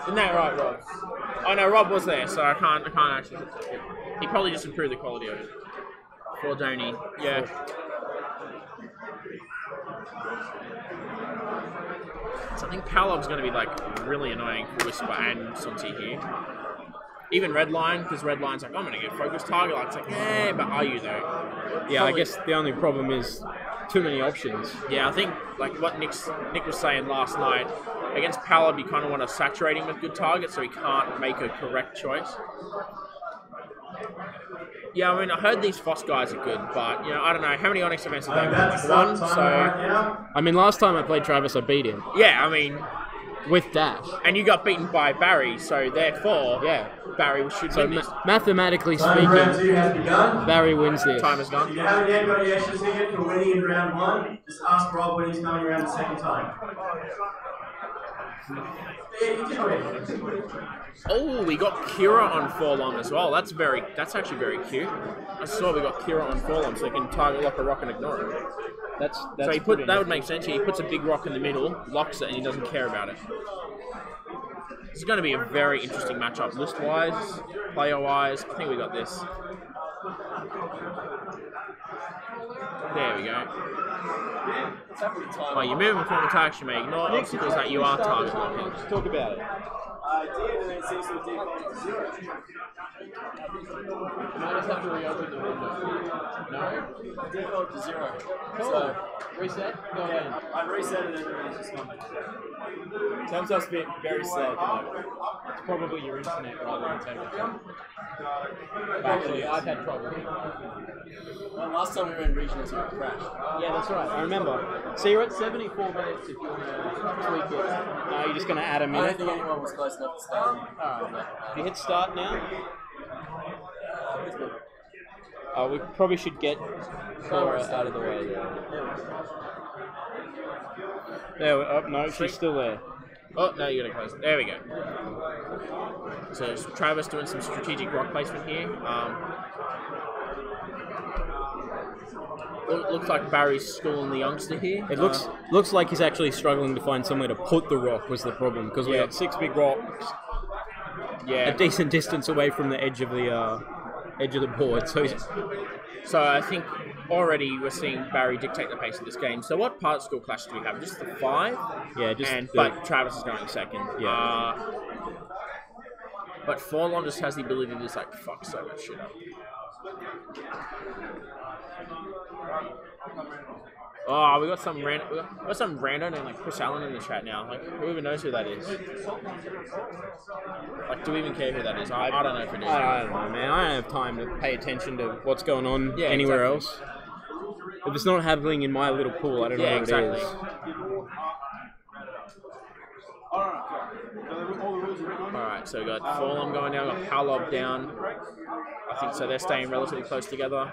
Isn't that right, Rob? Oh no, Rob was there, so I can't actually. He probably just improved the quality of it. For Donny, yeah. So I think Palob's going to be like really annoying for Whisper and Sunti here. Even Redline, because Redline's like, I'm going to get focus target. Like, it's like, but are you though? Yeah, I guess the only problem is too many options. Yeah, I think like what Nick was saying last night, against Palob you kind of want to saturate him with good targets so he can't make a correct choice. Yeah, I mean, I heard these Foss guys are good, but, you know, I don't know. How many Onyx events have they won? Like 1, so... I mean, last time I played Travis, I beat him. Yeah, I mean... With Dash. And you got beaten by Barry, so therefore, Barry should win this. Mathematically speaking, Barry wins this. Time is done. If you haven't yet got your extra ticket for winning in round 1, just ask Rob when he's coming around the second time. Oh, we got Kira on Forlom as well. That's actually very cute. I saw we got Kira on Forlom, so he can target lock a rock and ignore it. That's so that would make sense. He puts a big rock in the middle, locks it, and he doesn't care about it. This is going to be a very interesting matchup, list-wise, player-wise. I think we got this. There we go. Oh, you're moving from attacks, you may ignore obstacles that you are target locking. Let's talk about it. DNA seems to default to 0. You might just have to reopen the window. No? Default to 0. Cool. So, reset? Go ahead. I've reset it and it's just gone back. Sounds us being very sad. It's probably your internet rather than temperature. Actually, I've had trouble. Well, last time we were in regionals, it crashed. Yeah, that's right. I remember. So you're at 74 minutes if you want to tweak it. No, you're just going to add a minute. I don't think anyone was close enough to start. Alright. If you hit start now. We probably should get Cora out of the way there. There, no, she's still there. Oh, no, you're gonna close. There we go. So it's Travis doing some strategic rock placement here. Looks like Barry's schooling the youngster here. It looks like he's actually struggling to find somewhere to put the rock was the problem, because we had 6 big rocks. Yeah. A decent distance away from the edge of the board. So I think already we're seeing Barry dictate the pace of this game. So what particle clash do we have? Just the 5? Yeah, just but Travis is going second. Yeah. But Forlon just has the ability to just like fuck so much shit up. Oh, we got some rando named like Chris Allen in the chat now. Like, who even knows who that is? Like, do we even care who that is? I don't know if it is. I don't know, man. I don't have time to pay attention to what's going on anywhere else. If it's not happening in my little pool, I don't know what it is. Alright, so we got Forlom going down, got Palob down. I think so they're staying relatively close together.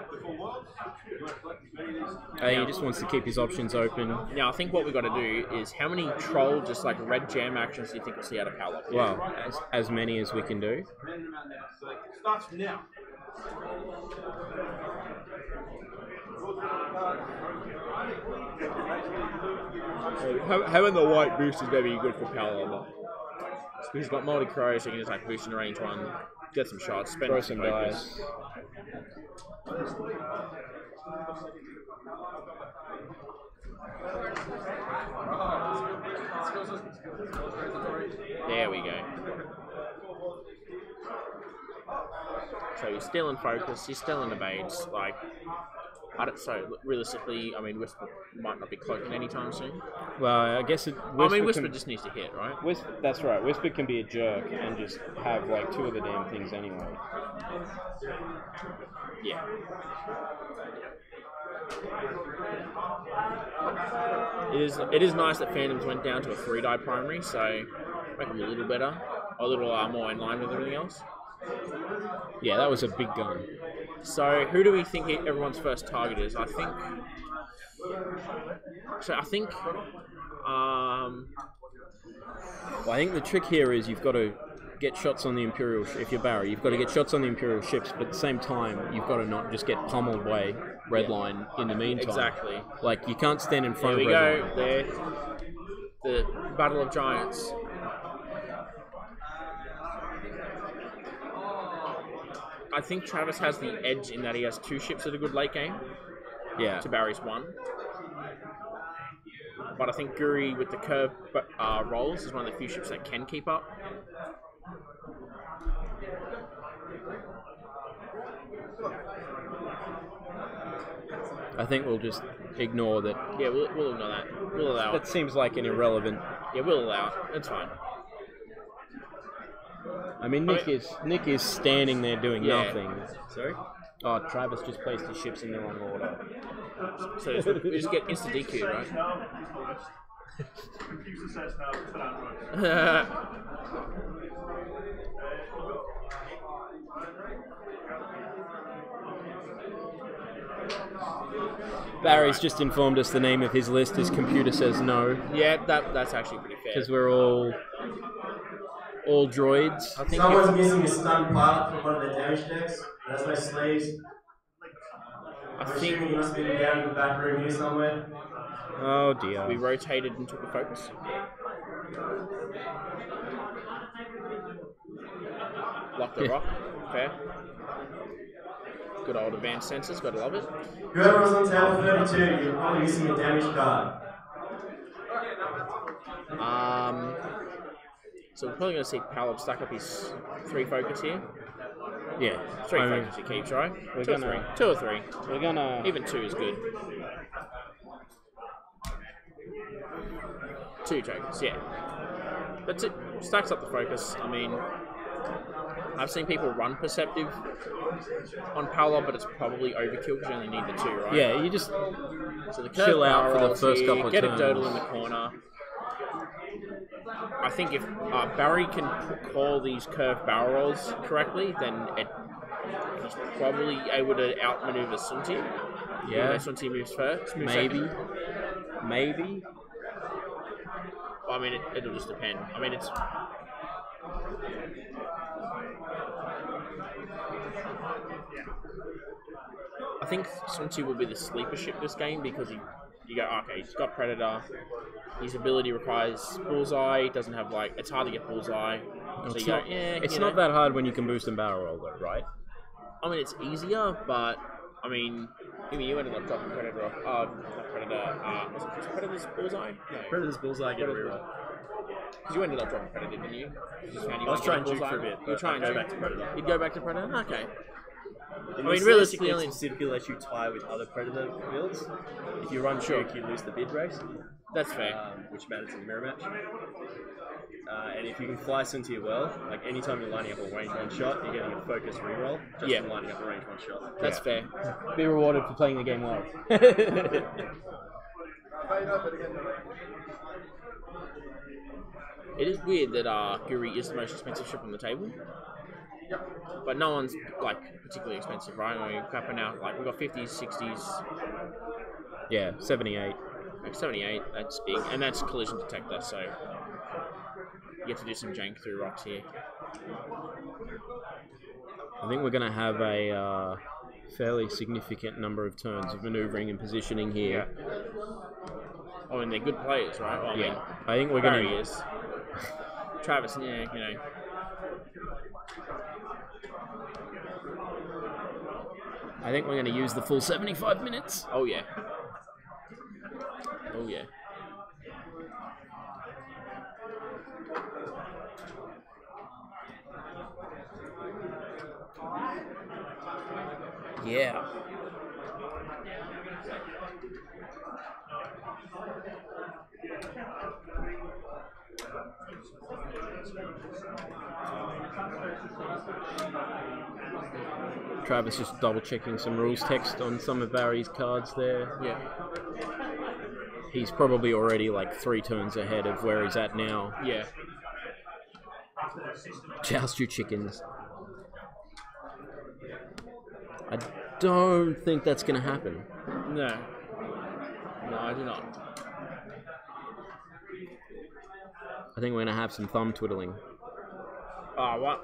He just wants to keep his options open. Now, I think what we've got to do is how many troll, just like red jam actions do you think we'll see out of Palob? Well, as many as we can do. Starts from now. Having the white boost is going to be good for Palob. He's got multi crow, so he can just like boost in range 1, get some shots, spend throw some dice. There we go. So he's still in focus, he's still in evades, like, so realistically, I mean, Whisper might not be cloaking anytime soon. Well, I guess Whisper just needs to hit, right? That's right. Whisper can be a jerk and just have like 2 of the damn things anyway. Yeah. It is nice that Phantoms went down to a 3-die primary, so make them a little better, a little more in line with everything else. Yeah, that was a big gun. So who do we think everyone's first target is? I think. Well, I think the trick here is you've got to get shots on the Imperial. If you're Barry, you've got to get shots on the Imperial ships, but at the same time, you've got to not just get pummeled by Redline in the meantime. Exactly. Like, you can't stand in front of Redline. There we go. There, the Battle of Giants. I think Travis has the edge in that he has 2 ships at a good late game. Yeah. To Barry's 1. But I think Guri with the curve rolls is one of the few ships that can keep up. I think we'll just ignore that. Yeah, we'll ignore that. We'll allow it. That seems like an irrelevant. Yeah, we'll allow it. It's fine. I mean, Nick is standing there doing nothing. Sorry? Oh, Travis just placed his ships in the wrong order. So we just get instant DQ, right? Barry's just informed us the name of his list. His computer says no. Yeah, that's actually pretty fair. Because we're all droids. I think someone's missing a stun pilot from one of the damage decks. That's my sleeves. I think he must be down in the back room here somewhere. Oh dear. We rotated and took a focus. Lock the rock. Fair. Good old advanced sensors. Gotta love it. Whoever was on table 32, you're probably missing a damage card. So we're probably going to see Palob stack up his 3 focus here. Yeah. 3 focus he keeps, right? 2 or 3. We're gonna... Even 2 is good. 2 tokens, yeah. That's it. Stacks up the focus. I mean, I've seen people run Perceptive on Palob, but it's probably overkill because you only need the 2, right? Yeah, you just chill out for the first couple of turns. Get a Dodal in the corner. I think if Barry can call these curved barrel rolls correctly, then he's probably able to outmaneuver Sunti. Yeah. Sunti moves first. Maybe. Maybe. I mean, it'll just depend. I mean, it's. I think Sunti will be the sleeper ship this game because you go, okay, he's got Predator. His ability requires Bullseye. Doesn't have like, it's hard to get Bullseye. So It's you go, not, yeah, it's you not know. that hard when you can boost and barrel roll, though, right? I mean, it's easier, but I mean, you ended up dropping Predator off. Not Predator. Was Predator's Bullseye? No. Predator's Bullseye, get a reroll. Because you ended up dropping Predator, didn't you? You just found you I was weren't trying getting Duke for a Bullseye. bit, You were but trying I'd go Duke? back to Predator. You'd go back to Predator? Okay. I mean, realistically, it specifically lets you tie with other Predator builds. If you run Duke, you lose the bid race. That's fair. Which matters in the mirror match. And if you can fly Sunti well, like anytime you're lining up a range one shot, you're getting a focus reroll just from lining up a range one shot. That's fair. Be rewarded for playing the game well. It is weird that Guri is the most expensive ship on the table. But no one's like particularly expensive, right? I mean, crapping out like we've got 50s, 60s. Yeah, 78. Like 78, that's big, and that's collision detector, so you have to do some jank through rocks here. I think we're going to have a fairly significant number of turns of maneuvering and positioning here. Oh, and they're good players, right? Well, Yeah, I think we're going Barry to. is. Travis, yeah, you know. I think we're going to use the full 75 minutes. Oh yeah. Oh yeah. Yeah. Travis just double checking some rules text on some of Barry's cards there. Yeah. He's probably already like 3 turns ahead of where he's at now. Yeah. Joust your chickens. I don't think that's going to happen. No. No, I do not. I think we're going to have some thumb twiddling. Oh, what?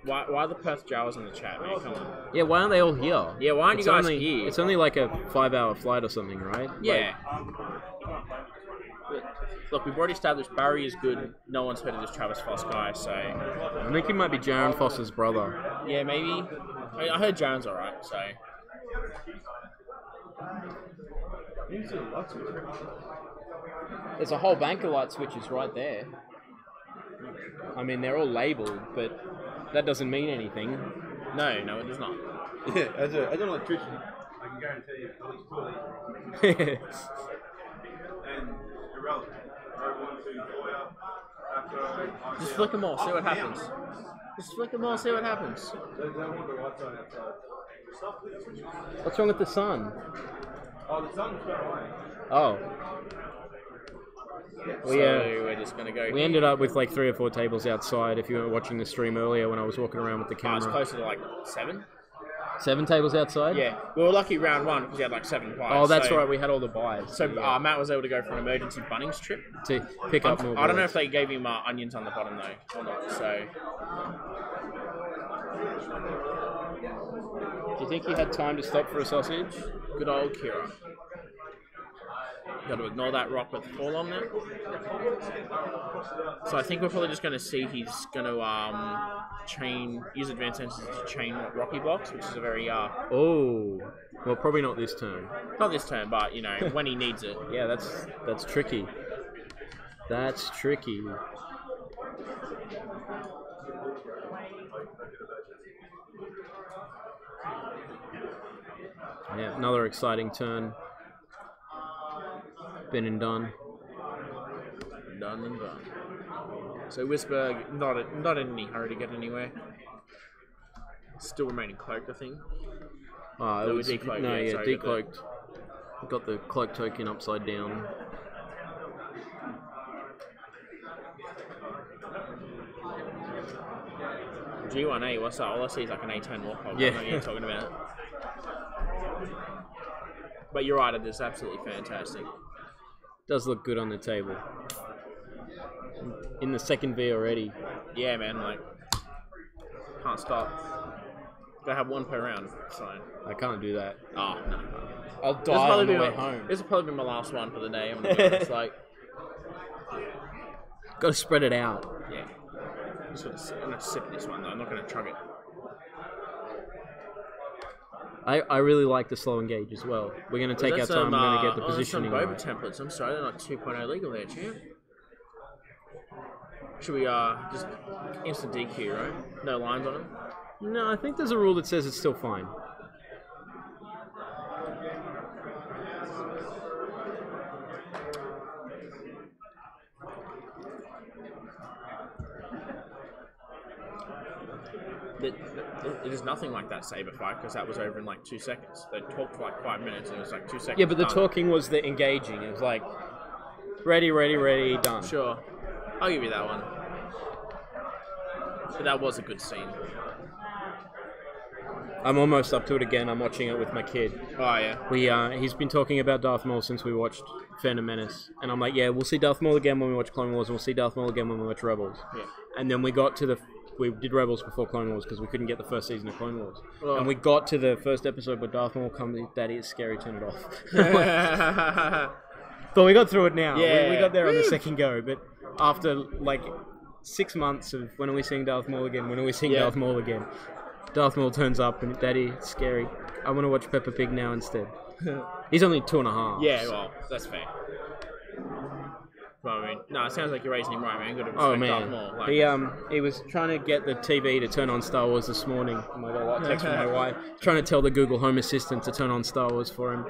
Why are the Perth Jawas in the chat, man? Come on. Yeah, why aren't they all here? Yeah, why aren't you guys only, here? It's only like a 5-hour flight or something, right? Yeah. Look, we've already established Barry is good. No one's heard of this Travis Foss guy, so... I think he might be Jaron Foss's brother. Yeah, maybe. I heard Jaron's alright, so... There's a whole bank of light switches right there. I mean, they're all labelled, but that doesn't mean anything. No, it does not. Yeah, as an electrician, I can guarantee you at least 2 of these. And irrelevant. Just flick them all, see what happens. Just flick them all, see what happens. What's wrong with the sun? Oh, the sun's gone away. Oh. So we're just gonna go. We ended up with like 3 or 4 tables outside. If you weren't watching the stream earlier, when I was walking around with the camera, it's closer to like 7. 7 tables outside. Yeah, we were lucky round 1 because we had like 7 buys. Oh, that's so, right. We had all the buys. So Matt was able to go for an emergency Bunnings trip to pick up more. I don't know if they gave him onions on the bottom though or not. So. Do you think he had time to stop for a sausage? Good old Kira. Got to ignore that rock with the fall on there. So I think we're probably just going to see he's going to use advanced senses to chain Rocky blocks, which is a very oh, well, probably not this turn. Not this turn, but you know when he needs it. Yeah, that's tricky. That's tricky. Yeah, another exciting turn. Been and done. Done and done. So Whisper, not in any hurry to get anywhere. Still remaining cloaked, I think. Oh, it was decloaked. no, yeah, sorry, decloaked. Got the cloak token upside down. G1A, what's up? All I see is like an A10 Warthog. Yeah. I don't know what you're talking about. But you're right, it is absolutely fantastic. Does look good on the table. In the second V already. Yeah, man, like, can't stop. Gotta have one per round, so. I can't do that. Oh, no. I'll die on the way home. This will probably be my last one for the day. I'm gonna be honest, like. Gotta spread it out. Yeah. I'm gonna sip this one though. I'm not gonna chug it. I really like the slow engage as well. We're gonna take our time. We're gonna get the positioning some Boba right. templates. I'm sorry, they're not 2.0 legal there, champ. Should we just instant DQ, right? No lines on them. No, I think there's a rule that says it's still fine. It is nothing like that Saber fight because that was over in like 2 seconds. They talked for like 5 minutes and it was like 2 seconds. Yeah, but the done. talking was the engaging. It was like ready, done. Sure, I'll give you that one. But that was a good scene. I'm almost up to it again. I'm watching it with my kid. Oh yeah. He's been talking about Darth Maul since we watched Phantom Menace, and I'm like, yeah, we'll see Darth Maul again when we watch Clone Wars, and we'll see Darth Maul again when we watch Rebels. Yeah. And then we did Rebels before Clone Wars because we couldn't get the first season of Clone Wars. Oh. And we got to the first episode where Darth Maul comes in, Daddy, it's scary, turn it off. But we got through it now. Yeah. We got there on the second go, but after like 6 months of when are we seeing Darth Maul again, Darth Maul again, Darth Maul turns up and Daddy, it's scary. I want to watch Peppa Pig now instead. He's only 2.5. Yeah, well, that's fair. Well, I mean, no, it sounds like you're raising him right, man. Good to respect Oh Darth man, Maul. Like, he was trying to get the TV to turn on Star Wars this morning. I got a lot of text from my wife trying to tell the Google Home Assistant to turn on Star Wars for him,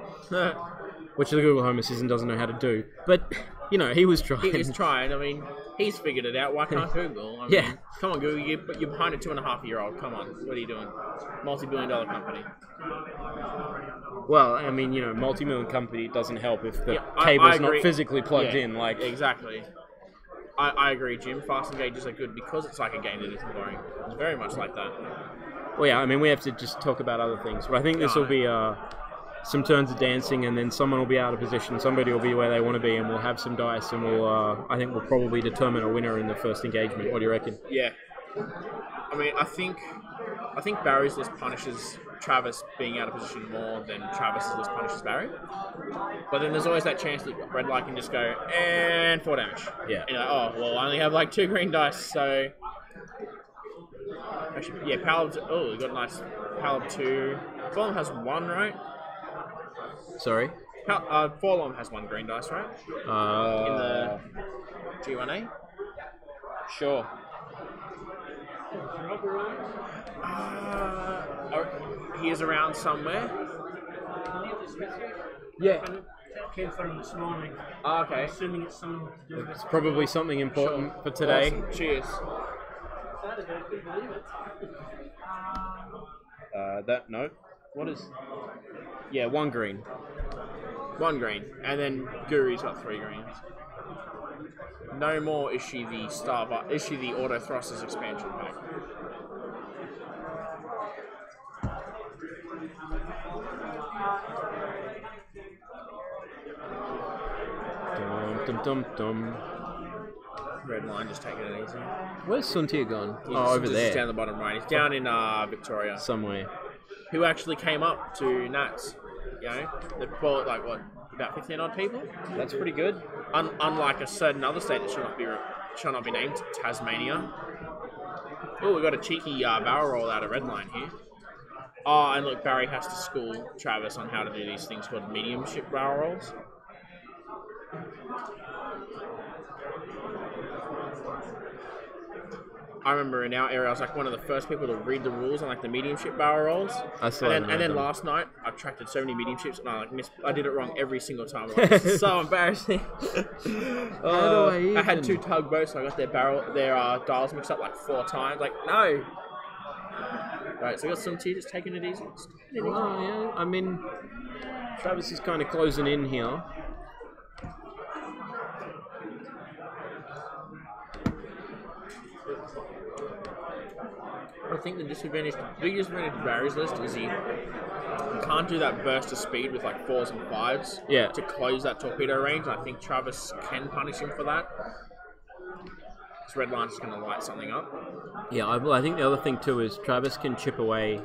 which the Google Home Assistant doesn't know how to do. But you know, he was trying. He was trying. I mean, he's figured it out. Why can't Google? I mean, Yeah. Come on, Google. You're behind a 2.5-year-old. Come on. What are you doing? Multi-billion-dollar company. Well, I mean, you know, multi-million company doesn't help if the I cable's not agree. physically plugged Yeah, in. Like exactly. I agree, Jim. Fast engages are good because it's like a game that isn't boring. It's very much like that. Well, yeah, I mean, we have to just talk about other things. But I think this will be some turns of dancing, and then someone will be out of position. Somebody will be where they want to be, and we'll have some dice, and I think we'll probably determine a winner in the first engagement. What do you reckon? Yeah. I mean, I think Barry's list punishes Travis being out of position more than Travis's list punishes Barry. But then there's always that chance that Red Light can just go, and 4 damage. Yeah. And you're like, oh, well, I only have like 2 green dice, so... Actually, yeah, Palab... Oh, we got a nice Palab 2. Forlom has 1, right? Sorry? Forlom has 1 green dice, right? In the G1A? Sure. He is around somewhere. Yeah. Came from this morning. Oh, okay. I'm assuming it's something to do with It's probably something important for today. Awesome. Cheers. Saturday, couldn't believe it. No. What is? Yeah, 1 green. 1 green, and then Guru's got 3 greens. No more is she the is she the Auto Thrusters expansion pack? Dum. Red line, just taking it easy. Where's Suntia gone? He's over just there. down the bottom right. He's down in Victoria. Somewhere. Who actually came up to Nats? You know, they bought like what, about 15 odd people. That's pretty good. Unlike a certain other state that shall not be named, Tasmania. Oh, we got a cheeky barrel roll out of red line here. Oh, and look, Barry has to school Travis on how to do these things called mediumship barrel rolls. I remember in our area, I was like one of the first people to read the rules on like the mediumship barrel rolls. I still and then last night, I attracted so many mediumships, and I did it wrong every single time. Like, this is so embarrassing. I had 2 tugboats, so I got their dials mixed up like 4 times. Like, no. Right, so we got some tea, just taking it easy. Oh, yeah. I mean, Travis is kind of closing in here. I think the biggest disadvantage of Barry's list is he can't do that burst of speed with like 4s and 5s to close that torpedo range. And I think Travis can punish him for that. This red line's just going to light something up. Yeah, I think the other thing too is Travis can chip away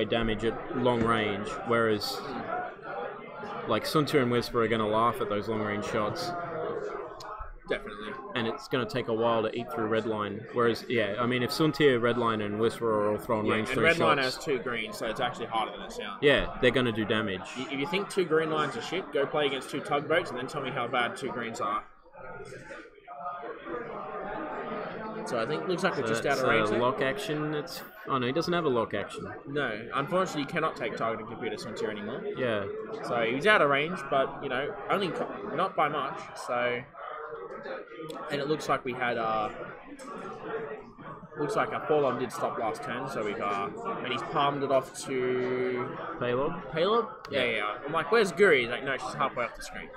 damage at long range, whereas like Suntir and Whisper are going to laugh at those long range shots. Definitely. And it's going to take a while to eat through Redline. Whereas, yeah, I mean, if Suntir, Redline, and Whisper are all throwing range 3 shots... and Redline has 2 greens, so it's actually harder than it sounds. Yeah, they're going to do damage. If you think 2 green lines are shit, go play against 2 tugboats and then tell me how bad 2 greens are. So I think it looks like we're just out of range. Lock action. Oh no, he doesn't have a lock action. No, unfortunately, you cannot take targeting computer Suntir anymore. Yeah. So he's out of range, but you know, only not by much. So, and it looks like we had looks like our Forlom did stop last turn, so we've and he's palmed it off to Paylob. Yeah. I'm like, where's Guri? He's like, no, she's halfway off the screen.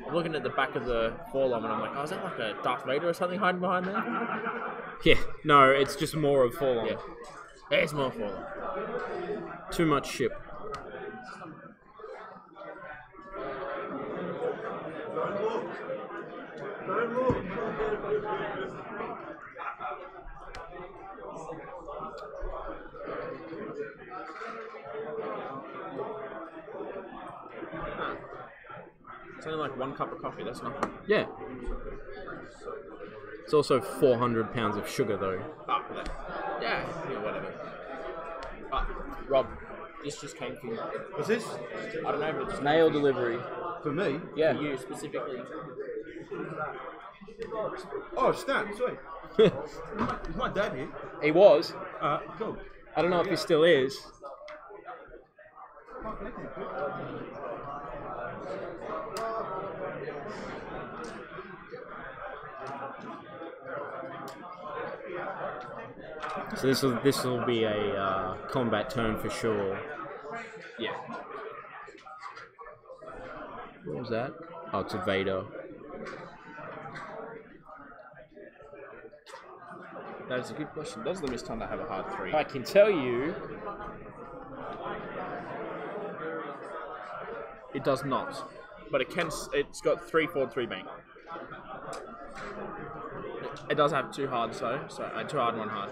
I'm looking at the back of the Forlom and I'm like, oh, is that like a Darth Vader or something hiding behind there? Yeah, no, it's just more of Forlom. Yeah, it's more Forlom. Too much ship. Don't look. It's only like 1 cup of coffee, that's nothing. Yeah. It's also 400 pounds of sugar, though. Yeah, whatever. Rob, this just came from... What's this? I don't know, but it's mail delivery. For me? Yeah. For you, specifically. Oh, snap, sweet. Is my dad here? He was. Cool. I don't know if he still is. So this will be a combat turn for sure. Yeah. What was that? Oh, it's a Vader. That is a good question. Does the Mist Thunder have a hard 3? I can tell you, it does not. But it can. It's got 3 forward, 3 bank. It does have 2 hards though, so 2 hard, 1 hard.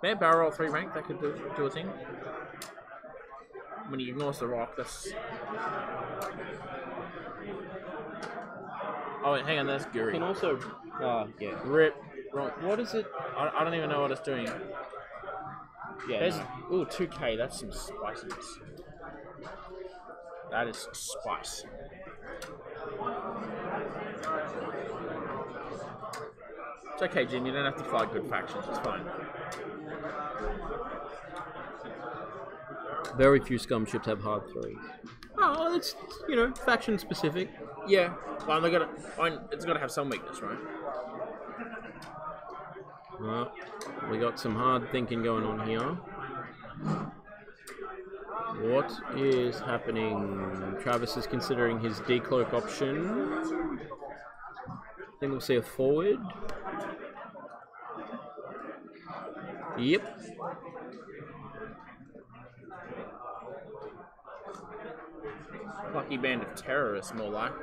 Maybe barrel roll 3 rank, that could do a thing. When he ignores the rock, that's... Oh wait, hang on, that's Guri. can also, yeah. Rip. What is it? I don't even know what it's doing. Yeah. There's, ooh, 2k, that's some spiciness. That is spice. It's okay, Jim, you don't have to fight good factions, it's fine. Very few scum ships have hard 3s. Oh, it's, you know, faction specific. Yeah, well, it's got to have some weakness, right? Well, we got some hard thinking going on here. What is happening? Travis is considering his decloak option. I think we'll see a forward. Yep. Lucky band of terrorists, more like.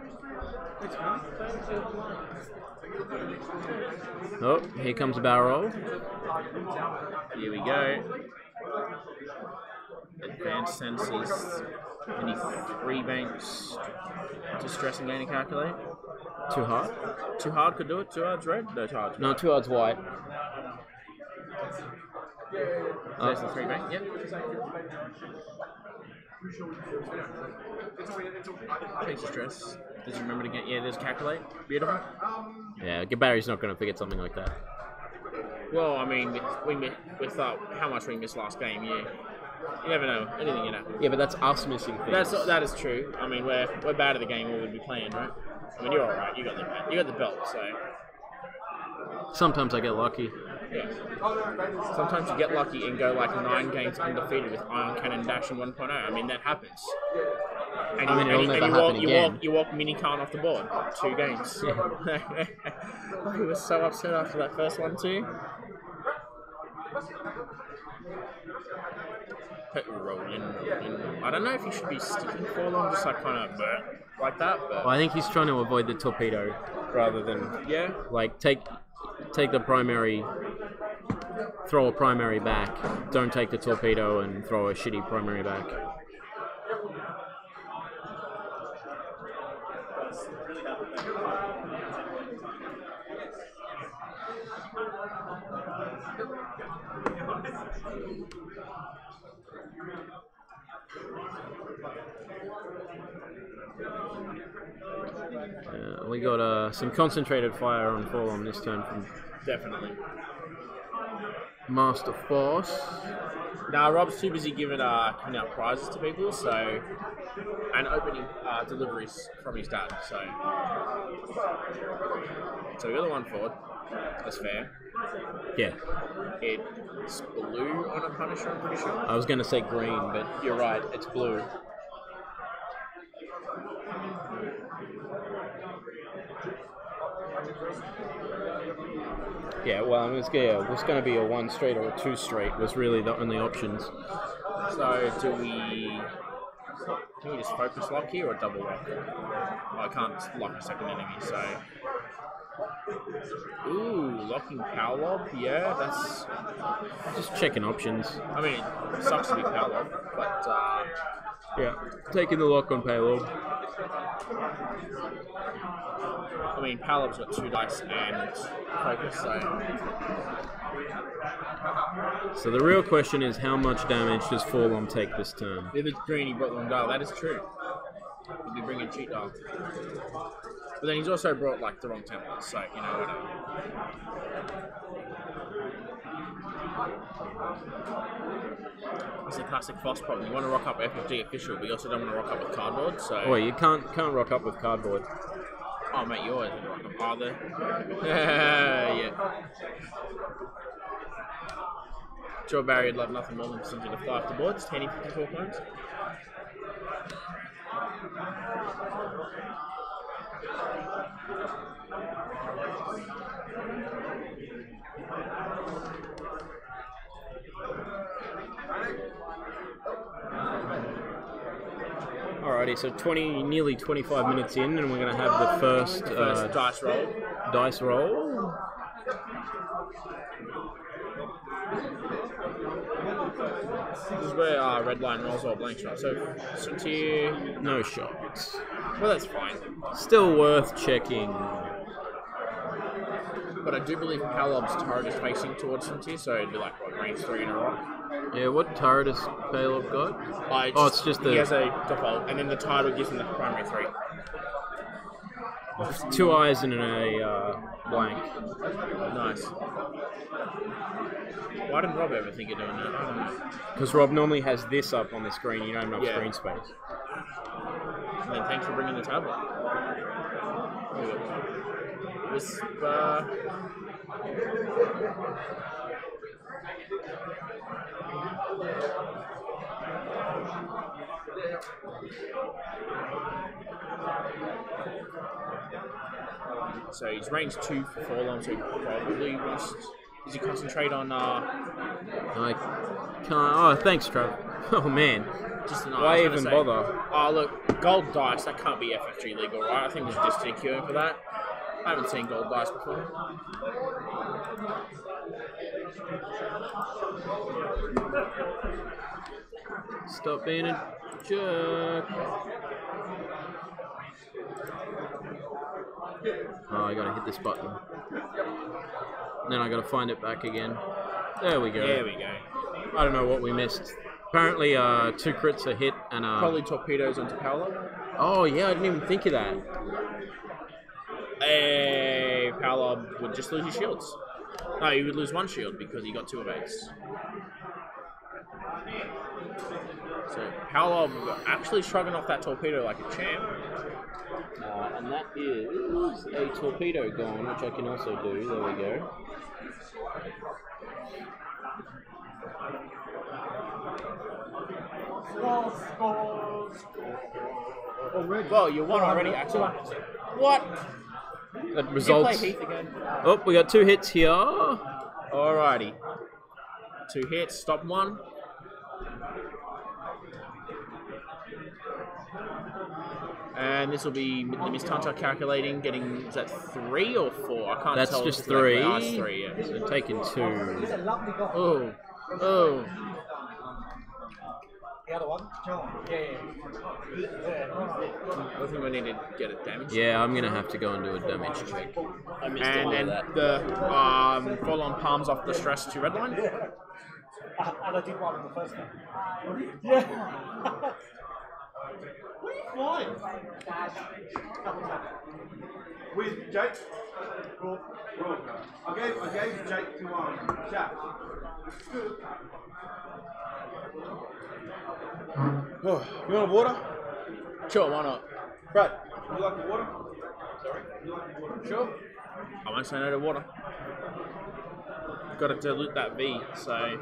Oh, here comes a barrel. Here we go. Advanced sensors. Any 3 banks. Distress and gain a calculate. Too hard? Too hard could do it. 2 hard's red? No, 2 hard's No, 2 hard's white. There's the 3 bank. Yep. Takes distress. Does he remember to get? Yeah, there's calculate. Beautiful. Yeah, Barry's not going to forget something like that. Well, I mean, we thought how much we missed last game. Yeah, you never know. Anything you know. Yeah, but that's us missing things. That is true. I mean, we're bad at the game. We would be playing, right? I mean, you're all right. You got the belt, so. Sometimes I get lucky. Yeah. Sometimes you get lucky and go like 9 games undefeated with Ion Cannon Dash and 1.0. I mean, that happens. And I mean, it'll never happen again. You walk Mini Khan off the board. 2 games. Oh, he was so upset after that first one too. Rolling. I don't know if he should be sticking for long, just like kind of like that. But Well, I think he's trying to avoid the torpedo rather than like take the primary, throw a primary back. Don't take the torpedo and throw a shitty primary back. We got some concentrated fire on Forlom this turn from definitely Master Force. Nah, Rob's too busy giving out prizes to people, so and opening deliveries from his dad. So we got the one forward. That's fair. Yeah. It's blue on a Punisher, I'm pretty sure. I was going to say green, but you're right. It's blue. Yeah, well, it was going to be a 1 straight or a 2 straight was really the only options. So can we just focus lock here or double lock? Oh, I can't lock a second enemy, so... Ooh, locking power lob, yeah, that's... Just checking options. I mean, it sucks to be power lob, but... yeah, taking the lock on payload. I mean, Palob's got 2 dice and focus, So the real question is, how much damage does Forlom take this turn? If it's green, he brought the wrong dial. That is true. He'd be bringing cheat dial. But then he's also brought, like, the wrong template, so, you know, whatever. It's a classic Foss problem. You want to rock up FFG official, but you also don't want to rock up with cardboard, so... Oh, you can't rock up with cardboard. Oh, mate, you always rock up. Oh, yeah. Sure, Barry would love nothing more than something to fly off the boards. 1054 points. Alrighty, so nearly 25 minutes in, and we're going to have the first dice roll. Dice roll. This is where red line rolls or blank shot. So here, no shots. Well, that's fine. Still worth checking. But I do believe Palob's turret is facing towards Frontier, so it'd be like what, range 3 in a row. Yeah, what turret has Palob got? It's just the... He has a default, and then the title gives him the primary 3. 2 eyes and a blank. Nice. Why didn't Rob ever think of doing that? I don't know. Because Rob normally has this up on the screen, you don't have enough screen space. And then thanks for bringing the tablet. Whisper. So he's range 2 for Forlom, so he probably wants... Does he concentrate on... I can't... Oh, thanks, Trav. Oh, man. Why even bother? Oh, look, gold dice, that can't be FFG legal, right? I think there's just DQ for that. I haven't seen gold dice before. Stop being a jerk. Oh, I gotta hit this button. And then I gotta find it back again. There we go. There we go. I don't know what we missed. Apparently, 2 crits a hit and probably torpedoes onto Paolo. Oh yeah, I didn't even think of that. Hey, Paolo would just lose his shields. No, he would lose 1 shield because he got 2 evades. So Paolo actually shrugging off that torpedo like a champ. And that is a torpedo gone, which I can also do. There we go. Well, you won already, actually. What? That results. Play Heath again. Oh, we got 2 hits here. Alrighty. 2 hits, stop 1. And this will be Miss Tunter calculating, getting, is that 3 or 4? I can't That's tell. just if it's like 3. the last 3, yeah. So taking 2. Oh. Oh. The other one? Yeah. I think we need to get a damage. Yeah, I'm gonna have to go and do a damage check. I missed And all then of that. the fall on palms off the stress to redline. And I did one in the first game. Yeah. What are you flying? With Jake? Cool. I gave Jake to chat. Oh, you want water? Sure, why not? Brad, you like the water? Sorry? You like the water? Sure. I won't say no to water. Got to dilute that V, so...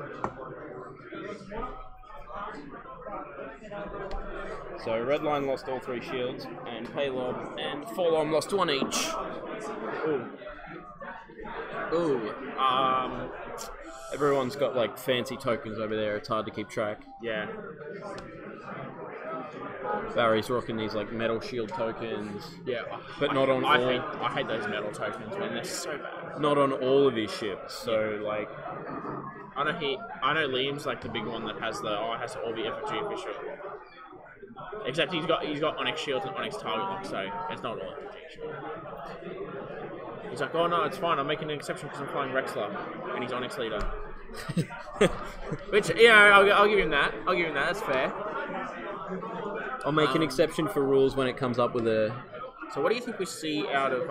So Redline lost all 3 shields, and Paylob and Forlorn lost 1 each. Ooh. Everyone's got like fancy tokens over there. It's hard to keep track. Yeah. Barry's rocking these like metal shield tokens. Yeah. But not on all. I hate those metal tokens, man. They're so bad. Not on all of his ships. So like. I know Liam's like the big one that has it has all the FFG official. Except he's got Onyx Shield and Onyx Target Lock, so it's not all FFG. He's like, oh no, it's fine. I'm making an exception because I'm flying Rexler, and he's Onyx Leader. Which, yeah, I'll give him that. I'll give him that. That's fair. I'll make an exception for rules when it comes up with a. So what do you think we see out of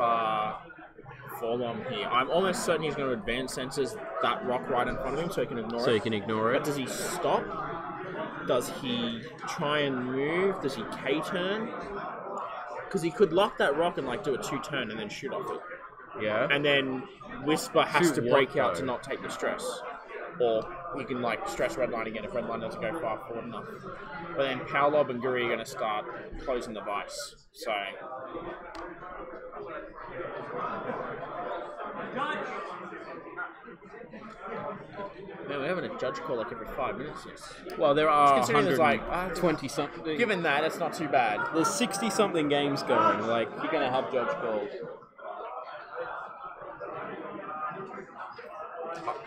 Forlorn here? I'm almost certain he's going to advance sensors that rock right in front of him so he can ignore it. So he can ignore it. But does he stop? Does he try and move? Does he K-turn? Because he could lock that rock and like do a 2-turn and then shoot off it. Yeah. And then Whisper has Shoot to what, break out though? to not take the stress. Or he can like stress Redline again if Redline doesn't go far forward enough. But then Powlob and Guri are going to start closing the vice. So... Man, we're having a judge call like every 5 minutes. Well, there are considering there's like 20 something. Given that, it's not too bad. There's 60 something games going. Like you're gonna have judge calls.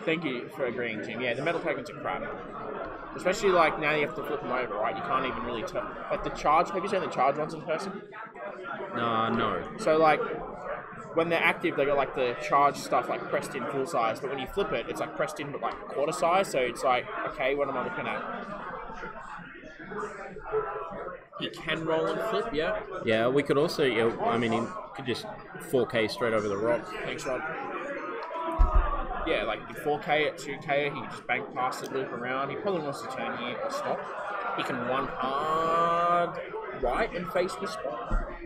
Thank you for agreeing, Tim. Yeah, the metal tokens are crap. Especially like now you have to flip them over, right? You can't even really tell. Like the charge, have you seen the charge ones in person? No. So like when they're active, they got like the charge stuff like pressed in full size, but when you flip it, it's like pressed in but like quarter size. So it's like, okay, what am I looking at? He can roll and flip, yeah. Yeah, we could also. Yeah, I mean, he could just 4K straight over the rock. Thanks, Rob. Yeah, like 4K at 2K, he can just bank past it, loop around. He probably wants to turn here or stop. He can one hard right and face Whisper.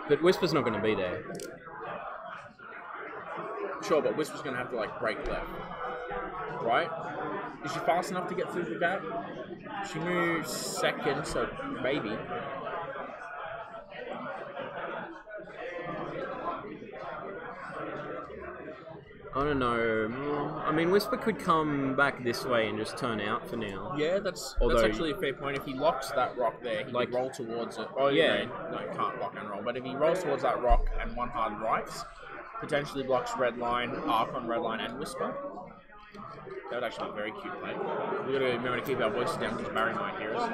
But Whisper's not going to be there. Sure, but Whisper's going to have to like break left. Right? Is she fast enough to get through the gap? She moves second, so maybe. I don't know. I mean, Whisper could come back this way and just turn out for now. Yeah, that's actually a fair point. If he locks that rock there, he can roll towards it. Oh, yeah. No, he can't lock and roll. But if he rolls towards that rock and one hard rights, potentially blocks Redline, Arc on Redline, and Whisper. That would actually be a very cute play. We've got to remember to keep our voices down because Barry might hear us.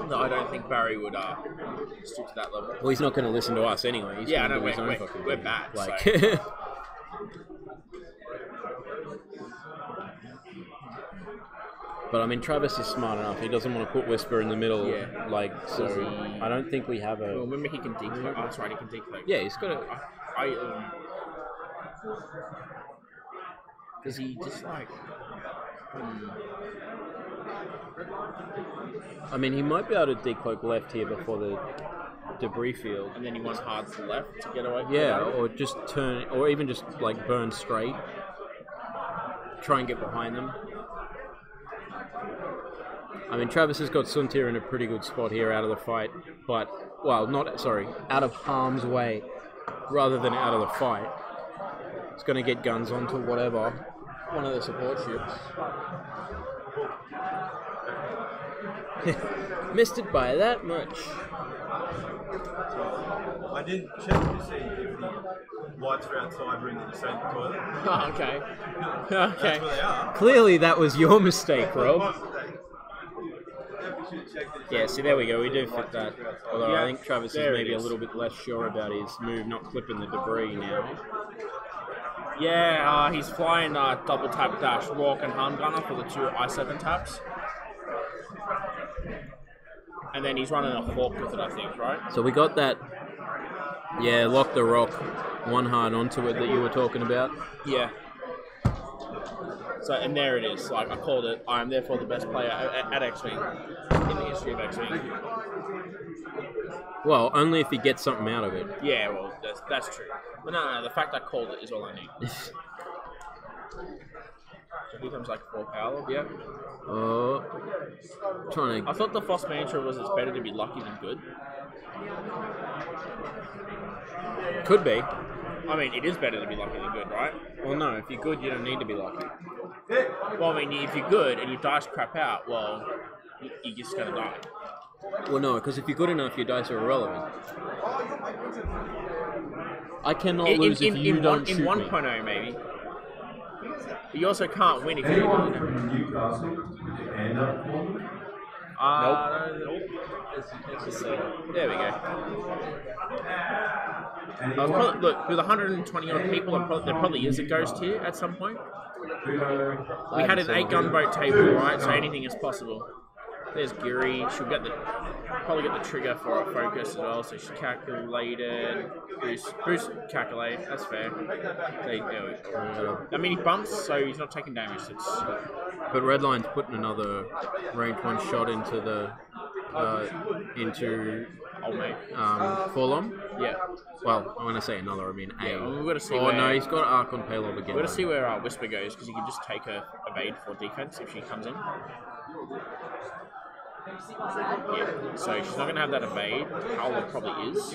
No, I don't think Barry would stoop to that level. Well, he's not going to listen to us anyway. He's yeah, gonna no, do his own fucking we're thing. bad. Like, So. But I mean, Travis is smart enough. He doesn't want to put Whisper in the middle. Yeah. Like, so I don't think we have a. Well, remember he can decloak. Oh, that's right, he can decloak. Yeah, he's got a. Does he just like? I mean, he might be able to decloak left here before the debris field. And then he wants hard to left to get away from Yeah, it. or just turn, or even just like burn straight. Try and get behind them. I mean, Travis has got Suntir in a pretty good spot here out of the fight, but, well, out of harm's way, rather than out of the fight. It's going to get guns onto whatever, one of the support ships. Missed it by that much. I didn't check to see if the lights were outside or in the same toilet. Oh, okay. That's where they are. Clearly that was your mistake, Rob. Yeah, see, there we go. We do fit that. Although I think Travis is maybe a little bit less sure about his move, not clipping the debris now. Yeah, he's flying double tap dash walk and harm gunner for the 2 I7 taps. And then he's running a hawk with it, I think, right? So we got that, yeah, lock the rock, one hard onto it that you were talking about. Yeah. So, and there it is. Like, I called it. I am therefore the best player at X-Wing in the history of X-Wing. Well, only if he gets something out of it. Yeah, well, that's true. But no, the fact I called it is all I need. So here comes like 4 power. Yeah. Oh, trying to. I thought the Foss mantra was it's better to be lucky than good. Could be. I mean, it is better to be lucky than good, right? Well, no. If you're good, you don't need to be lucky. Well, I mean, if you're good and your dice crap out, well, you're just gonna die. Well, no, because if you're good enough, your dice are irrelevant. I cannot lose if you don't shoot me. In 1.0, maybe. But you also can't win if you're good. Nope. There we go. Look, with 120 odd people, there probably is a ghost here at some point. We had an 8 gunboat table, right? So anything is possible. There's Giri. She'll probably get the trigger for a focus as well. So she's calculated. Bruce calculate. That's fair. I mean, he bumps, so he's not taking damage. But Redline's putting another range 1 shot into the Forlom. Yeah. Well, when I say another, I mean A. Yeah, we've got to see. Oh no, he's got Arc on Paylob again. We've got to see where Whisper goes because you can just take her evade for defense if she comes in. Yeah, so she's not going to have that evade. Paolo probably is.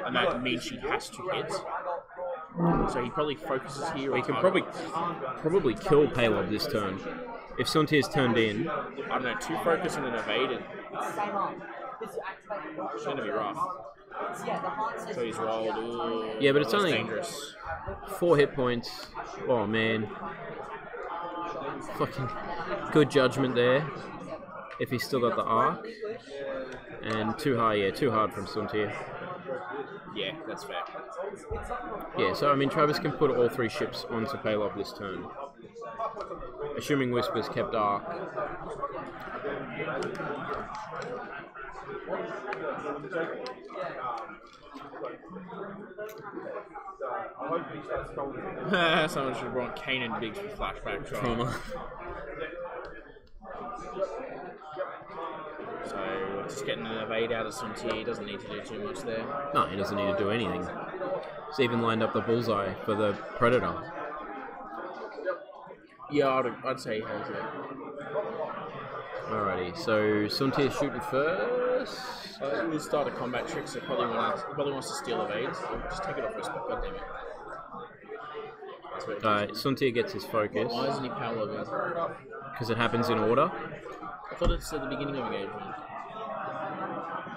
And that means she has to hit. So he probably focuses here. He can probably kill Paylob this turn. If Suntir's turned in. I don't know, 2 focus and an evade. It's going to be rough. So he's rolled. Ooh, yeah, but it's only dangerous. 4 hit points. Oh man. Fucking good judgment there. If he's still got the arc. And too hard from Suntir. Yeah, that's fair. Yeah, so I mean Travis can put all 3 ships onto Paylob this turn. Assuming Whisper's kept arc. Someone should have brought Kanan Biggs for flashback trauma. So just getting an evade out of Suntir. He doesn't need to do too much there. No, he doesn't need to do anything. He's even lined up the bullseye for the Predator. Yeah, I'd say he has it. Alrighty, so Suntir shooting first. We'll start a combat trick, so probably wants to steal evades. Just take it off Whisper, goddammit. Alright, Suntir gets his focus. Why isn't he power level? Because it happens in order. I thought it's at the beginning of engagement.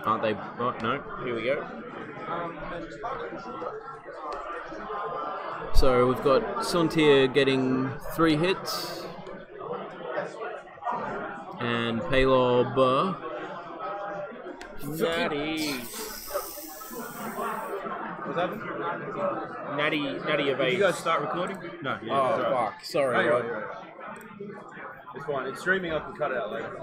Aren't they? Oh, no. Here we go. So we've got Suntir getting 3 hits. And Paylob. Natty. What's happened? Natty evade. Did you guys start recording? No. Yeah, oh, fuck. Sorry. Right. It's fine. It's streaming. I can cut it out later.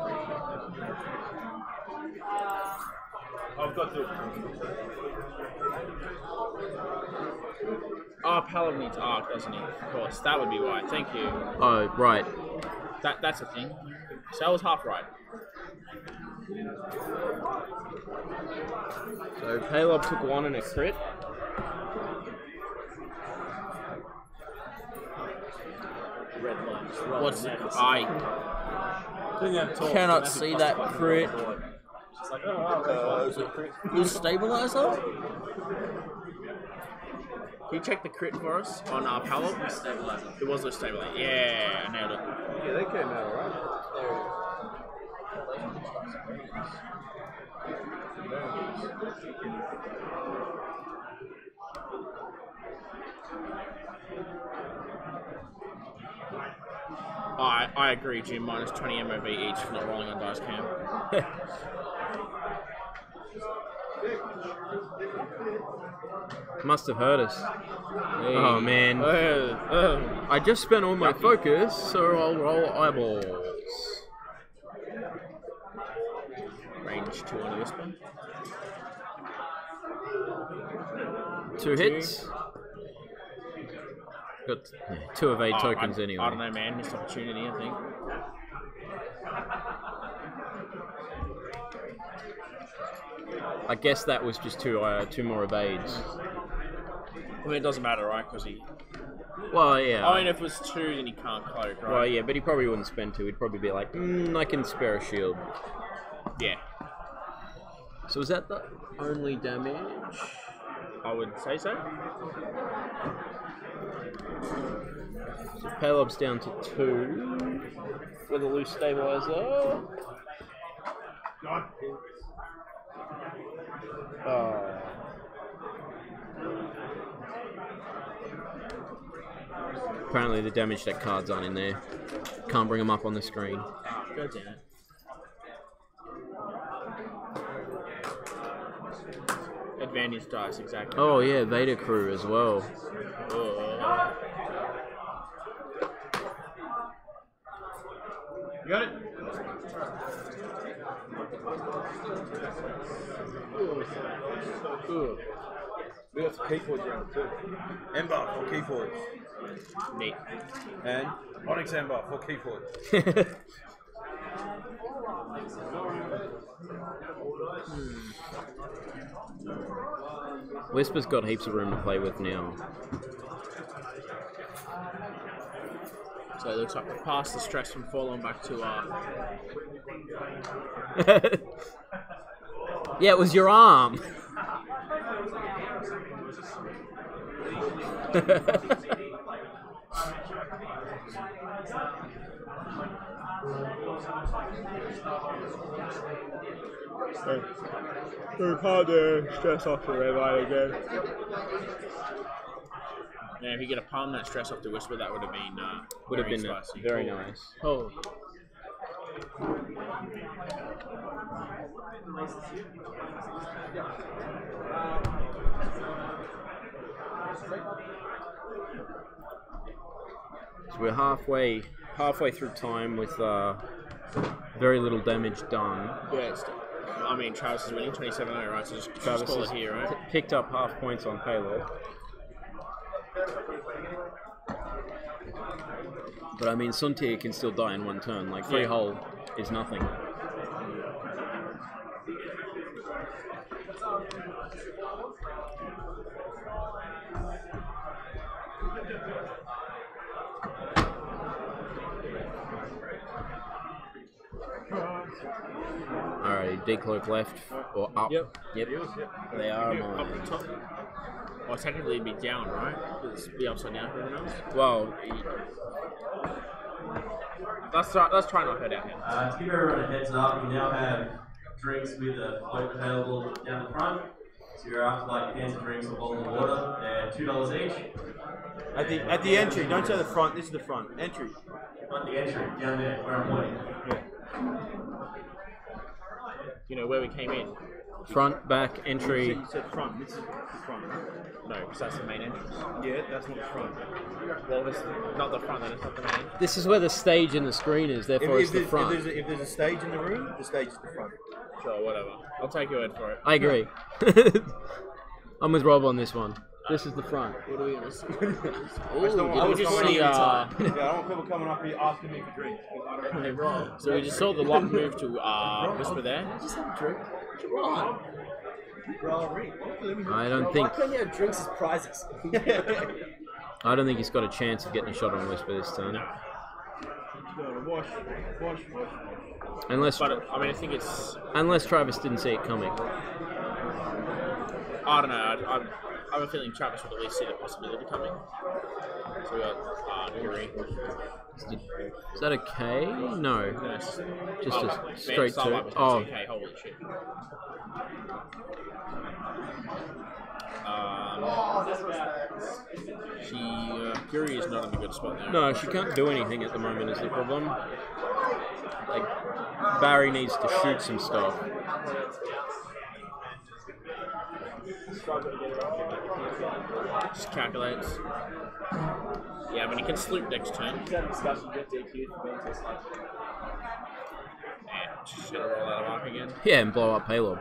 I've got to. Oh, Paladin needs arc, doesn't he? Of course. That would be why. Thank you. Oh, right. That's a thing. So I was half right. So Paylob took 1 and a crit. Red lines. What's it? Cannot see that crit. Was stabilizer? Can you check the crit for us on our pallet? Stabilizer. It was a stabilizer. Yeah, I nailed it. Yeah, they came out alright. I agree, Jim. Minus 20 MOV each for not rolling on dice cam. Must have hurt us. Hey. Oh man. I just spent all my focus, so I'll roll eyeballs. Range 2 on a whisper. 2 hits. Got 2 evade tokens anyway. I don't know, man. Missed opportunity, I think. I guess that was just 2 more evades. I mean, it doesn't matter, right? Because he. Well, yeah. I mean, if it was 2, then he can't cloak, right? Well, yeah, but he probably wouldn't spend 2. He'd probably be like, I can spare a shield. Yeah. So is that the only damage? I would say so. So Palob's down to 2 with a loose stabilizer. Apparently the damage deck cards aren't in there. Can't bring them up on the screen. God damn it. Advantage dice, exactly. Oh yeah, Vader Crew as well. You got it? We got some keyfords around too. Ember for keyfords. Neat. And Onyx Ember for keyfords. Whisper's got heaps of room to play with now. So it looks like we passed the stress from falling back to Yeah, it was your arm. It's hard to stress off the red light again. Yeah, if you get a palm that stress off the whisper, that would have been spicy. Very nice. Oh. So we're halfway through time with very little damage done. Yeah, I mean, Travis is winning 27-0, right? So just Travis call has it here, right? picked up half points on payload. But I mean, Suntir can still die in 1 turn. Like, free hull is nothing. Alright, decloak left or up. Yep. They are mine. Up the top. Well, technically it'd be down, right? It'd be upside down for everyone else. Well, let's try not head out here. To give everyone a heads up, we now have drinks with a float available down the front. So you're after like cans of drinks or bottle of water. They're $2 each. At the entry, don't say the front. This is the front entry. At the entry, down there where I'm pointing. Yeah. You know where we came in. Front, back, entry. You said front. This is the front. No, because that's the main entrance. Yeah, that's not the front. Well, it's not the front, then it's not the main. This is where the stage and the screen is, therefore it's the front. If there's a stage in the room, the stage is the front. Sure, whatever. I'll take your word for it. I agree. I'm with Rob on this one. This is the front. What are we going to see? I would just see. Yeah, I don't want people coming up here asking me for drinks. So we just saw the lock move to Whisper there. Just have a drink. Come on. I don't think. Why can't you have drinks as prizes? I don't think he's got a chance of getting a shot on Whisper this turn. No. Wash. Unless, But I mean, I think it's. unless Travis didn't see it coming. I don't know. I have a feeling Travis would at least see the possibility coming. So we got Yuri. Is that a K? No. No, it's Just a man, straight Starlight two. was Oh. okay, holy shit. Yuri is not in a good spot now. No, she can't do anything at the moment is the problem. Like, Barry needs to shoot some stuff. Just calculates. Yeah, I mean, he can sloop next turn. Yeah, just gonna roll out of arc again. Yeah, and blow up Paylob.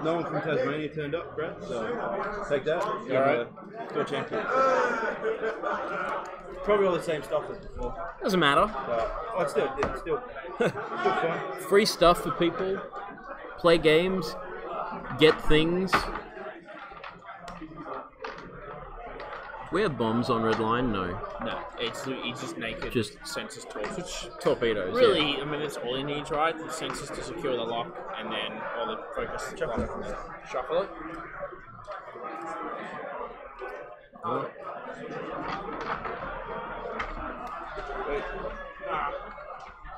No one from Tasmania turned up, Brett, so take that. Alright. Still champion. Probably all the same stuff as before. Doesn't matter. It's still fun. Free stuff for people. Play games. Get things. We have bombs on red line? No. No, it's just naked Just census torch, which torpedoes. really, yeah. I mean, that's all he needs, right? The census to secure the lock, and then all the focus shuffle it. Oh.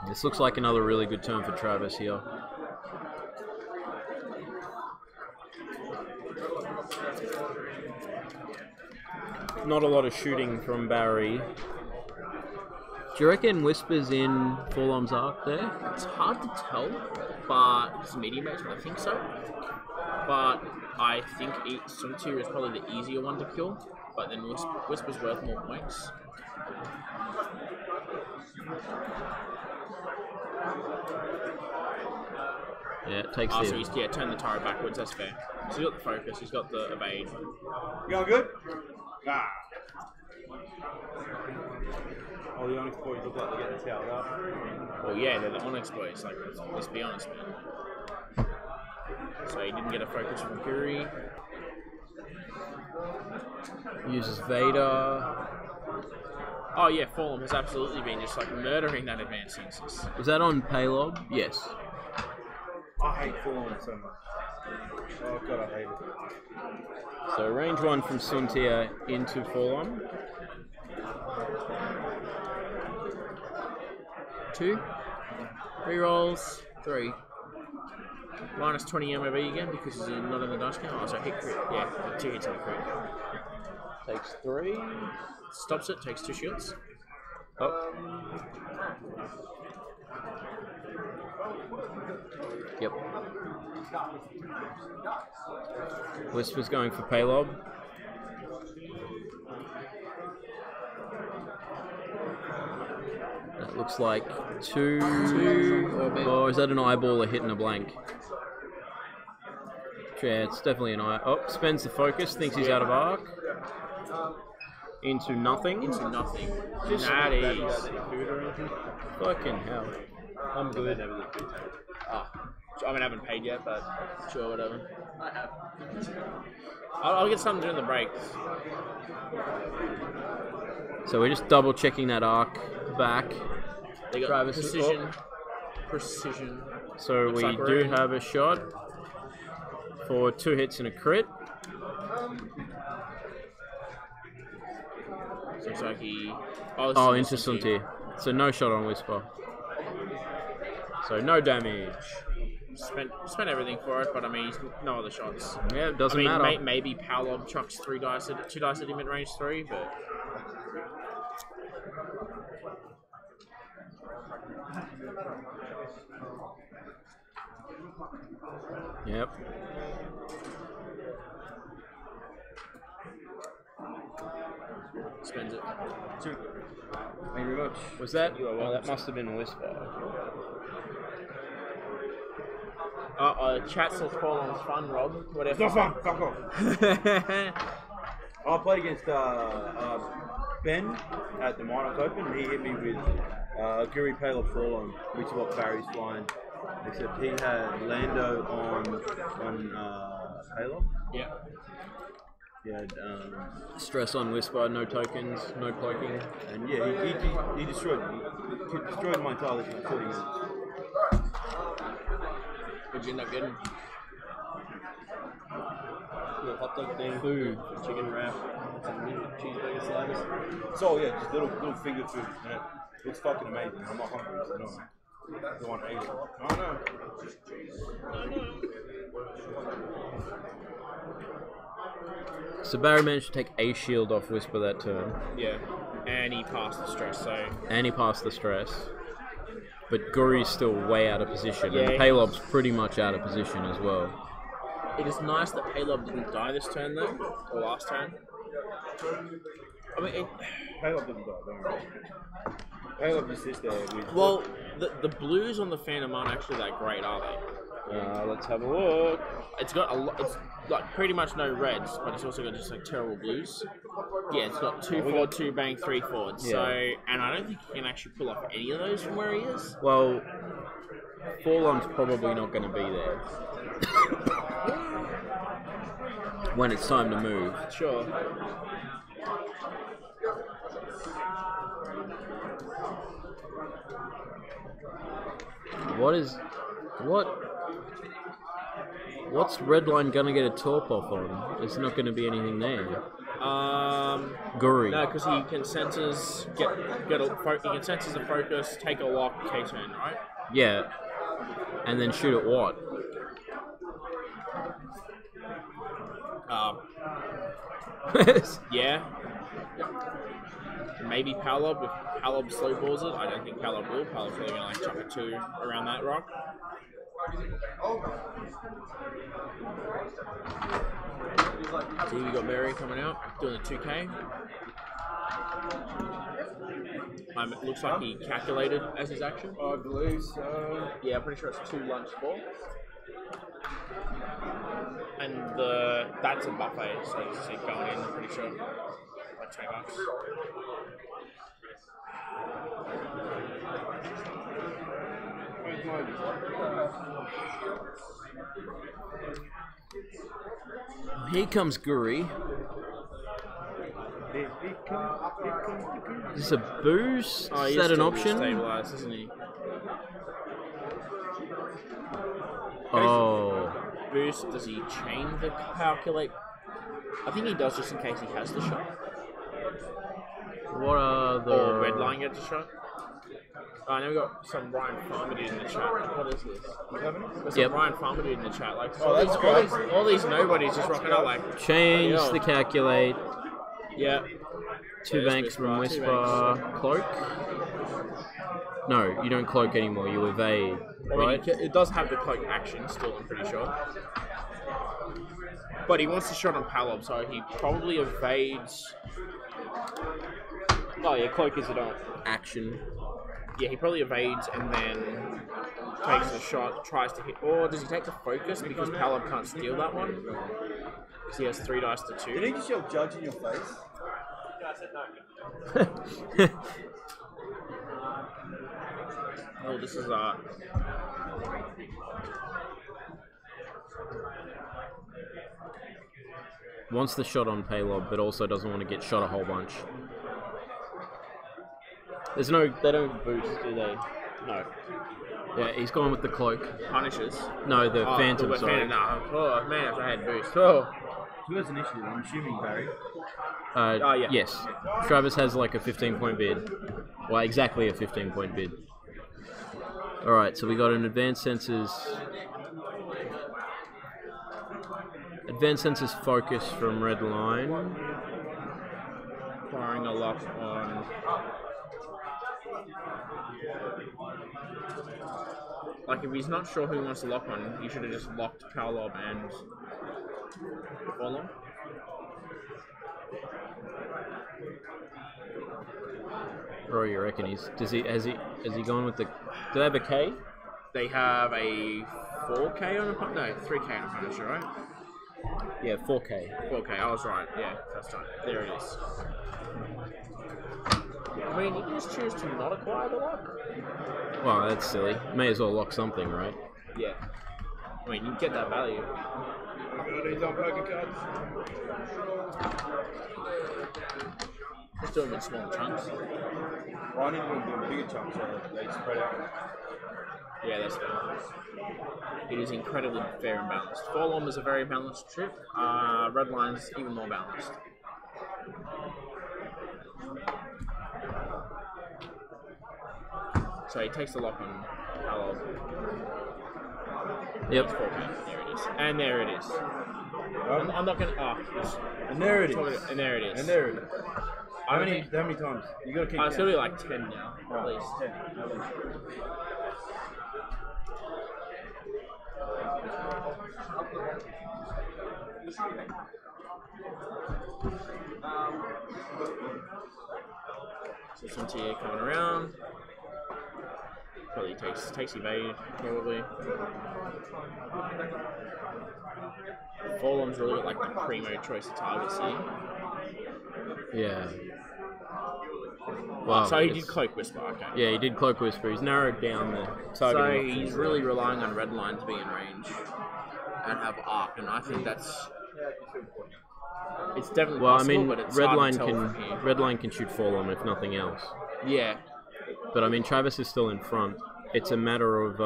This looks like another really good turn for Travis here. Not a lot of shooting from Barry. Do you reckon Whisper's in Forlom's arc there? It's hard to tell, but it's medium range, but I think so. But I think Suntier is probably the easier one to kill, but then Whisper's worth more points. Yeah, it takes So the... he's, turn the turret backwards, that's fair. So he's got the focus, he's got the evade. You going good? Ah. Oh, the Onyx boys look like they're getting towed up. Well, yeah, they're the Onyx boys, like, let's be honest, man. So he didn't get a focus from Fury. Uses Vader. Oh yeah, Forlom has absolutely been just like murdering that advanced census. Was that on Paylob? Yes. I hate falling so much. Oh god, I hate it. So range 1 from Suntia into Forlom. 2. Rerolls. 3. Minus 20 MOV again because he's not in the dice count. Oh, so hit crit. Yeah, 2 hits on the crit. Takes 3. Stops it, takes 2 shields. Oh. Yep. Whisper's going for Paylob. That looks like 2. Oh, is that an eyeball or hitting a blank? Yeah, it's definitely an eye. Oh, spends the focus, thinks he's out of arc. Into nothing. Into nothing. Just that is. Fucking hell. I'm good. Ah, I mean, I haven't paid yet, but sure, whatever. I have. I'll get something during the break. So we're just double checking that arc back. They got Travis precision. Precision. So Looks we like we're do in. have a shot for 2 hits and a crit. Looks like he. Oh, into Sunti. So no shot on Whisper. So no damage. Spent everything for it, but I mean, he's no other shots. Yeah, it doesn't I mean, matter. Maybe Pawlob chucks 2 dice at him at range 3, but. Yep. Spends it. Thank you very much. Was that? Oh, that must have been a Whisper. Chat says Forlom's fun, Rob. Whatever. It's not fun. Fuck off. I played against Ben at the Monarch Open, and he hit me with Guri Paylob Forlom, which is what Barry's flying. Except he had Lando on Paylob. Yeah. Yeah. Stress on Whisper, no tokens, no cloaking. And yeah, he destroyed me. He destroyed my entire list in 40 minutes. What'd you end up getting? Little hot dog thing, food, chicken wrap, some cheeseburger sliders. So yeah, just little finger food. And it looks fucking amazing. I'm not hungry, so no. I don't want to eat it. Oh no. So Barry managed to take a shield off Whisper that turn. Yeah, and he passed the stress, so... And he passed the stress. But Guri's still way out of position, Yeah, and Palob's pretty much out of position as well. It is nice that Palob didn't die this turn, though, or last turn. I mean, Palob doesn't die, don't worry. Palob just sits there with... Well, the blues on the Phantom aren't actually that great, are they? Let's have a look. It's got a lot. It's like pretty much no reds, but it's also got just like terrible blues. Yeah, it's got 2 forward, 2 bang, 3 forward. Yeah. So, and I don't think he can actually pull off any of those from where he is. Well, Forlon's probably not going to be there when it's time to move. Sure. What's Redline gonna get a torp off on? There's not gonna be anything there. Guri. No, because he can senses he can senses a focus, take a lock, K-turn, right? Yeah. And then shoot at what? Yeah. Maybe Palob, if Palob slow balls it. I don't think Palob will. Palob's probably gonna like chuck a 2 around that rock. See, we got Mary coming out, doing a 2K. It looks like he calculated as his action. I believe so. Yeah, I'm pretty sure it's 2 lunch ball. And that's a buffet, so you see it going in, I'm pretty sure. Like $20. Here comes Guri. Is this a boost? Oh, Is that an option? Stabilized, isn't he? Oh. Boost, does he chain the calculate? I think he does just in case he has the shot. What are the... Or Redline gets a shot. I know we got some Ryan Farmady in the chat. What is this? There's some Ryan Farmady in the chat. Like, all these nobodies just rocking out like... Change the calculate. Yeah. 2 banks from Whisper. Cloak? No, you don't cloak anymore, you evade. Right? It does have the cloak action still, I'm pretty sure. But he wants to shot on Palob, so he probably evades... Oh yeah, cloak is an action. Yeah, he probably evades and then takes the shot, tries to hit. Or does he take the focus because Palob can't steal that one? Because he has 3 dice to 2. Did he just yell judge in your face? Oh, this is Wants the shot on Palob, but also doesn't want to get shot a whole bunch. There's no... They don't boost, do they? No. Yeah, he's gone with the cloak. Punishes? No, the Phantom, sorry. No. Oh, man, if I had boost. Oh. Who has initiative? I'm assuming Barry. Yeah. Yes. Travis has like a 15-point bid. Well, exactly a 15-point bid. Alright, so we got an Advanced Sensors... Advanced Sensors Focus from Redline. Acquiring a lock on... Like, if he's not sure who he wants to lock on, he should have just locked Palob and Forlon. Bro, you reckon he's... Has he gone with the... Do they have a K? They have a 4K on a punch? No, 3K on a Punisher, right? Yeah, 4K. 4K, I was right. Yeah, that's right. There it is. I mean, you can just choose to not acquire the lock. Well, that's silly. May as well lock something, right? Yeah. I mean, you get that value. These on poker cards. Just do them in small chunks. Well, I need to do them in bigger chunks so they spread out. Yeah, that's fair. It is incredibly fair and balanced. Forlom is a very balanced trip. Redline's even more balanced. So he takes the lock on Pallov. Yep. There it is. And there it is. I'm not going to... And there it is. And there it is. And there it is. How many times? You got to keep it's going to be like 10 now, at least. 10. At least. So some TA coming around. Probably takes evade, probably. Forlom's really got like the primo choice of targets here. Yeah. Well, so he did Cloak Whisper, okay. Yeah, he did Cloak Whisper. He's narrowed down the So targeting he's options. really relying on Redline to be in range and have arc, and I think that's... It's definitely Well, I possible, mean, but it's hard to tell from here. Redline can shoot Forlom if nothing else. Yeah. But I mean, Travis is still in front. It's a matter of,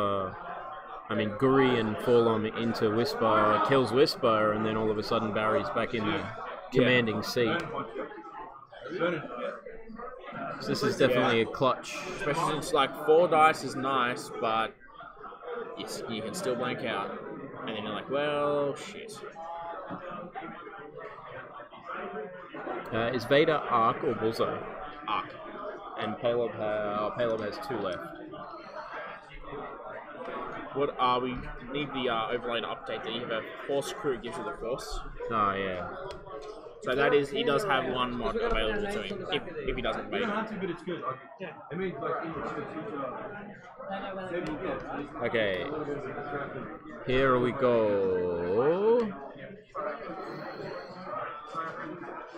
I mean, Guri and Forlom into Whisper, kills Whisper, and then all of a sudden Barry's back in the commanding seat. So this is definitely a clutch. Especially since like 4 dice is nice, but you can still blank out. And then you're like, well, shit. Is Vader Arc or Bullseye? Arc. And Palob has 2 left. What we need the overlay to update that you have a Force crew gives you the Force. Oh yeah. So that is, he does have one mod available to him if he doesn't make it. But it's good. I mean, like, Okay. Here we go.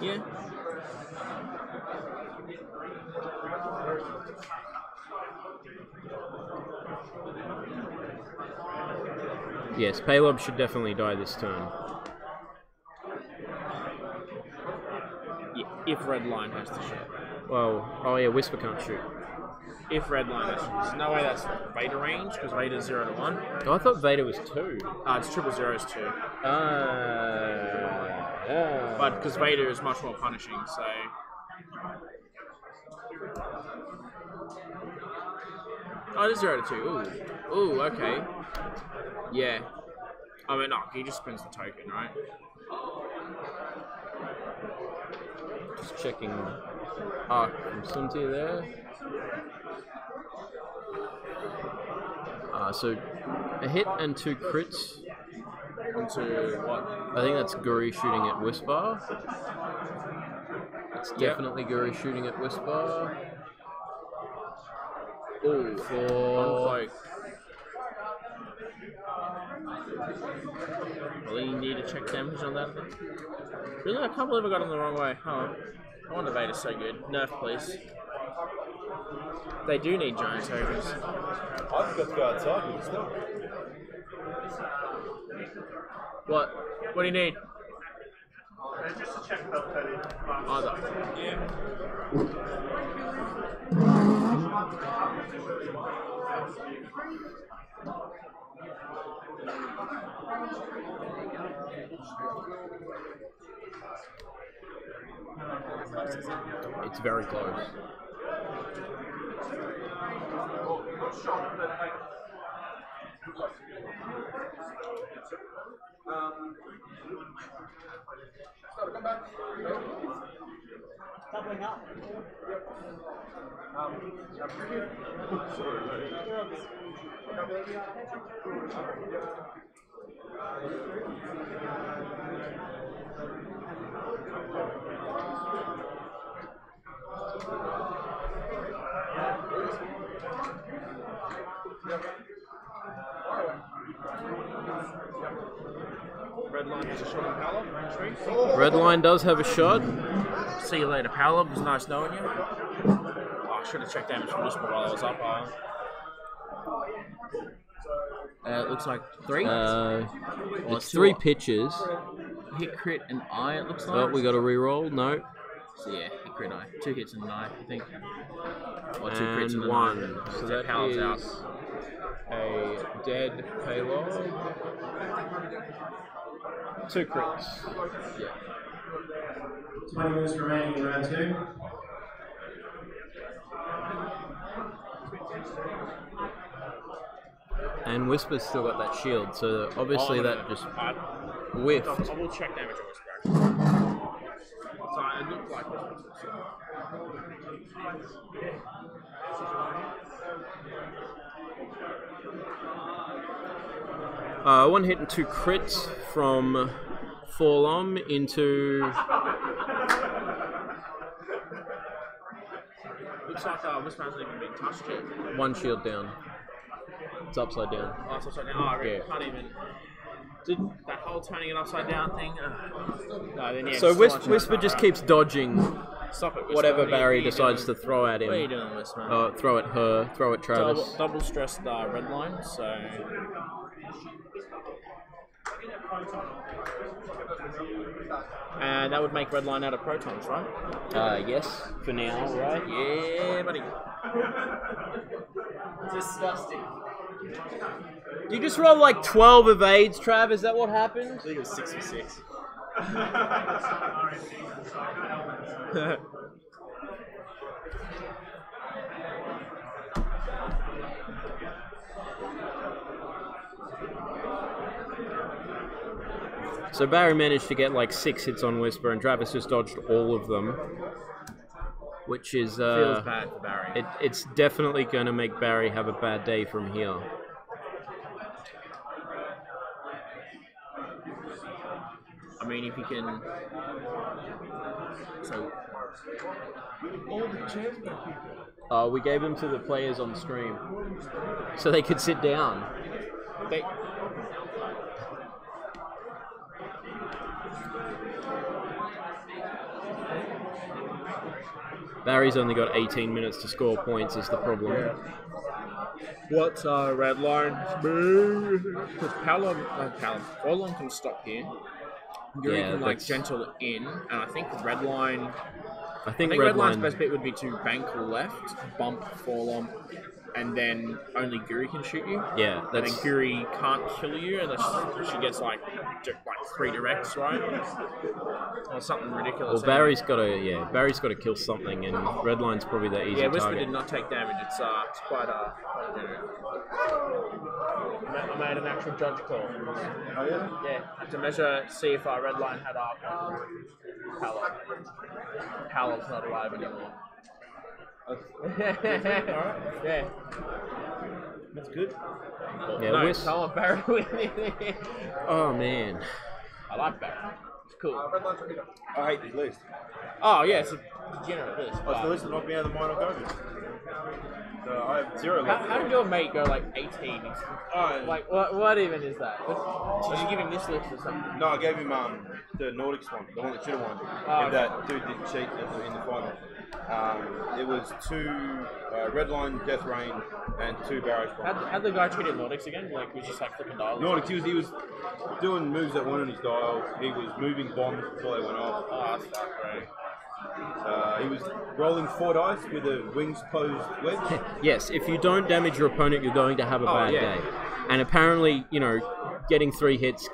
Yeah. Yes, Palob should definitely die this turn. Yeah, if Redline has to shoot. Well, oh yeah, Whisper can't shoot. If Redline has to shoot. There's no way that's Vader range, because Vader's 0 to 1. Oh, I thought Vader was 2. It's 000's 2. But because Vader is much more punishing, so... Oh, it is 0 to 2. Ooh. Ooh, okay. Yeah. I mean, no, he just spends the token, right? Just checking Arc from Sunti there. So a hit and 2 crits. Onto what? I think that's Guri shooting at Whisper. It's definitely Guri shooting at Whisper. Ooh, for... Really need to check damage on that thing? Really? I can't believe I got him the wrong way. Oh, I wonder Vader's so good. Nerf, please. They do need giant tokens. I forgot to go outside with stuff. What? What do you need? Just to check belt coding. Oh, no. Yeah. It's very close. Doubling up. Redline has a shot on Pallov, range 3. Redline does have a shot. See you later, Pallov. It was nice knowing you. Oh, I should have checked damage from Whisper while I was up. It looks like 3. It's 3 pitches. Hit, crit, and eye, it looks like. Oh, we got a reroll. No. So yeah, hit, crit, eye. 2 hits and an eye, I think. Or 2 And crits and an 1. eye. So that powers is out. a dead payload. 2 crits. Yeah. 20 minutes remaining in round 2. And Whisper's still got that shield, so obviously that just whiffed. I will check damage on Whisper. So it looked like One hit and 2 crits from Forlom into. Looks like Whisper hasn't even been touched yet. 1 shield down. It's upside down. Oh, it's upside down. Oh, I really Yeah. can't even. Did that whole turning it upside down thing? No, then yeah. So just Whisper just keeps dodging Stop it, Whisper. whatever What are you Barry doing? decides to throw at him. What are you doing, Whisper? Throw at her, throw at Travis. Double stressed red line, so. And that would make red line out of protons, right? Yes, for now, right? Yeah, buddy. Disgusting. You just roll like 12 evades, Trav? Is that what happened? I think it was 6 for 6. So Barry managed to get like 6 hits on Whisper, and Travis just dodged all of them, which is Feels bad for Barry. It's definitely going to make Barry have a bad day from here. I mean, if he can. So. All the chairs back here. We gave them to the players on stream, so they could sit down. Barry's only got 18 minutes to score points is the problem. What's red line? Because Forlom can stop here. Guri Yeah, can like that's- gentle in, and I think red line. I think red red line's line- best bet would be to bank left, bump Forlom, and then only Guri can shoot you. Yeah, And then that's- Guri can't kill you unless she gets like 3 directs, right? Or something ridiculous. Well, Barry's got to kill something, and red line's probably the easy Yeah, Whisper target. did not take damage. It's quite generous. I made an actual judge call. Oh yeah? Yeah, to measure, see if our red line had Paolo. Paolo's not alive anymore. Yeah. That's good. Yeah, no, Whis- I want Barry winning. Oh man. I like Barry. It's cool. I hate this list. Oh yeah, it's a degenerate list. Oh, it's the list that knocked me out of the minor goggles. So I have 0 left. How did your mate go like 18? Like what even is that? Did you give him this list or something? No, I gave him the Nordics one, the one that should have won. Oh, If that dude didn't cheat in the final. It was 2 Red Line, Death Rain, and 2 Barrage Bombs. How'd the guy treated Nordics again? Like he was just like flipping dials? Nordics, he was doing moves that weren't on his dial. He was moving bombs before they went off. Oh, that's not great. He was rolling 4 dice with a wings posed wedge. Yes, if you don't damage your opponent, you're going to have a bad yeah. day. And apparently, getting 3 hits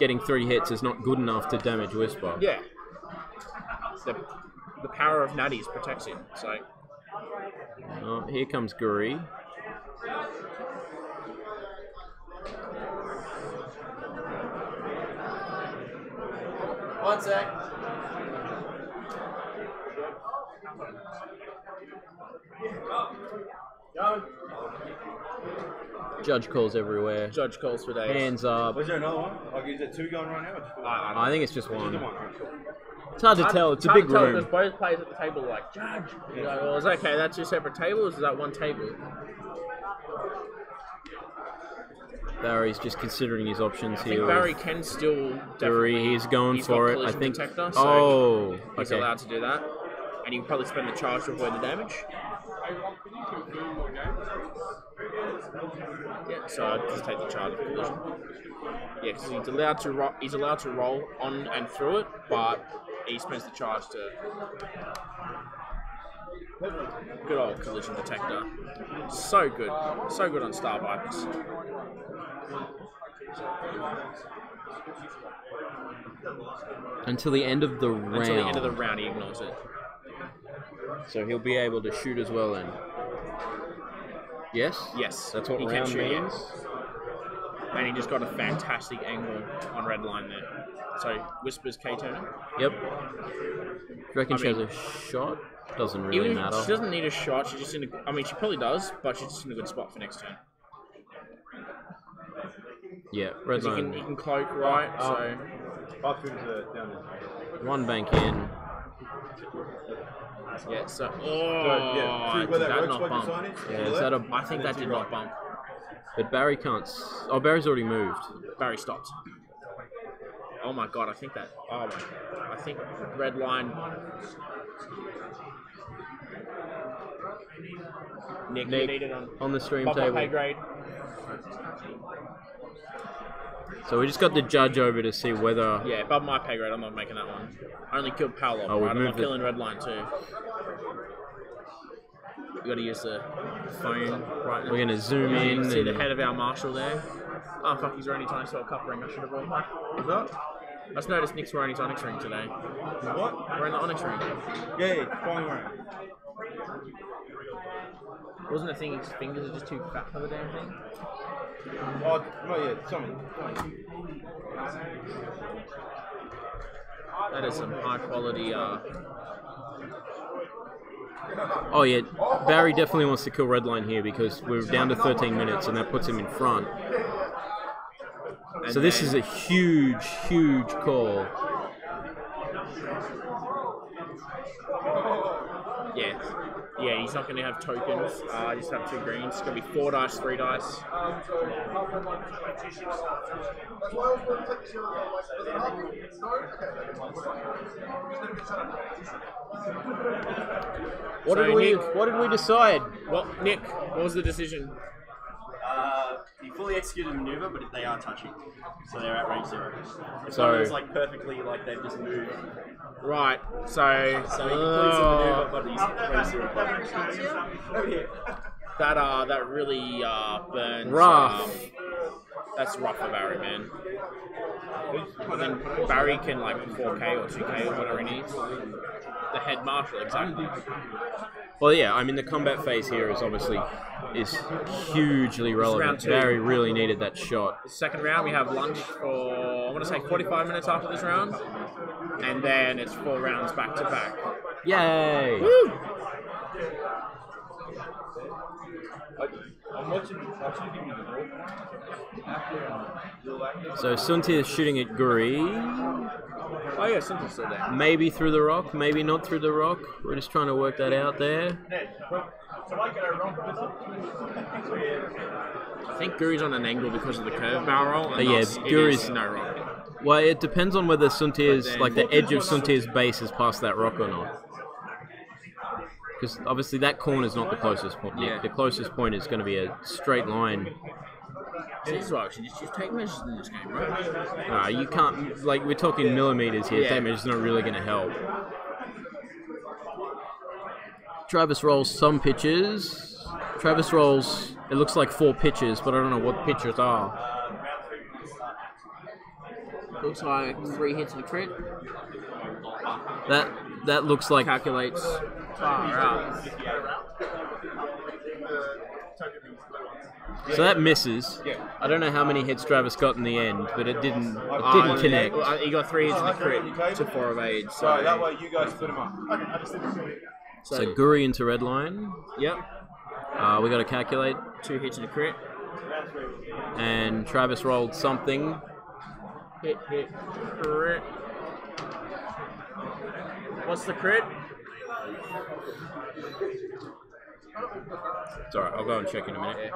is not good enough to damage Whisper. Yeah. The power of natties protects him. So. Oh, here comes Guri. One sec. Judge calls everywhere. Judge calls for days. Hands up. Was there another one? Like, is it 2 going right now? Or just 1? I think it's just one. Just the one. Alright, cool. It's hard to tell. It's a hard big to tell room. because both players at the table are like, Judge. You're like, well, it's okay. That's 2 separate tables. Is that 1 table? Barry's just considering his options I here. think Barry can still definitely. He's going he's for got it. I collision think. Detector, so Oh, he's okay. allowed to do that, and he can probably spend the charge to avoid the damage. Yeah, so I'd just take the charge of collision. Yeah, because he's allowed to roll on and through it, but he spends the charge to. Good old collision detector. So good on Star Bikes. Until the end of the round. Until the end of the round, he ignores it. So he'll be able to shoot as well then. Yes? Yes. That's what he round can shoot, means. yeah. And he just got a fantastic angle on red line there. So Whispers K-turner. Yep. Do you reckon she has a shot? Doesn't really Even matter. She doesn't need a shot. She's just in a, I mean, she probably does, but she's just in a good spot for next turn. Yeah, red line. He can cloak, right? So down there. One bank in. Yeah, so yeah, did that not bump? Yeah, is that a? I think that did not bump. But Barry can't. Oh, Barry's already moved. Barry stopped. Oh my god, I think that. Oh my. I think red line. Nick you need it on the stream Pop table. Pay grade. So we just got the judge over to see whether. Yeah, above my pay grade, I'm not making that one. I only killed Paolo, Oh, right? I'm not moved it. killing red line too. You gotta use the phone right now. We're gonna zoom Yeah, you in can see the and- head of our marshal there. Oh fuck, he's wearing his Onyx World Cup ring. I should have brought mine. What's that? I just noticed Nick's wearing his Onyx ring today. What? Wearing the Onyx ring. Yeah, finally wearing it. Wasn't the thing his fingers are just too fat for the damn thing? Oh, not yet. Something. That is some high quality. Oh yeah, Barry definitely wants to kill Redline here because we're down to 13 minutes and that puts him in front. So this is a huge, huge call. Yeah. Yeah, he's not going to have tokens. Just have 2 greens. It's going to be 4 dice, 3 dice. What did we decide? Well, Nick, what was the decision? He fully executed a maneuver, but they are touching, so they're at range 0. It's So- one of those like perfectly like they've just moved. Right, so he completes the maneuver, but he's at range 0. That really burns. Rough. That's rough for Barry, man. I think Barry can like 4K or 2K or whatever he needs. The head marshal, exactly. Well, yeah, I mean the combat phase here is obviously hugely relevant. round 2. Barry really needed that shot. Second round, we have lunch for, I want to say 45 minutes after this round. And then it's 4 rounds back to back. Yay! Woo! I'm watching you So Sunti is shooting at Guri. Oh yeah, Sunti's still there. Maybe through the rock, maybe not through the rock. We're just trying to work that out there. I think Guri's on an angle because of the curve barrel. And Yeah, thus it Guri's is no rock. Well, it depends on whether Sunti's, like the edge of Sunti's base is past that rock or not. Because obviously that corner is not the closest point. Yeah. The closest point is going to be a straight line. This is why we should just take measures in this game, right? You can't, like, we're talking millimeters here. Yeah. Damage is not really going to help. Travis rolls some pitches. Travis rolls, it looks like 4 pitches, but I don't know what pitches are. Looks like 3 hits and a crit. That looks like... Calculates far out. So that misses. I don't know how many hits Travis got in the end, but it didn't connect. Well, he got 3 hits and a crit to 4 evades. So Right, that way you guys put him up. So Guri into red line. Yep. We got to calculate. 2 hits and a crit. And Travis rolled something. Hit, crit. What's the crit? It's alright, I'll go and check in a minute.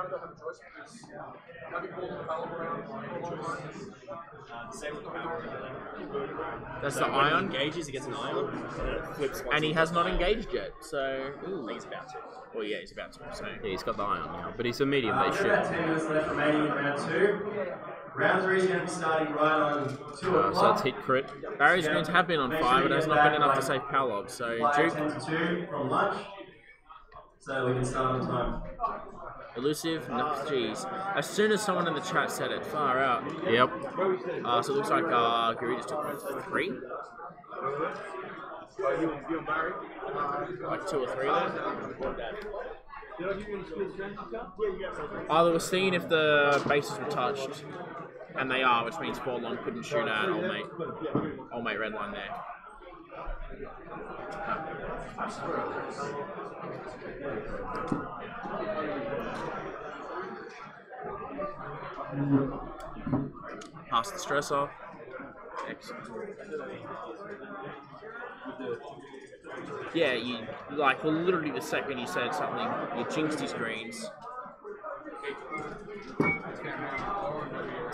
That's the ion. Engages, he gets an ion, and it flips. And he has not engaged yet, so. Ooh, he's about to. Well, yeah, he's about to. So. Yeah, he's got the ion now, but he's a medium-based We've got ship. 10 minutes left remaining in round 2. Round 3 is going to be starting right on 2 So o'clock. it's hit crit. Barry's greens have been on fire, but it has not been enough to save Palov, so 10 Duke. to 2 from lunch. So we can start on time. Elusive, no, jeez. As soon as someone in the chat said it, far out. Yep. So it looks like Guri just took 3. Like 2 or 3 there. They were seeing if the bases were touched, and they are, which means Forlorn couldn't shoot at old mate Redline there. Pass the stress off. Excellent. Yeah, you like literally the second you said something, you jinxed his greens.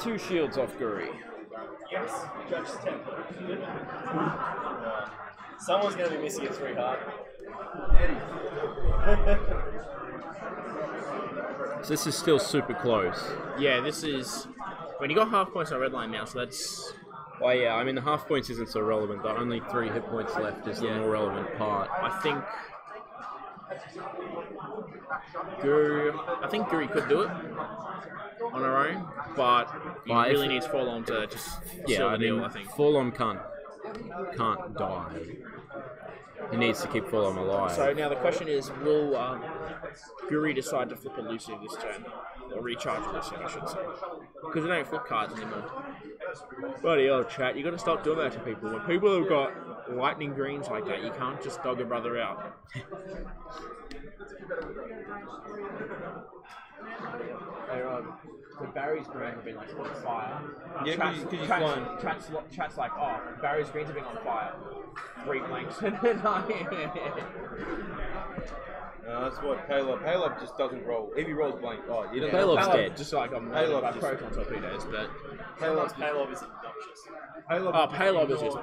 2 shields off Guri. Yes, Judge 10. Someone's going to be missing a 3 hard. So this is still super close. Yeah, this is when you got half points on red line now, so that's. Well, yeah, I mean the half points isn't so relevant. The only 3 hit points left is the more relevant part. I think Guri could do it on her own, but he really needs Forlorn to just seal the deal. I think Forlorn can't die. He needs to keep Forlorn alive. So now the question is, will Guri decide to flip Elusive this turn? Or recharge Elusive, I should say. Because we don't flip cards anymore. Bloody hell, chat, you got to stop doing that to people. When people have got lightning greens like that, you can't just dog a brother out. So Barry's greens have been like on fire. Yeah, Chat's like, oh, Barry's greens have been on fire. 3 blanks. That's what Caleb just doesn't roll. If he rolls blank, you don't. Caleb's dead. Just like I'm Caleb by just- proton torpedoes, but Palov is obnoxious. Palov is just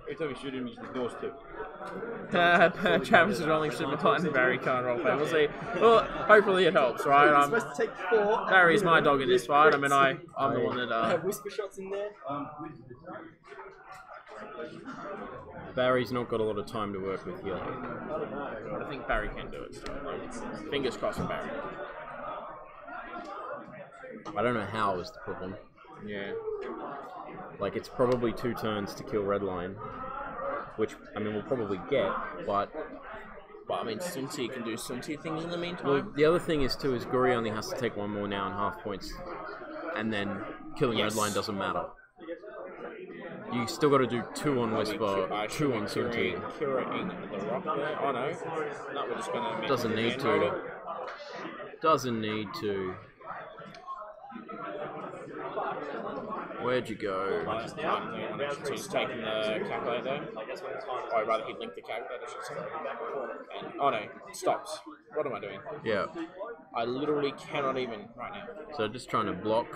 Every time you shoot him, he's the doors too. Travis is rolling Super Titan. Barry can't roll play. We'll see. Well, hopefully it helps, right? You're supposed to take 4. Barry's my dog in this fight. I mean, I'm the one that. I have whisper shots in there. Barry's not got a lot of time to work with here. I don't know. I think Barry can do it. So fingers crossed for Barry. I don't know how is the problem. Yeah. Like, it's probably 2 turns to kill Redline, which, I mean, we'll probably get, but I mean, Sunti can do Sunti things in the meantime. Well, the other thing is, too, is Guri only has to take 1 more now and half points, and then killing Redline doesn't matter. You still got to do 2 on Whisper, 2 on Sunti. Curating the rock there. Oh no. No, we're just going to... Doesn't need to. Doesn't need to. Where'd you go? He's taking the calculator. Or rather, he'd link the calculator, I should say. And, oh no, it stops. What am I doing? Yeah. I literally cannot even right now. So just trying to block.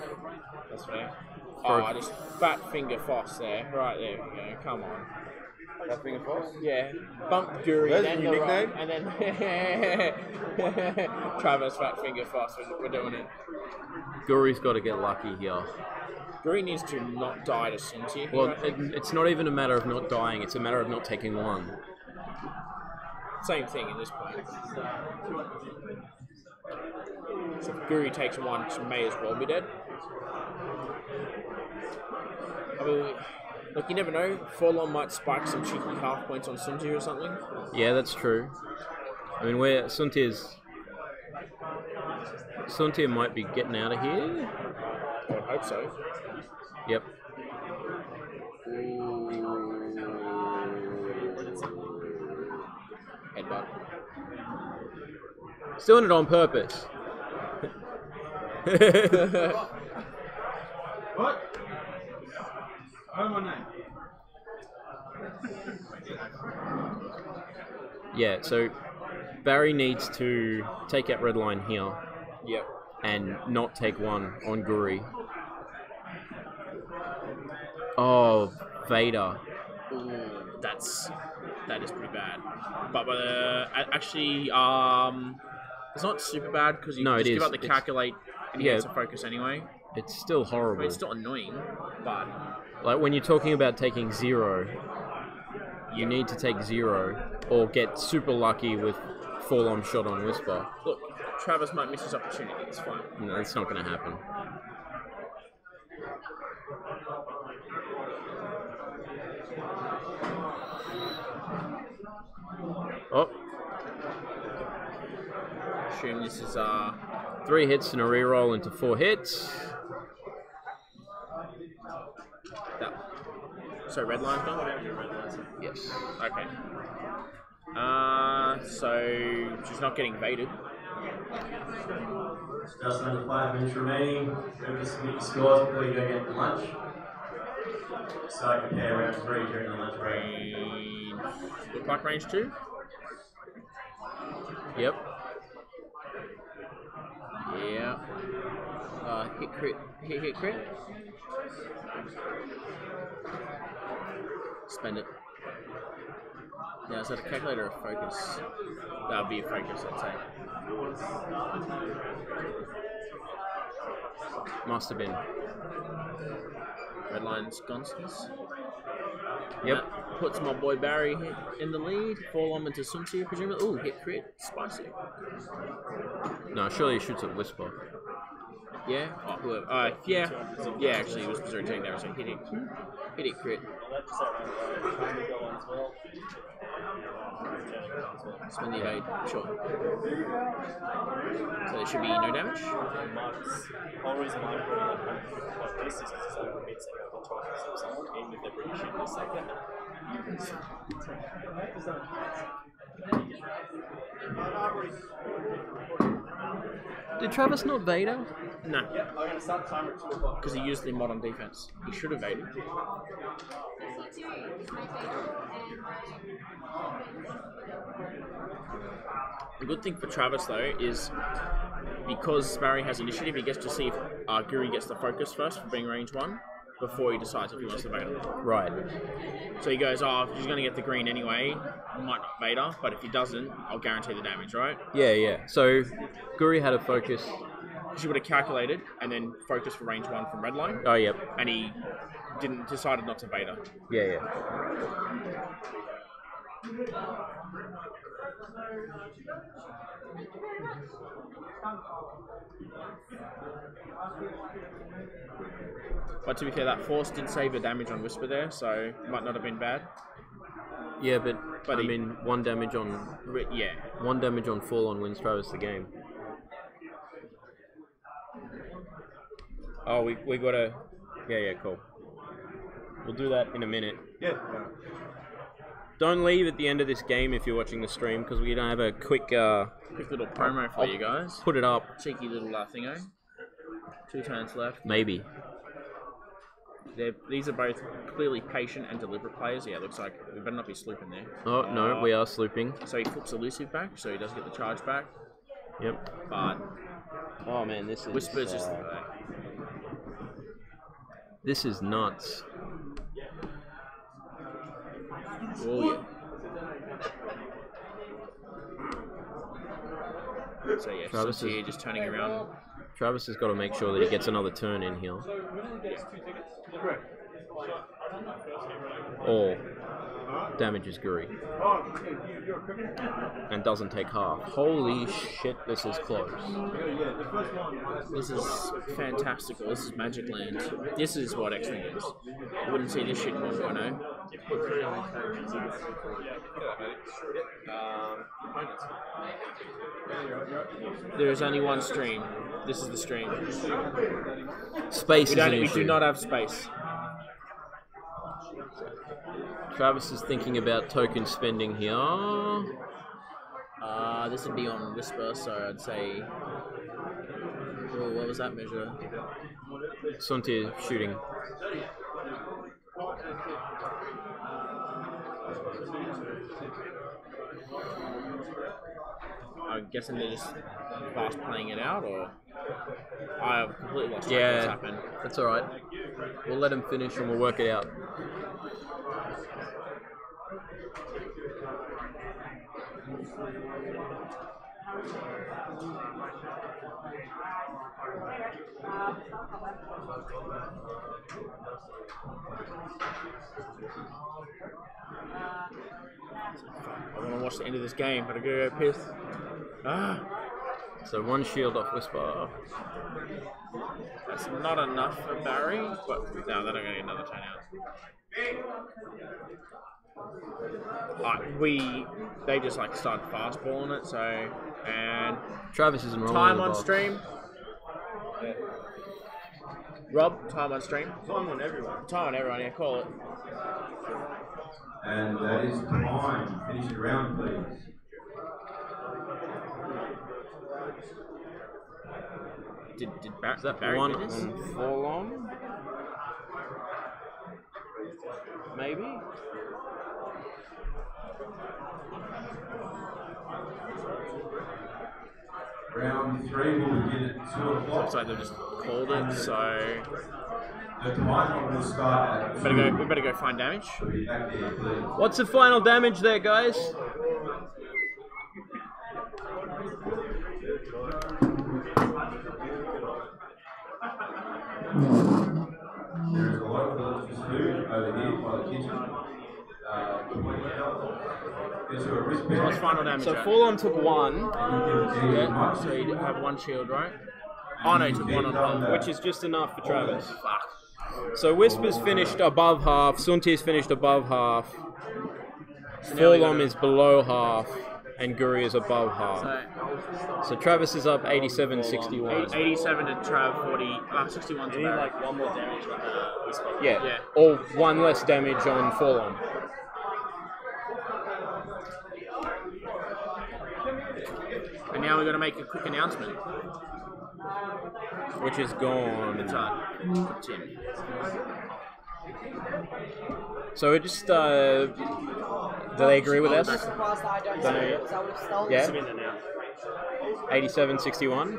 That's fair. I just fat finger Foss there. Right there we go. Come on. Fat finger Foss? Yeah. Bump Guri, Where's then your the nickname? rock, and then Travis fat finger Foss. We're doing it. Guri's got to get lucky here. Guri needs to not die to Sunti. Well, it's not even a matter of not dying, it's a matter of not taking 1. Same thing at this point. So if Guri takes 1, she may as well be dead. I mean, look, you never know. Forlorn might spike some cheeky half points on Sunti or something. Yeah, that's true. I mean, where Sunti might be getting out of here. I would hope so. Yep. Headbutt. He's doing it on purpose. What? Oh, my name. Yeah, so Barry needs to take out red line here. Yep. And not take one on Guri. Oh, Vader. Ooh, that is pretty bad. But actually, it's not super bad because you just give up the calculate and he gets a focus anyway. It's still horrible. I mean, it's still annoying, but like when you're talking about taking 0, you need to take 0 or get super lucky with fall-on shot on Whisper. Look, Travis might miss his opportunity. It's fine. No, it's not going to happen. Oh. Assume this is 3 hits and a reroll into 4 hits. So red line's gone? Yes. Okay. So she's not getting evaded. Just under 5 minutes remaining. Remember to submit your scores before you go get the lunch. So I compare round 3 during the lunch break. Look like range 2? Yep. Yeah. Hit crit. Hit crit. Spend it. Now, is that a calculator or a focus? That would be a focus, I'd say. Must have been. Red line's Gonskis. Yep. That puts my boy Barry in the lead. Fall on into Sun Tzu, presumably. Ooh, hit crit. Spicy. No, surely he shoots at Whisper. Yeah? Oh, whoever. Yeah. Yeah, actually, it was Berserk taking that, so hit it. Hit it crit. Spend the evade, sure. So there should be no damage. The whole reason why I'm putting like this is because it's like mid second or 12 or something, even if they're pretty shit in the second. Did Travis not Vader? No. Yeah, I'm going to start the timer at 2 o'clock. Because he used the mod on defense. He should have evaded. The good thing for Travis, though, is because Barry has initiative, he gets to see if Guri gets the focus first for being range 1 before he decides if he wants to Vader. Right. So he goes, oh, if he's going to get the green anyway, I might not Vader, but if he doesn't, I'll guarantee the damage, right? Yeah, yeah. So Guri had a focus. She would have calculated and then focused for range 1 from red line. Oh, yep. And he decided not to Vader. Yeah, yeah. But to be fair, that force did save the damage on Whisper there, so it might not have been bad. Yeah, but I mean, 1 damage on... Yeah. 1 damage on fall on wins Travis the game. Oh, we gotta... Yeah, cool. We'll do that in a minute. Yeah. Don't leave at the end of this game if you're watching the stream, because we're gonna have a quick little promo for you guys. Put it up. Cheeky little thingo. 2 turns left. Maybe. These are both clearly patient and deliberate players. Yeah, it looks like we better not be slooping there. Oh, no, we are slooping. So he flips elusive back, so he does get the charge back. Yep. But... Oh, man, this is... Whisper's just... This is nuts. Oh, yeah. So, yeah, Travis here just turning around. Travis has got to make sure that he gets another turn in here. Or damages Guri. And doesn't take half. Holy shit, this is close. This is fantastical. This is Magic Land. This is what X-Wing is. I wouldn't see this shit in 1.0. There is only one stream. This is the stream. Space is an issue. We do not have space. Travis is thinking about token spending here. This would be on Whisper, so I'd say... Oh, what was that measure? Suntir shooting. I'm guessing they're just fast playing it out, or I have completely lost track of what's Yeah, happened. that's all right. We'll let him finish and we'll work it out. I want to watch the end of this game, but I gotta go piss. Ah, So one shield off Whisper. that's not enough for Barry, but no, they're not gonna get another turn out. They just like started fastballing it, so and Travis isn't rolling time the on box. stream. Rob, time on stream. Time on everyone. Time on everyone. Yeah, call it. And that is time. Finish the round, please. Did Barry one finish? on Forlom? Maybe? Round 3 will begin at 2 o'clock. Looks like they've just called it, so The timer will start at 2. we better go find damage. Be back there, please. What's the final damage there, guys? There is a lot of delicious food over here by the kitchen. What's final damage? So at? Forlom took 1. Yeah, so you have 1 shield, right? Oh no, he took 1 on hull. Which is just enough for Travis. So Whisper's finished above half, Sunti's finished above half, Forlom is below half, and Guri is above half. So Travis is up 87-61. 87 to Trav, 61 to You need Barry. like one more damage on the Whisper. Yeah, or 1 less damage on Forlom. And now we're going to make a quick announcement. Which is gone. It's Tim. So it just, do they agree with us? Yeah? 87-61.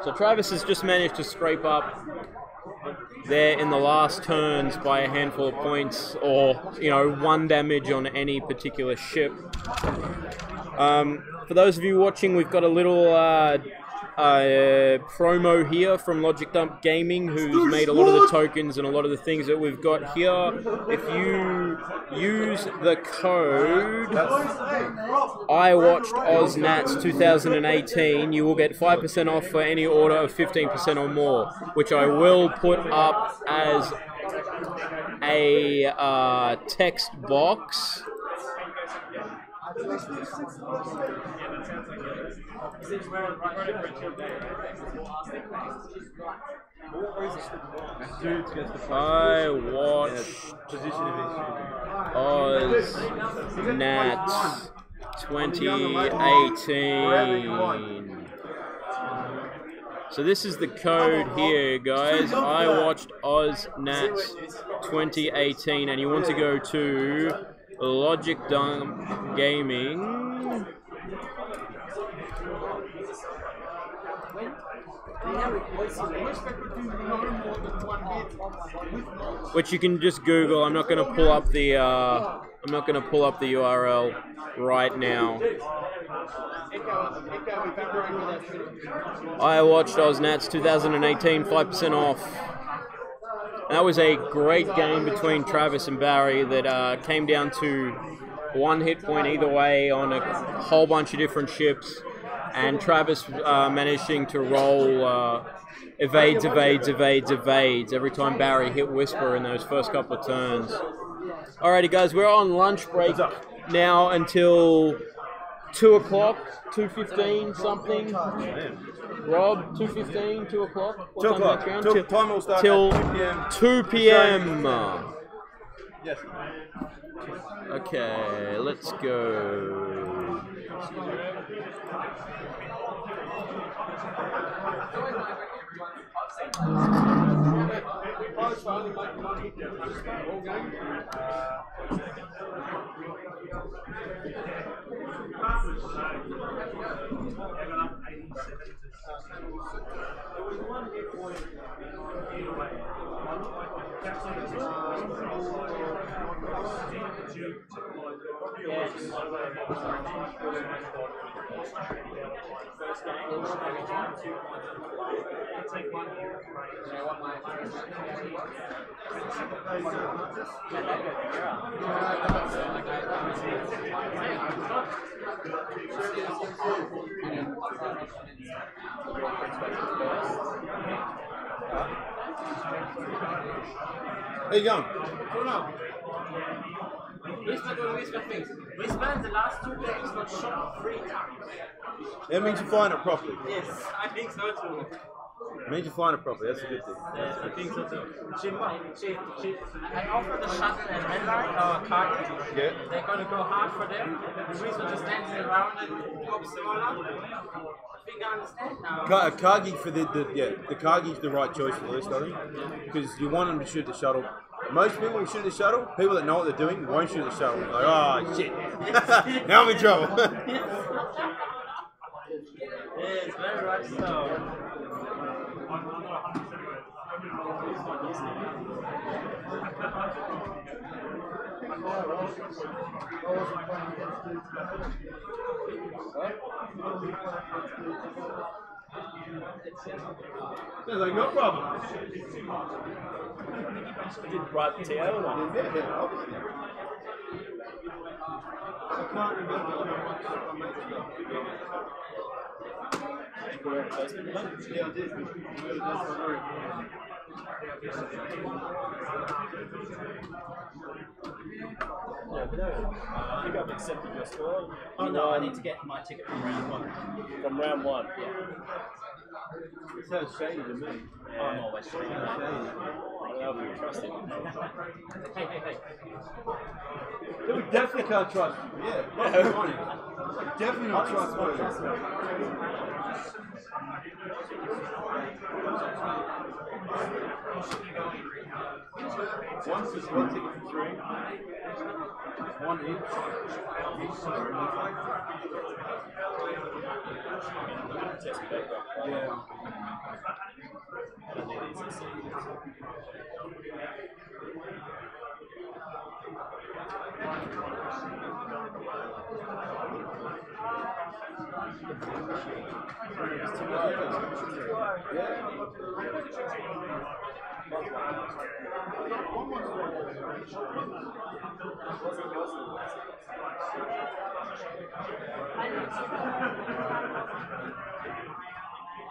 So Travis has just managed to scrape up there in the last turns by a handful of points, or 1 damage on any particular ship. For those of you watching, we've got a little promo here from Logic Dump Gaming, who's made a lot of the tokens and a lot of the things that we've got here. If you use the code IWatchedOzNats 2018, you will get 5% off for any order of 15% or more, which I will put up as a text box. I watched OzNats 2018. So this is the code here, guys. I watched OzNats 2018, and you want to go to Logic Dump Gaming. Which you can just Google. I'm not going to pull up the URL right now. I watched OzNats 2018, 5% off. That was a great game between Travis and Barry that came down to 1 hit point either way on a whole bunch of different ships, and Travis managing to roll evades every time Barry hit Whisper in those first couple of turns. Alrighty guys, we're on lunch break now until 2 o'clock, 2:15 something. Rob, 2:15, 2 o'clock? 2 o'clock. Time will start till at 2 p.m. 2 p.m. Yes. Okay, let's go. First game, every time 2 points. Take 1 here. There you go. We spent the last 2 games not shot 3 times. That means you're flying it properly. Yes, I think so too. It means you're flying it properly. That's a good thing. Yes, I think so too. I offered the shuttle and Redline, our target. Yeah. They're going to go hard for them. The reason just dancing around and pop smaller. I think I understand now. Kagi for the Kagi's the right choice for this, I think, because you want them to shoot the shuttle. Most people will shoot the shuttle. People that know what they're doing won't shoot the shuttle. Like, oh shit, now I'm in trouble. Yes, very right so. Sounds like no problem. Did Bright Teo or not? I can't remember how much Yeah, I did. I think I've accepted your score. Oh no, I need to get my ticket from round 1. From round 1? Yeah. It sounds shady to me. Oh, I'm always shady. I don't know if you trust it. Hey. We definitely can't trust you. Yeah. Definitely not trustworthy. Once is 1 ticket for 3. 1 each. Yeah.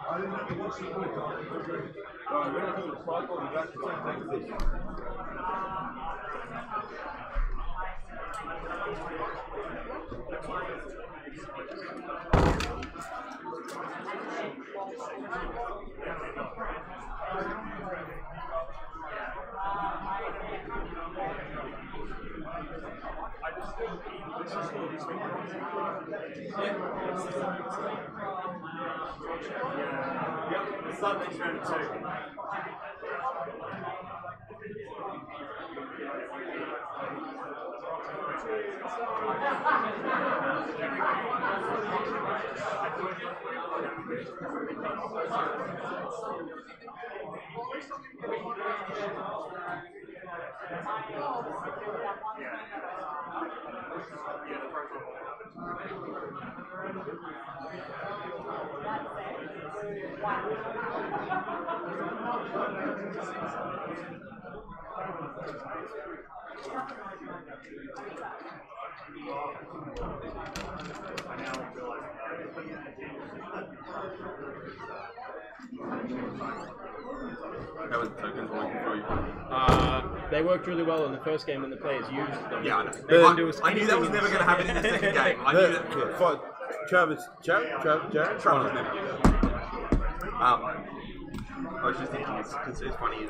I didn't know what she would have done. We're not doing a slide ball, you actually take a position. Yep, the subject's round 2. How was the tokens working for you? They worked really well in the first game when the players used them. Yeah, I know. They didn't do us I knew that was never going to happen in the second game. I knew that. Jared? Travis never did. I was just thinking, it's funny.